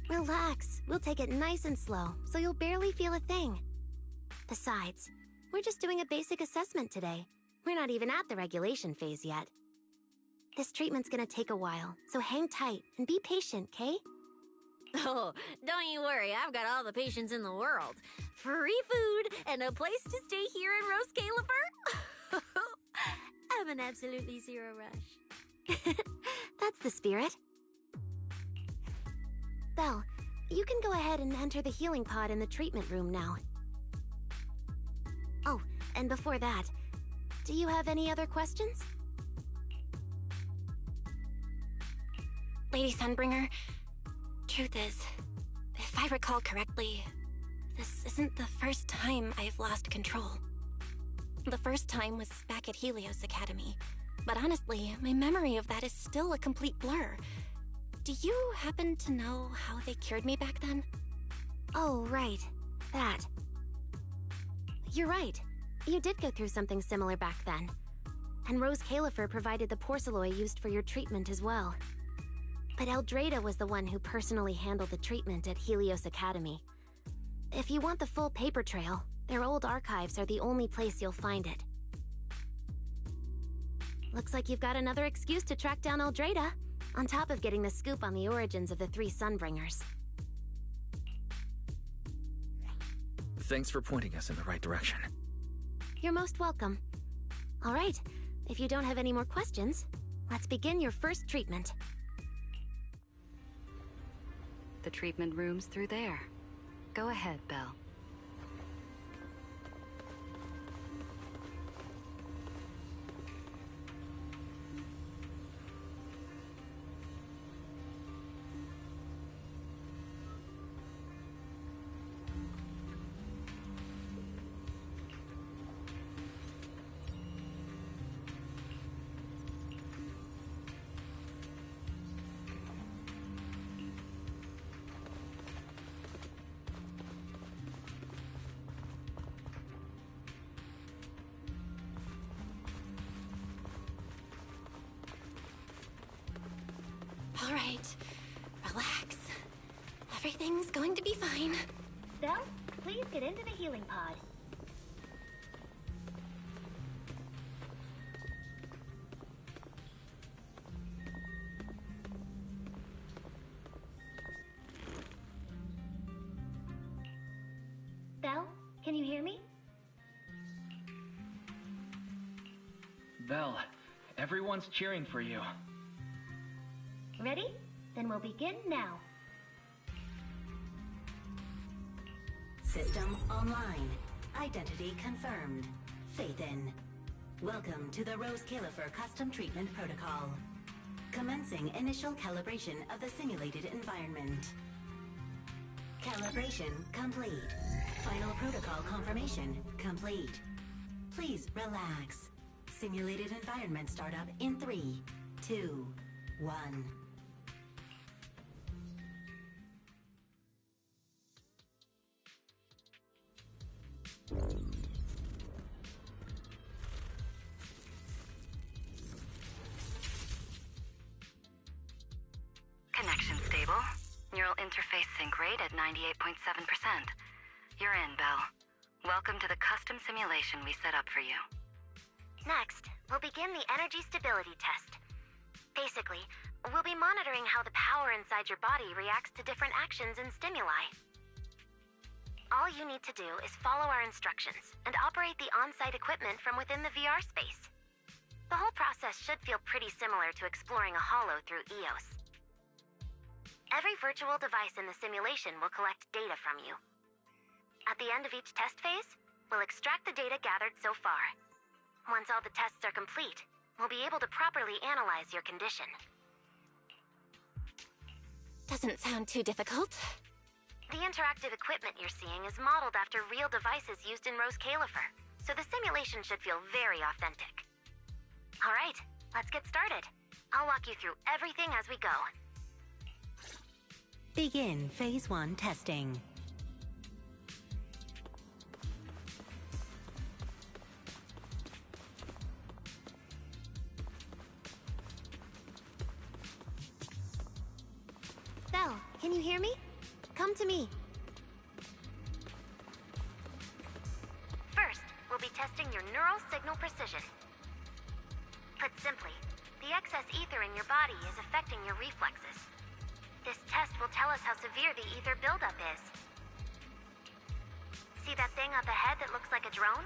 Relax, we'll take it nice and slow, so you'll barely feel a thing. Besides, we're just doing a basic assessment today. We're not even at the regulation phase yet. This treatment's gonna take a while, so hang tight and be patient, Kay?
Oh, don't you worry, I've got all the patience in the world. Free food and a place to stay here in Rose Califer. I'm an absolutely zero rush.
That's the spirit. Belle, you can go ahead and enter the healing pod in the treatment room now. Oh, and before that, do you have any other questions?
Lady Sunbringer, truth is, if I recall correctly, this isn't the first time I've lost control. The first time was back at Helios Academy, but honestly, my memory of that is still a complete blur. Do you happen to know how they cured me back then?
Oh, right. That. You're right. You did go through something similar back then. And Rose Califer provided the porcelain used for your treatment as well. but Eldrada was the one who personally handled the treatment at Helios Academy. If you want the full paper trail, their old archives are the only place you'll find it. Looks like you've got another excuse to track down Eldrada, on top of getting the scoop on the origins of the 3 Sunbringers.
Thanks for pointing us in the right direction.
You're most welcome. All right, if you don't have any more questions, let's begin your first treatment.
The treatment room's through there. Go ahead, Belle.
All right, relax. Everything's going to be fine.
Belle, please get into the healing pod. Belle, can you hear me?
Belle, everyone's cheering for you.
Ready? Then we'll begin now.
System online. Identity confirmed. Faith in. Welcome to the Rose Califer Custom Treatment Protocol. Commencing initial calibration of the simulated environment. Calibration complete. Final protocol confirmation complete. Please relax. Simulated environment startup in 3, 2, 1.
Connection stable. Neural interface sync rate at 98.7%. You're in, Belle. Welcome to the custom simulation we set up for you.
Next, we'll begin the energy stability test. Basically, we'll be monitoring how the power inside your body reacts to different actions and stimuli. All you need to do is follow our instructions and operate the on-site equipment from within the VR space. The whole process should feel pretty similar to exploring a holo through EOS. Every virtual device in the simulation will collect data from you. At the end of each test phase, we'll extract the data gathered so far. Once all the tests are complete, we'll be able to properly analyze your condition.
Doesn't sound too difficult.
The interactive equipment you're seeing is modeled after real devices used in Rose Califer, so the simulation should feel very authentic. All right, let's get started. I'll walk you through everything as we go.
Begin Phase 1 testing.
Belle, can you hear me? Come to me. First, we'll be testing your neural signal precision. Put simply, the excess ether in your body is affecting your reflexes. This test will tell us how severe the ether buildup is. See that thing up ahead that looks like a drone?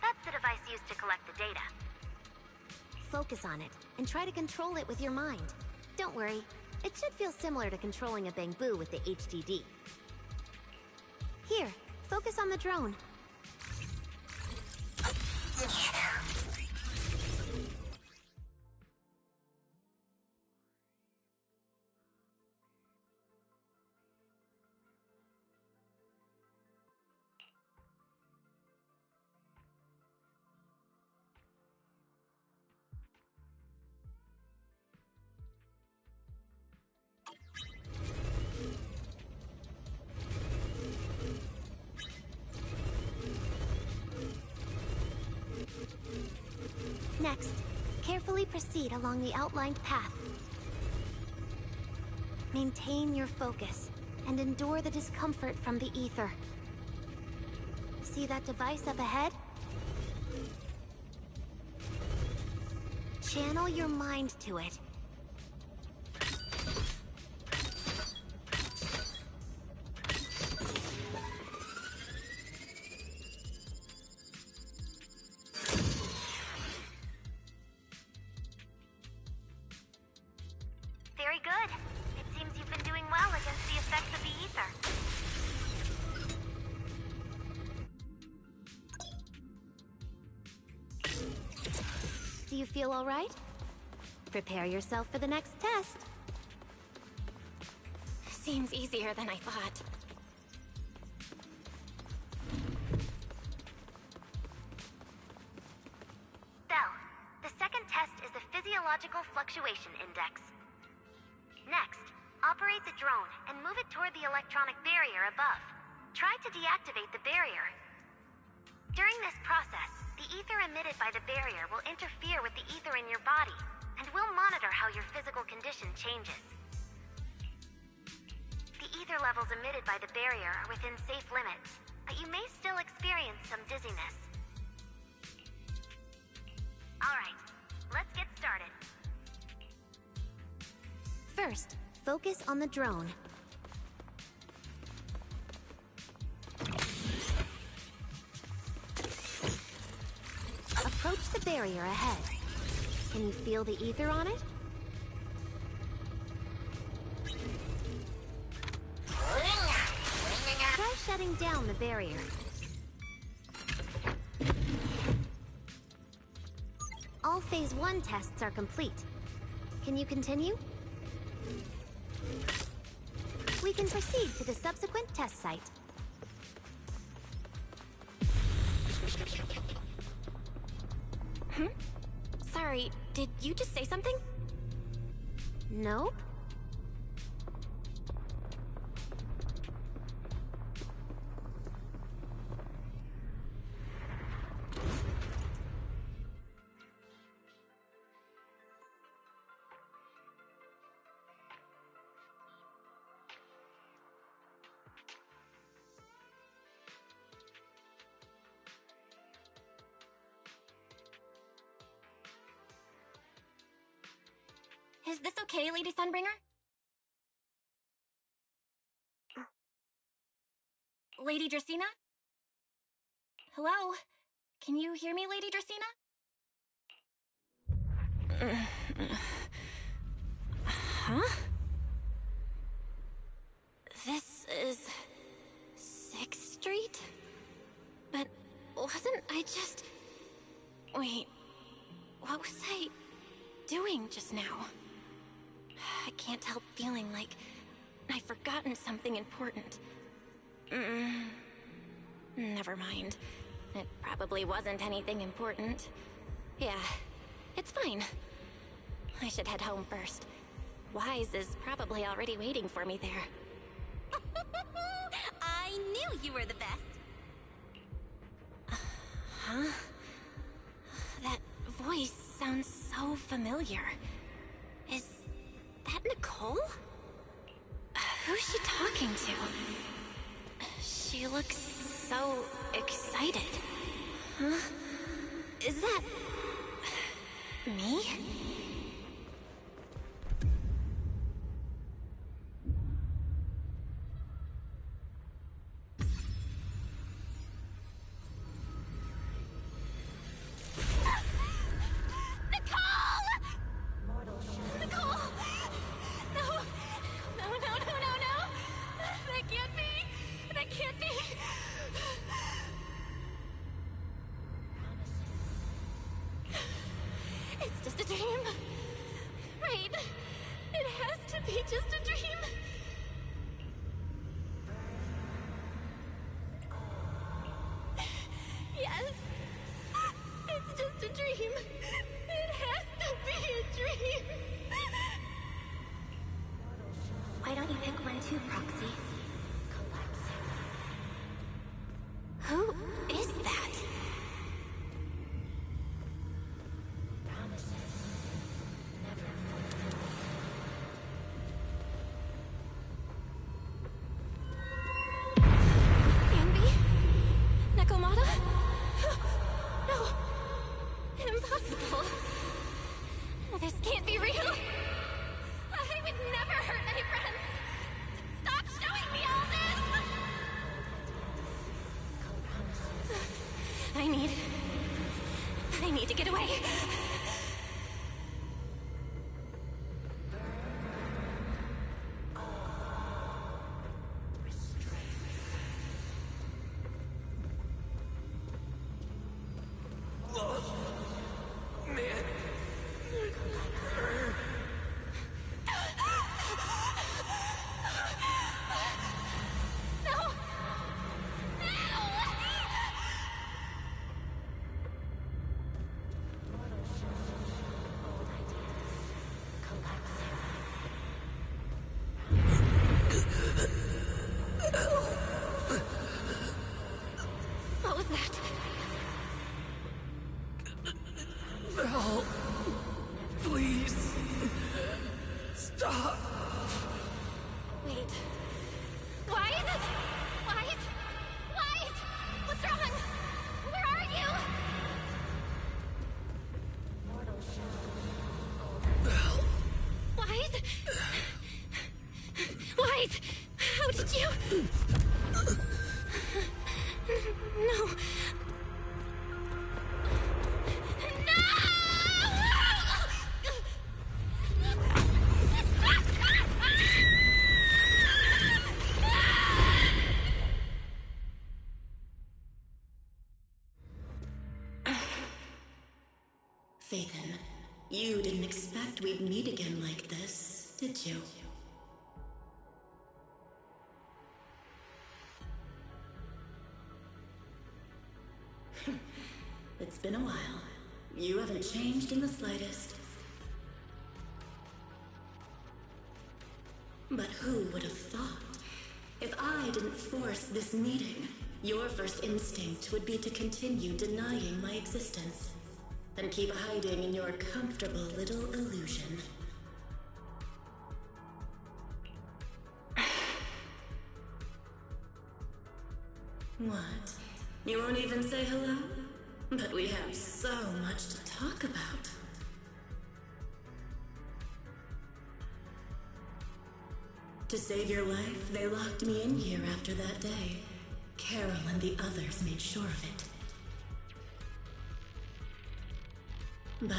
That's the device used to collect the data. Focus on it, and try to control it with your mind. Don't worry, it should feel similar to controlling a bamboo with the HDD. Here, focus on the drone. Next, carefully proceed along the outlined path. Maintain your focus and endure the discomfort from the ether. See that device up ahead? Channel your mind to it.
Very good. It seems you've been doing well against the effects of the ether.
Do you feel all right? Prepare yourself for the next test.
Seems easier than I thought.
Belle, the second test is the physiological fluctuation index. Next, operate the drone and move it toward the electronic barrier above. Try to deactivate the barrier. During this process, the ether emitted by the barrier will interfere with the ether in your body, and will monitor how your physical condition changes. The ether levels emitted by the barrier are within safe limits, but you may still experience some dizziness. Alright, let's get started.
First, focus on the drone. Approach the barrier ahead. Can you feel the ether on it? Try shutting down the barrier. All Phase 1 tests are complete. Can you continue? We can proceed to the subsequent test site.
Sorry, did you just say something?
Nope.
Is this okay, Lady Sunbringer? Lady Dracaena? Hello? Can you hear me, Lady Dracaena? Huh? This is 6th Street? But wasn't I just... Wait, what was I doing just now? I can't help feeling like I've forgotten something important. Never mind. It probably wasn't anything important. Yeah, it's fine. I should head home first. Wise is probably already waiting for me there.
I knew you were the best.
Huh? That voice sounds so familiar. Is that Nicole? Who's she talking to? She looks so excited. Huh? Is that... me?
Why don't you pick one too, Proxy?
Who is that? need to get away. What was that?
Val, please, stop.
Wait. Wise? Wise? Wise? What's wrong? Where are you?
Val.
Wise? Wise? How did you... No.
Faithin, you didn't expect we'd meet again like this, did you? It's been a while. You haven't changed in the slightest. But who would have thought? If I didn't force this meeting, your first instinct would be to continue denying my existence and keep hiding in your comfortable little illusion. What? You won't even say hello? But we have so much to talk about. To save your life, they locked me in here after that day. Carol and the others made sure of it. But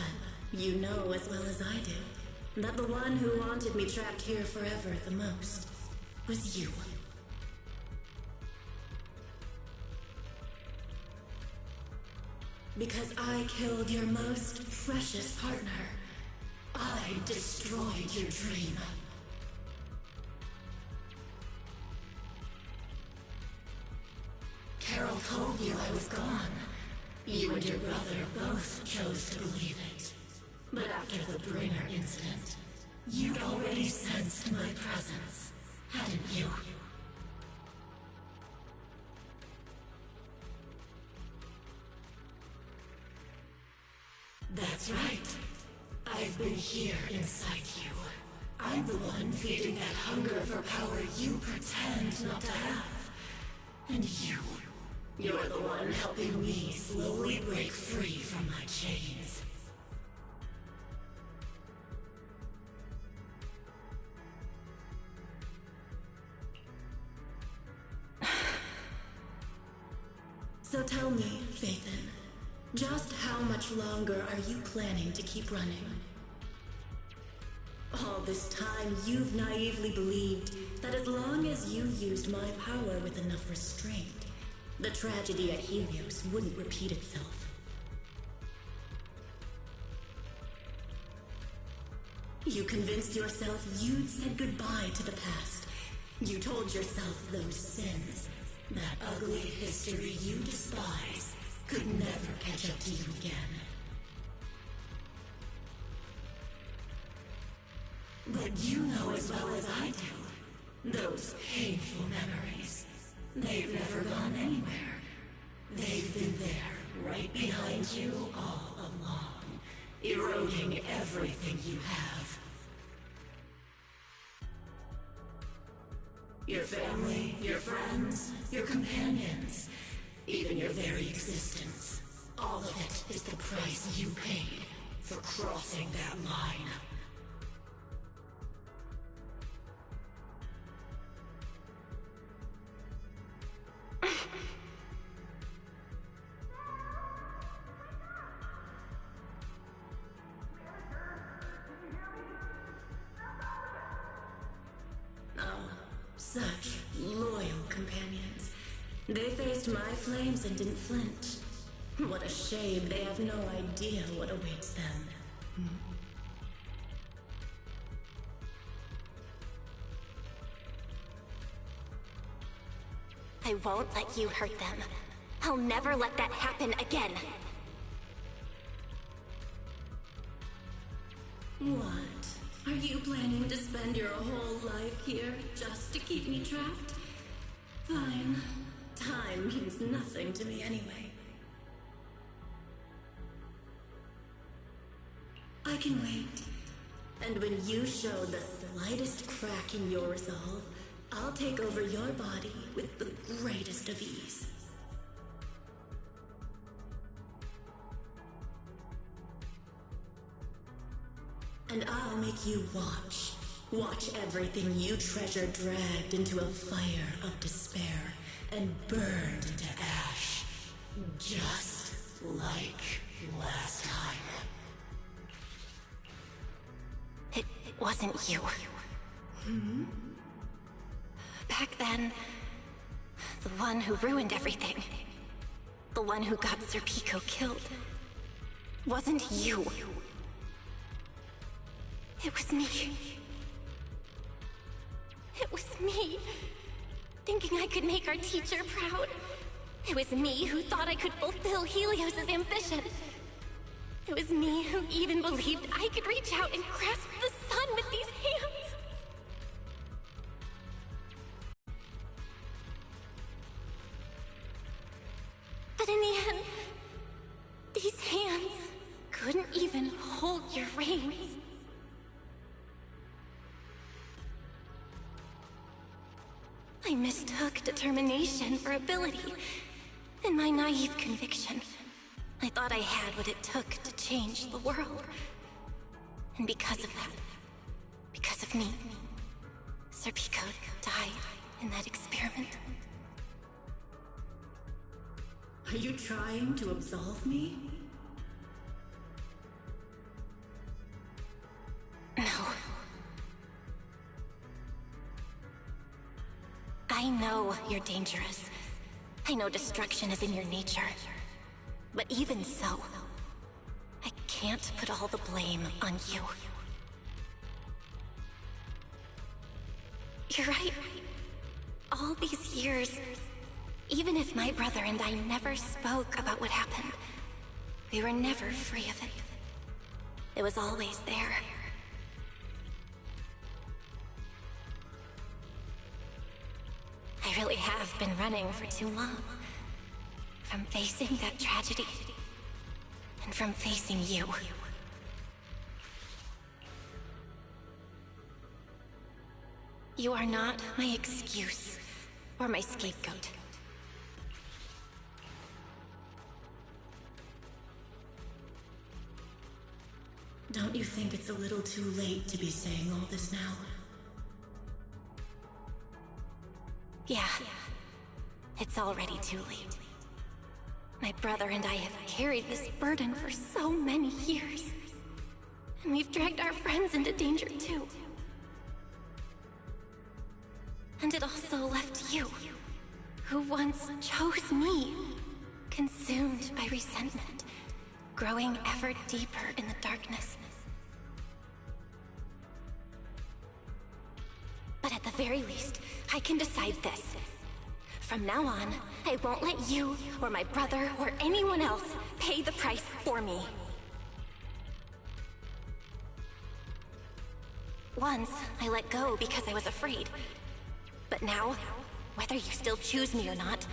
you know as well as I do that the one who wanted me trapped here forever the most was you. Because I killed your most precious partner, I destroyed your dream. Carol told you I was gone. You and your brother both chose to believe it. But after the Bringer incident, you'd already sensed my presence, hadn't you? That's right. I've been here inside you. I'm the one feeding that hunger for power you pretend not to have. And you're the one helping me slowly break free from my chains. So tell me, Faithin, just how much longer are you planning to keep running? All this time, you've naively believed that as long as you used my power with enough restraint, the tragedy at Helios wouldn't repeat itself. You convinced yourself you'd said goodbye to the past. You told yourself those sins, that ugly history you despise, could never catch up to you again. But you know as well as I do, those painful memories, they've never gone anywhere. They've been there, right behind you all along, eroding everything you have. Your family, your friends, your companions, even your very existence. All of it is the price you paid for crossing that line. Such loyal companions. They faced my flames and didn't flinch. What a shame they have no idea what awaits them.
I won't let you hurt them. I'll never let that happen again.
What? Are you planning to spend your whole life here just to keep me trapped? Fine. Time means nothing to me anyway. I can wait. And when you show the slightest crack in your resolve, I'll take over your body with the greatest of ease. And I'll make you watch. Watch everything you treasure dragged into a fire of despair and burned into ash. Just like last time.
It wasn't you. Back then, the one who ruined everything, the one who got Serpico killed, wasn't you. It was me. It was me, thinking I could make our teacher proud. It was me who thought I could fulfill Helios's ambition. It was me who even believed I could reach out and grasp the sun with these hands. But in the end, these hands couldn't even hold your reins. I mistook determination for ability. In my naive conviction, I thought I had what it took to change the world. And because of that, because of me, Serpico died in that experiment.
Are you trying to absolve me?
No. I know you're dangerous. I know destruction is in your nature. But even so, I can't put all the blame on you. You're right. All these years, even if my brother and I never spoke about what happened, we were never free of it. It was always there. I really have been running for too long. From facing that tragedy, and from facing you. You are not my excuse, or my scapegoat.
Don't you think it's a little too late to be saying all this now?
Yeah. It's already too late. My brother and I have carried this burden for so many years. And we've dragged our friends into danger too. And it also left you, who once chose me, consumed by resentment, growing ever deeper in the darkness. But at the very least, I can decide this. From now on, I won't let you, or my brother, or anyone else pay the price for me. Once, I let go because I was afraid. But now, whether you still choose me or not,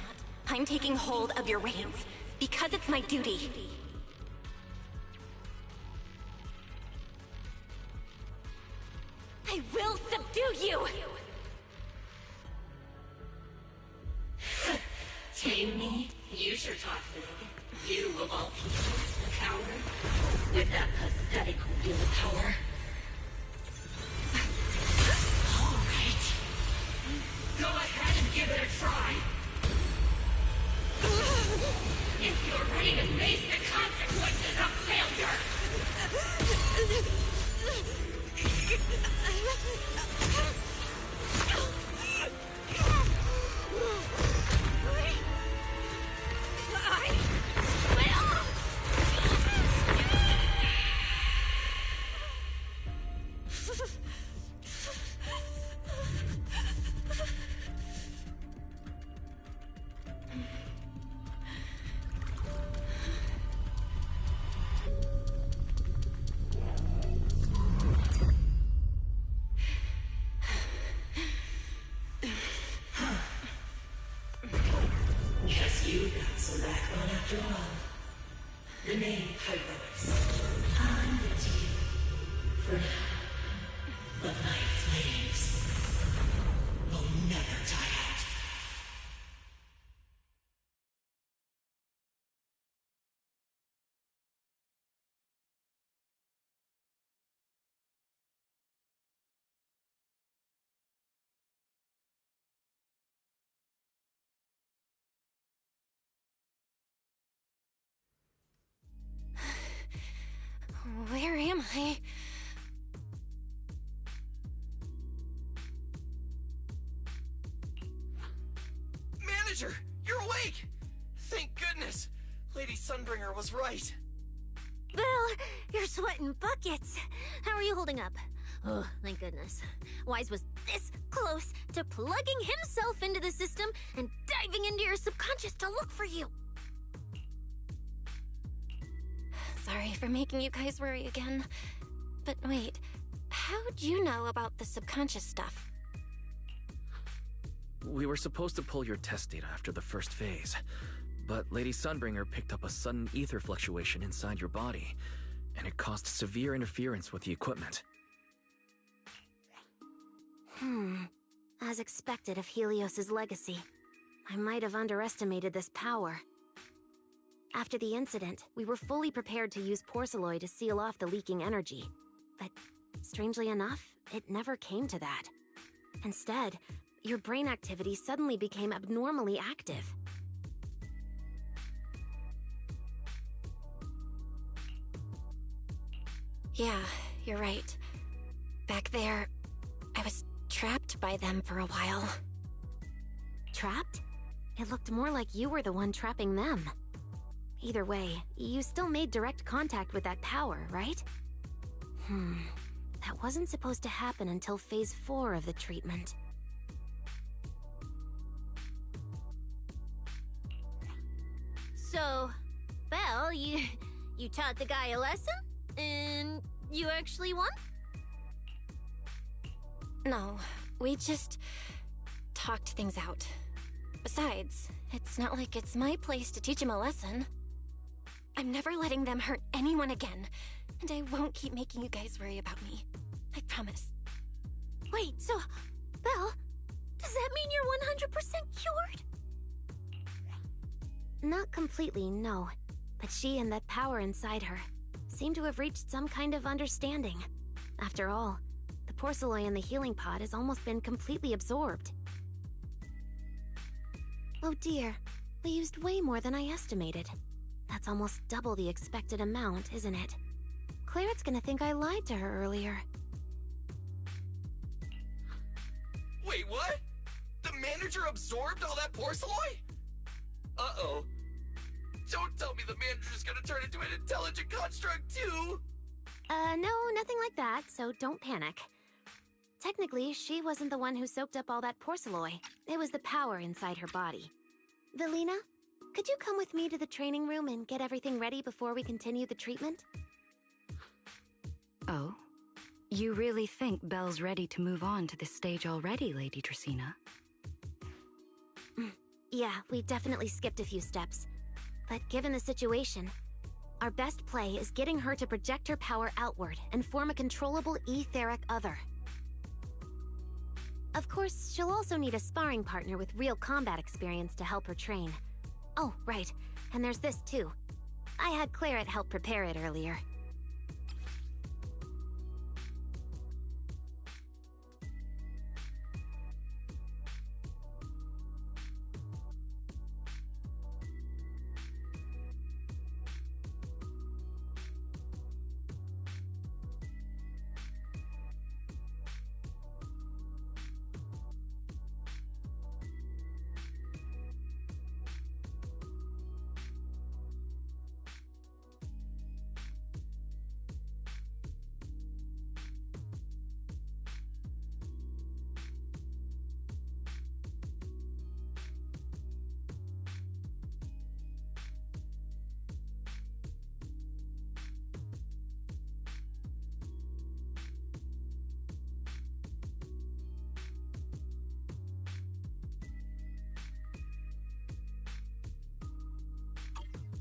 I'm taking hold of your reins, because it's my duty. I will subdue you!
Tame me? You sure talk big. You of all people, a coward. With that pathetic willpower. Alright. Go ahead and give it a try. If you're ready to face the consequences of failure. After all, the name Heroes. I'm the team. For now, the night flames will never die out.
Where am I?
Manager, you're awake! Thank goodness! Lady Sunbringer was right.
Belle, you're sweating buckets. How are you holding up? Oh, thank goodness. Wise was this close to plugging himself into the system and diving into your subconscious to look for you.
Sorry for making you guys worry again. But wait, how'd you know about the subconscious stuff?
We were supposed to pull your test data after the first phase, but Lady Sunbringer picked up a sudden ether fluctuation inside your body, and it caused severe interference with the equipment.
As expected of Helios's legacy, I might have underestimated this power. After the incident, we were fully prepared to use Porceloy to seal off the leaking energy. But, strangely enough, it never came to that. Instead, your brain activity suddenly became abnormally active.
Yeah, you're right. Back there, I was trapped by them for a while.
Trapped? It looked more like you were the one trapping them. Either way, you still made direct contact with that power, right? That wasn't supposed to happen until Phase 4 of the treatment.
So, Belle, you taught the guy a lesson? And you actually won?
No, we just talked things out. Besides, it's not like it's my place to teach him a lesson. I'm never letting them hurt anyone again, and I won't keep making you guys worry about me. I promise.
Wait, so, Belle, does that mean you're 100% cured?
Not completely, no. But she and that power inside her seem to have reached some kind of understanding. After all, the Porceloy in the healing pod has almost been completely absorbed. Oh dear, we used way more than I estimated. That's almost double the expected amount, isn't it? Clarette's gonna think I lied to her earlier.
Wait, what? The manager absorbed all that Porceloy? Uh-oh. Don't tell me the manager's gonna turn into an intelligent construct too!
No, nothing like that, so don't panic. Technically, she wasn't the one who soaked up all that Porceloy. It was the power inside her body. Velina, could you come with me to the training room and get everything ready before we continue the treatment?
Oh? You really think Belle's ready to move on to this stage already, Lady Dracaena?
Yeah, we definitely skipped a few steps. But given the situation, our best play is getting her to project her power outward and form a controllable etheric other. Of course, she'll also need a sparring partner with real combat experience to help her train. Oh, right, and there's this too. I had Clarette help prepare it earlier.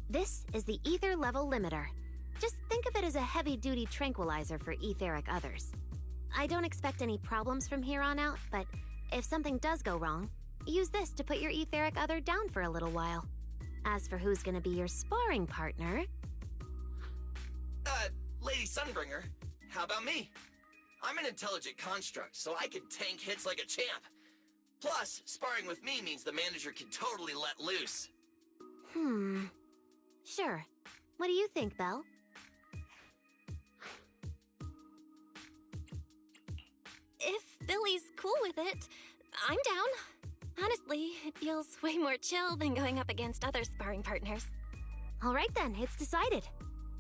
This is the ether level limiter. Just think of it as a heavy-duty tranquilizer for etheric others. I don't expect any problems from here on out, but if something does go wrong, use this to put your etheric other down for a little while. As for who's gonna be your sparring partner...
Lady Sunbringer, how about me? I'm an intelligent construct, so I can tank hits like a champ. Plus, sparring with me means the manager can totally let loose.
Sure. What do you think, Belle?
If Billy's cool with it, I'm down. Honestly, it feels way more chill than going up against other sparring partners.
All right then, it's decided.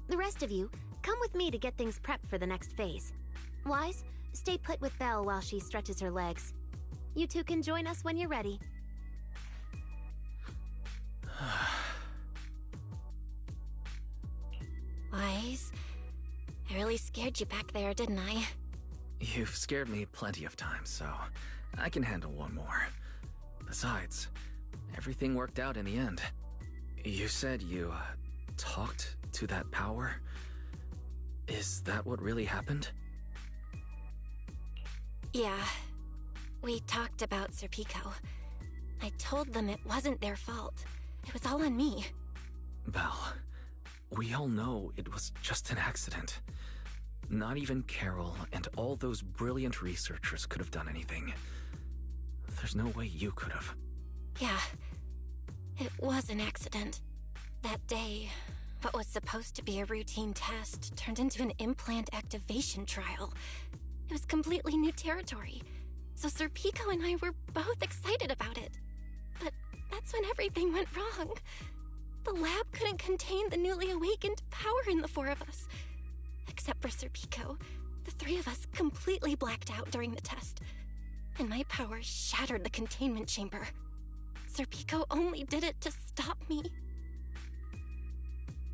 The rest of you, come with me to get things prepped for the next phase. Wise, stay put with Belle while she stretches her legs. You two can join us when you're ready.
Wise, I really scared you back there, didn't I?
You've scared me plenty of times, so I can handle one more. Besides, everything worked out in the end. You said you, talked to that power? Is that what really happened?
Yeah. We talked about Serpico. I told them it wasn't their fault. It was all on me.
Belle, we all know it was just an accident. Not even Carol and all those brilliant researchers could have done anything. There's no way you could have.
Yeah. It was an accident. That day, what was supposed to be a routine test turned into an implant activation trial. It was completely new territory. So Serpico and I were both excited about it. But that's when everything went wrong. The lab couldn't contain the newly awakened power in the four of us. Except for Serpico, the three of us completely blacked out during the test. And my power shattered the containment chamber. Serpico only did it to stop me.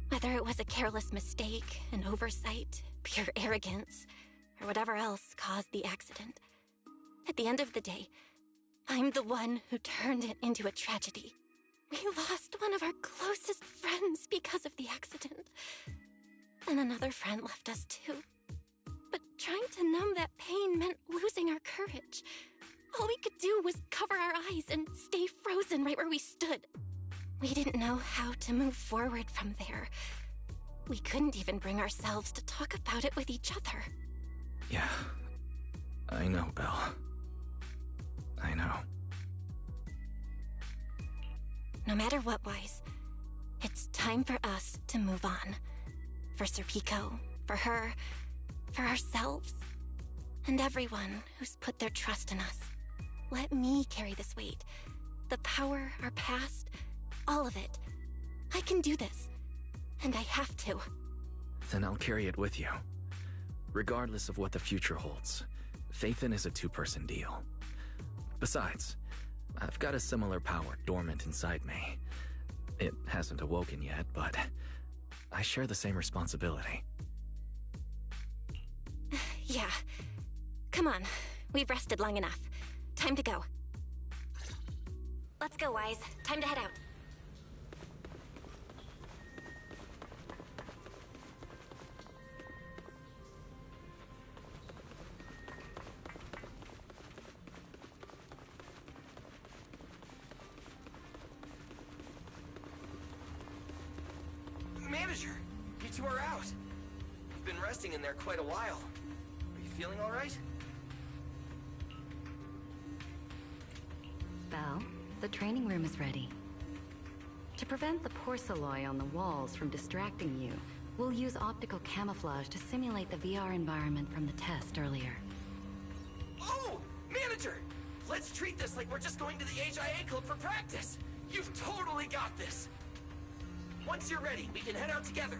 Whether it was a careless mistake, an oversight, pure arrogance, or whatever else caused the accident, at the end of the day, I'm the one who turned it into a tragedy. We lost one of our closest friends because of the accident. And another friend left us too. But trying to numb that pain meant losing our courage. All we could do was cover our eyes and stay frozen right where we stood. We didn't know how to move forward from there. We couldn't even bring ourselves to talk about it with each other.
Yeah, I know, Belle. I know.
No matter what, Wise, it's time for us to move on. For Serpico, for her, for ourselves, and everyone who's put their trust in us. Let me carry this weight. The power, our past, all of it. I can do this, and I have to.
Then I'll carry it with you. Regardless of what the future holds, Phaethon is a two-person deal. Besides, I've got a similar power dormant inside me. It hasn't awoken yet, but I share the same responsibility.
Yeah. Come on. We've rested long enough. Time to go. Let's go, Wise. Time to head out.
Manager, you two are out. You've been resting in there quite a while. Are you feeling all right?
Belle, the training room is ready. To prevent the porcelain on the walls from distracting you, we'll use optical camouflage to simulate the VR environment from the test earlier.
Oh, Manager! Let's treat this like we're just going to the HIA Club for practice. You've totally got this. Once you're ready, we can head out together.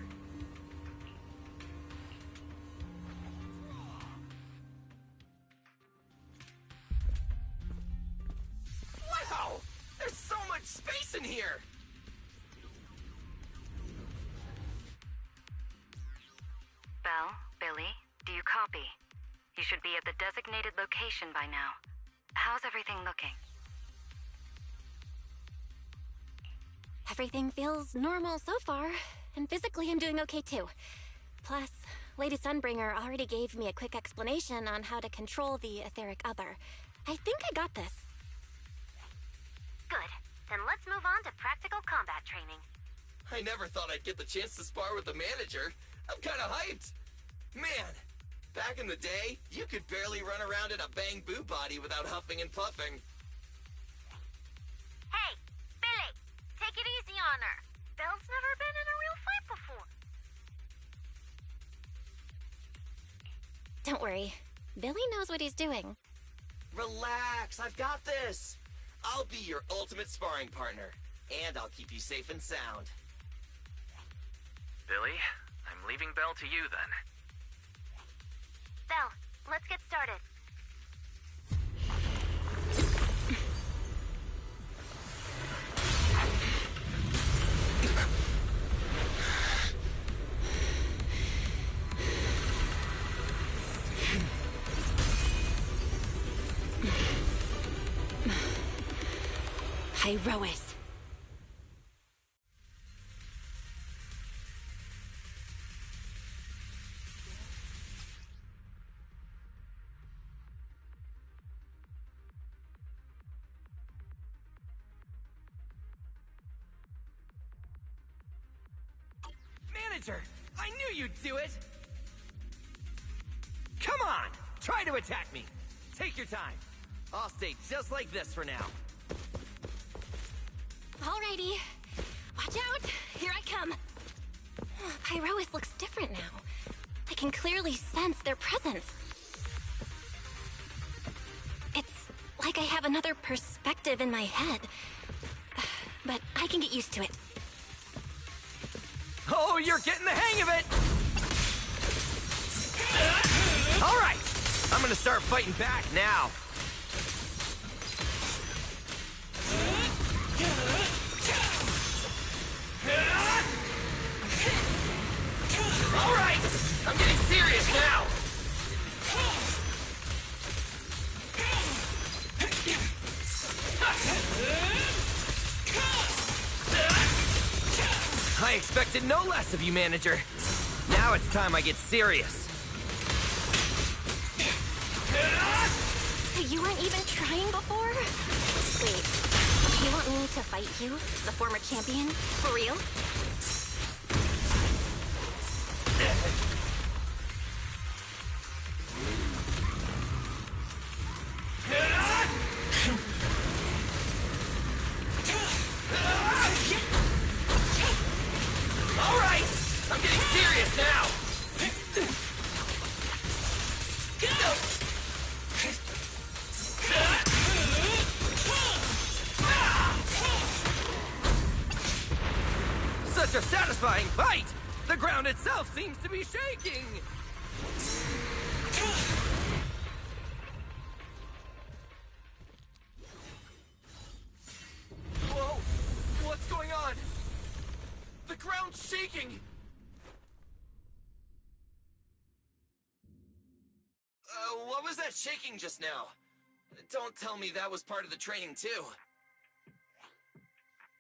Wow! There's so much space in here!
Belle, Billy, do you copy? You should be at the designated location by now. How's everything looking?
Everything feels normal so far, and physically I'm doing okay too. Plus, Lady Sunbringer already gave me a quick explanation on how to control the etheric other. I think I got this.
Good. Then let's move on to practical combat training.
I never thought I'd get the chance to spar with the manager. I'm kinda hyped. Man, back in the day, you could barely run around in a bang-boo body without huffing and puffing.
Hey, Billy! Take it easy on her. Belle's never been in a real fight before.
Don't worry. Billy knows what he's doing.
Relax, I've got this. I'll be your ultimate sparring partner, and I'll keep you safe and sound.
Billy, I'm leaving Belle to you then.
Belle, let's get started.
Pyrois.
Manager, I knew you'd do it! Come on! Try to attack me! Take your time. I'll stay just like this for now.
Alrighty. Watch out! Here I come! Pyrois looks different now. I can clearly sense their presence. It's like I have another perspective in my head. But I can get used to it.
Oh, you're getting the hang of it! Alright! I'm gonna start fighting back now. Alright! I'm getting serious now! I expected no less of you, Manager. Now it's time I get serious.
So you weren't even trying before? Wait, you want me to fight you, the former champion? For real?
Alright! I'm getting serious now! Such a satisfying fight! The ground itself seems to be shaking! Whoa! What's going on? The ground's shaking! What was that shaking just now? Don't tell me that was part of the training too.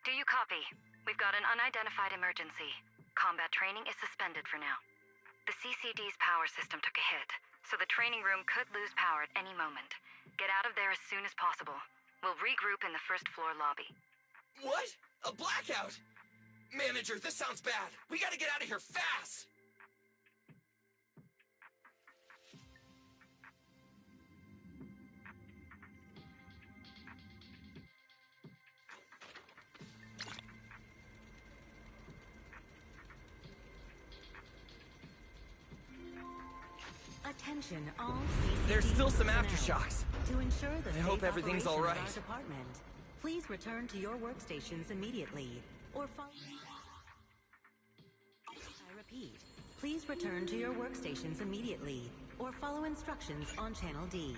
Do you copy? We've got an unidentified emergency. Combat training is suspended for now. The CCD's power system took a hit, so the training room could lose power at any moment. Get out of there as soon as possible. We'll regroup in the first floor lobby.
What? A blackout? Manager, this sounds bad. We gotta get out of here fast!
Attention, all CCTV
There's still some
personnel.
aftershocks.
To ensure the
I hope
safe
everything's
operation
all
of
right.
our department, please return to your workstations immediately, or follow. I repeat, please return to your workstations immediately, or follow instructions on Channel D.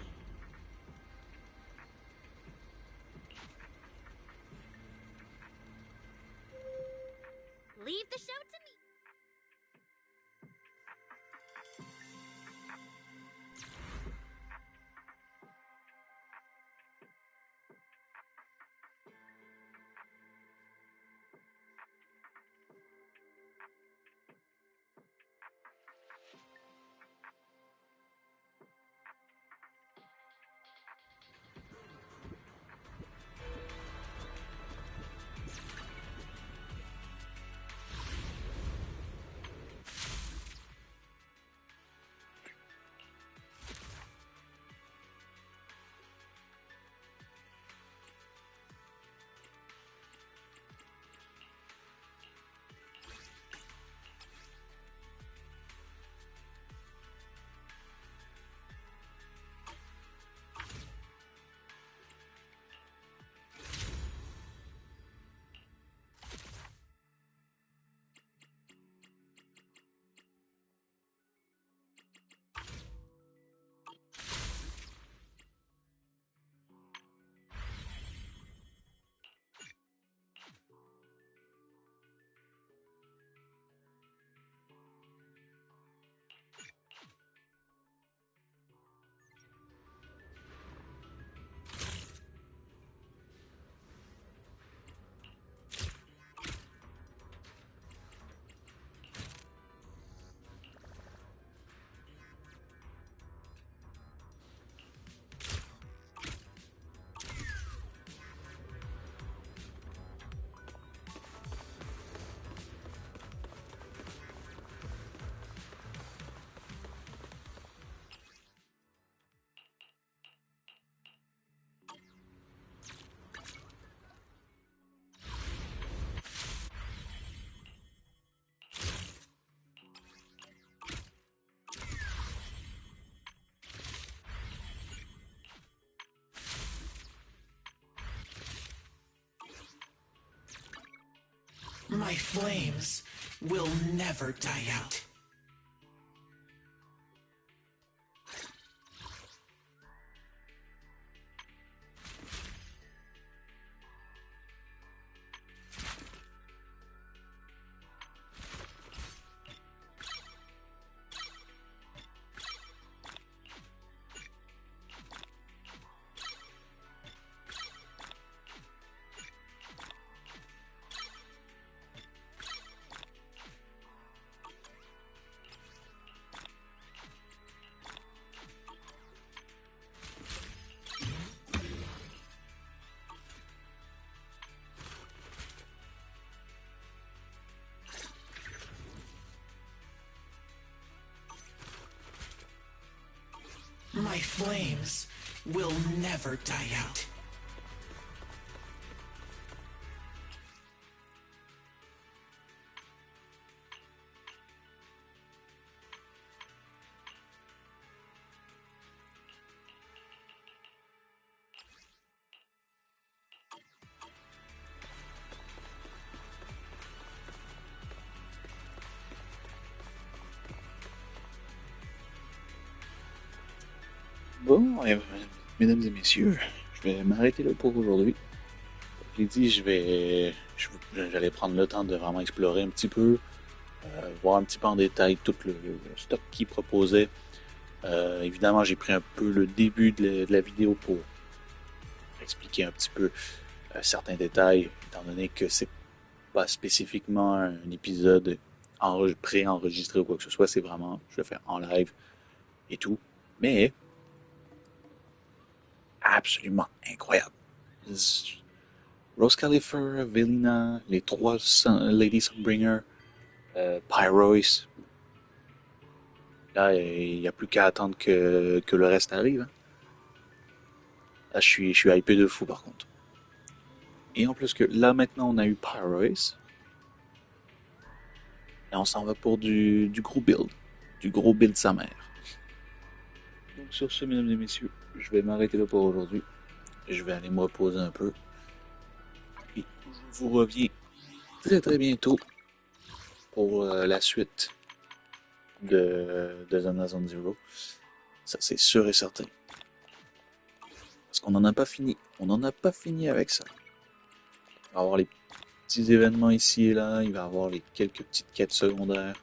Leave the show to me.
My flames will never die out. My flames will never die out.
Bon, mesdames et messieurs, je vais m'arrêter là pour aujourd'hui. Comme je l'ai dit, j'allais prendre le temps de vraiment explorer un petit peu, voir un petit peu en détail tout le stock qu'il proposait. Évidemment, j'ai pris un peu le début de la vidéo pour expliquer un petit peu certains détails, étant donné que c'est pas spécifiquement un épisode pré-enregistré ou quoi que ce soit, c'est vraiment, je le fais en live et tout. Mais absolument incroyable. Rose Calyfer, Velina, les trois Lady Sunbringer, Pyrois. Là, il n'y a plus qu'à attendre que le reste arrive. Hein. Là, je suis hypé de fou par contre. Et en plus que là maintenant on a eu Pyrois. Et on s'en va pour du gros build. Du gros build sa mère. Donc sur ce, mesdames et messieurs, je vais m'arrêter là pour aujourd'hui. Je vais aller me reposer un peu. Et je vous reviens très très bientôt pour la suite de Zenless Zero. Ça c'est sûr et certain. Parce qu'on n'en a pas fini. On n'en a pas fini avec ça. Il va y avoir les petits événements ici et là. Il va y avoir les quelques petites quêtes secondaires.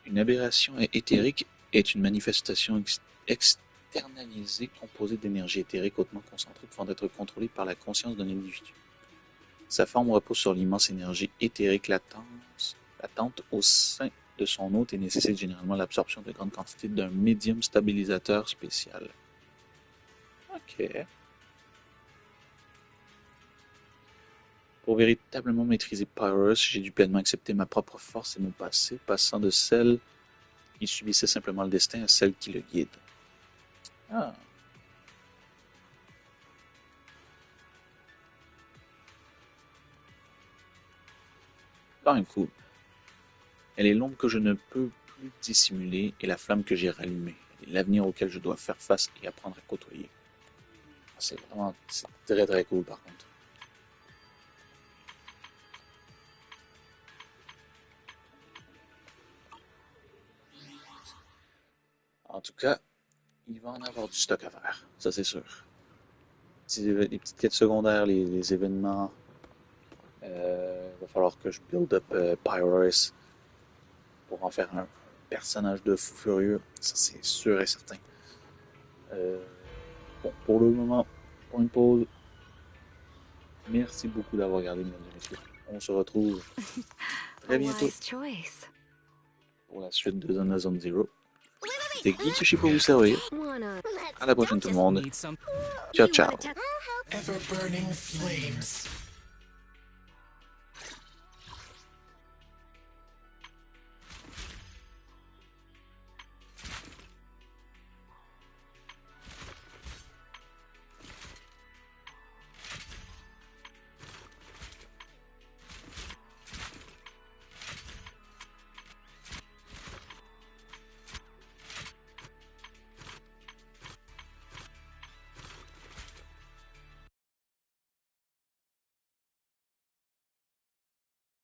Une aberration éthérique est une manifestation externalisée composée d'énergie éthérique hautement concentrée pouvant être contrôlée par la conscience d'un individu. Sa forme repose sur l'immense énergie éthérique latente au sein de son hôte et nécessite généralement l'absorption de grandes quantités d'un médium stabilisateur spécial. Ok. Pour véritablement maîtriser Pyrois, j'ai dû pleinement accepter ma propre force et mon passé, passant de celle qui subissait simplement le destin à celle qui le guide. Ah. Quand même cool. Elle est l'ombre que je ne peux plus dissimuler et la flamme que j'ai rallumée. Elle est l'avenir auquel je dois faire face et apprendre à côtoyer. C'est très très cool par contre. En tout cas, il va en avoir du stock à faire, ça c'est sûr. Les petites quêtes secondaires, les événements. Va falloir que je build up Pyrois pour en faire un personnage de fou furieux, ça c'est sûr et certain. Bon, pour le moment, pour une pause. Merci beaucoup d'avoir regardé, mesdames et messieurs. On se retrouve très bientôt pour la suite de Zenless Zero. C'était GeekYoshii pour vous servir. À la prochaine tout le monde. Ciao ciao.
Ever burning flames.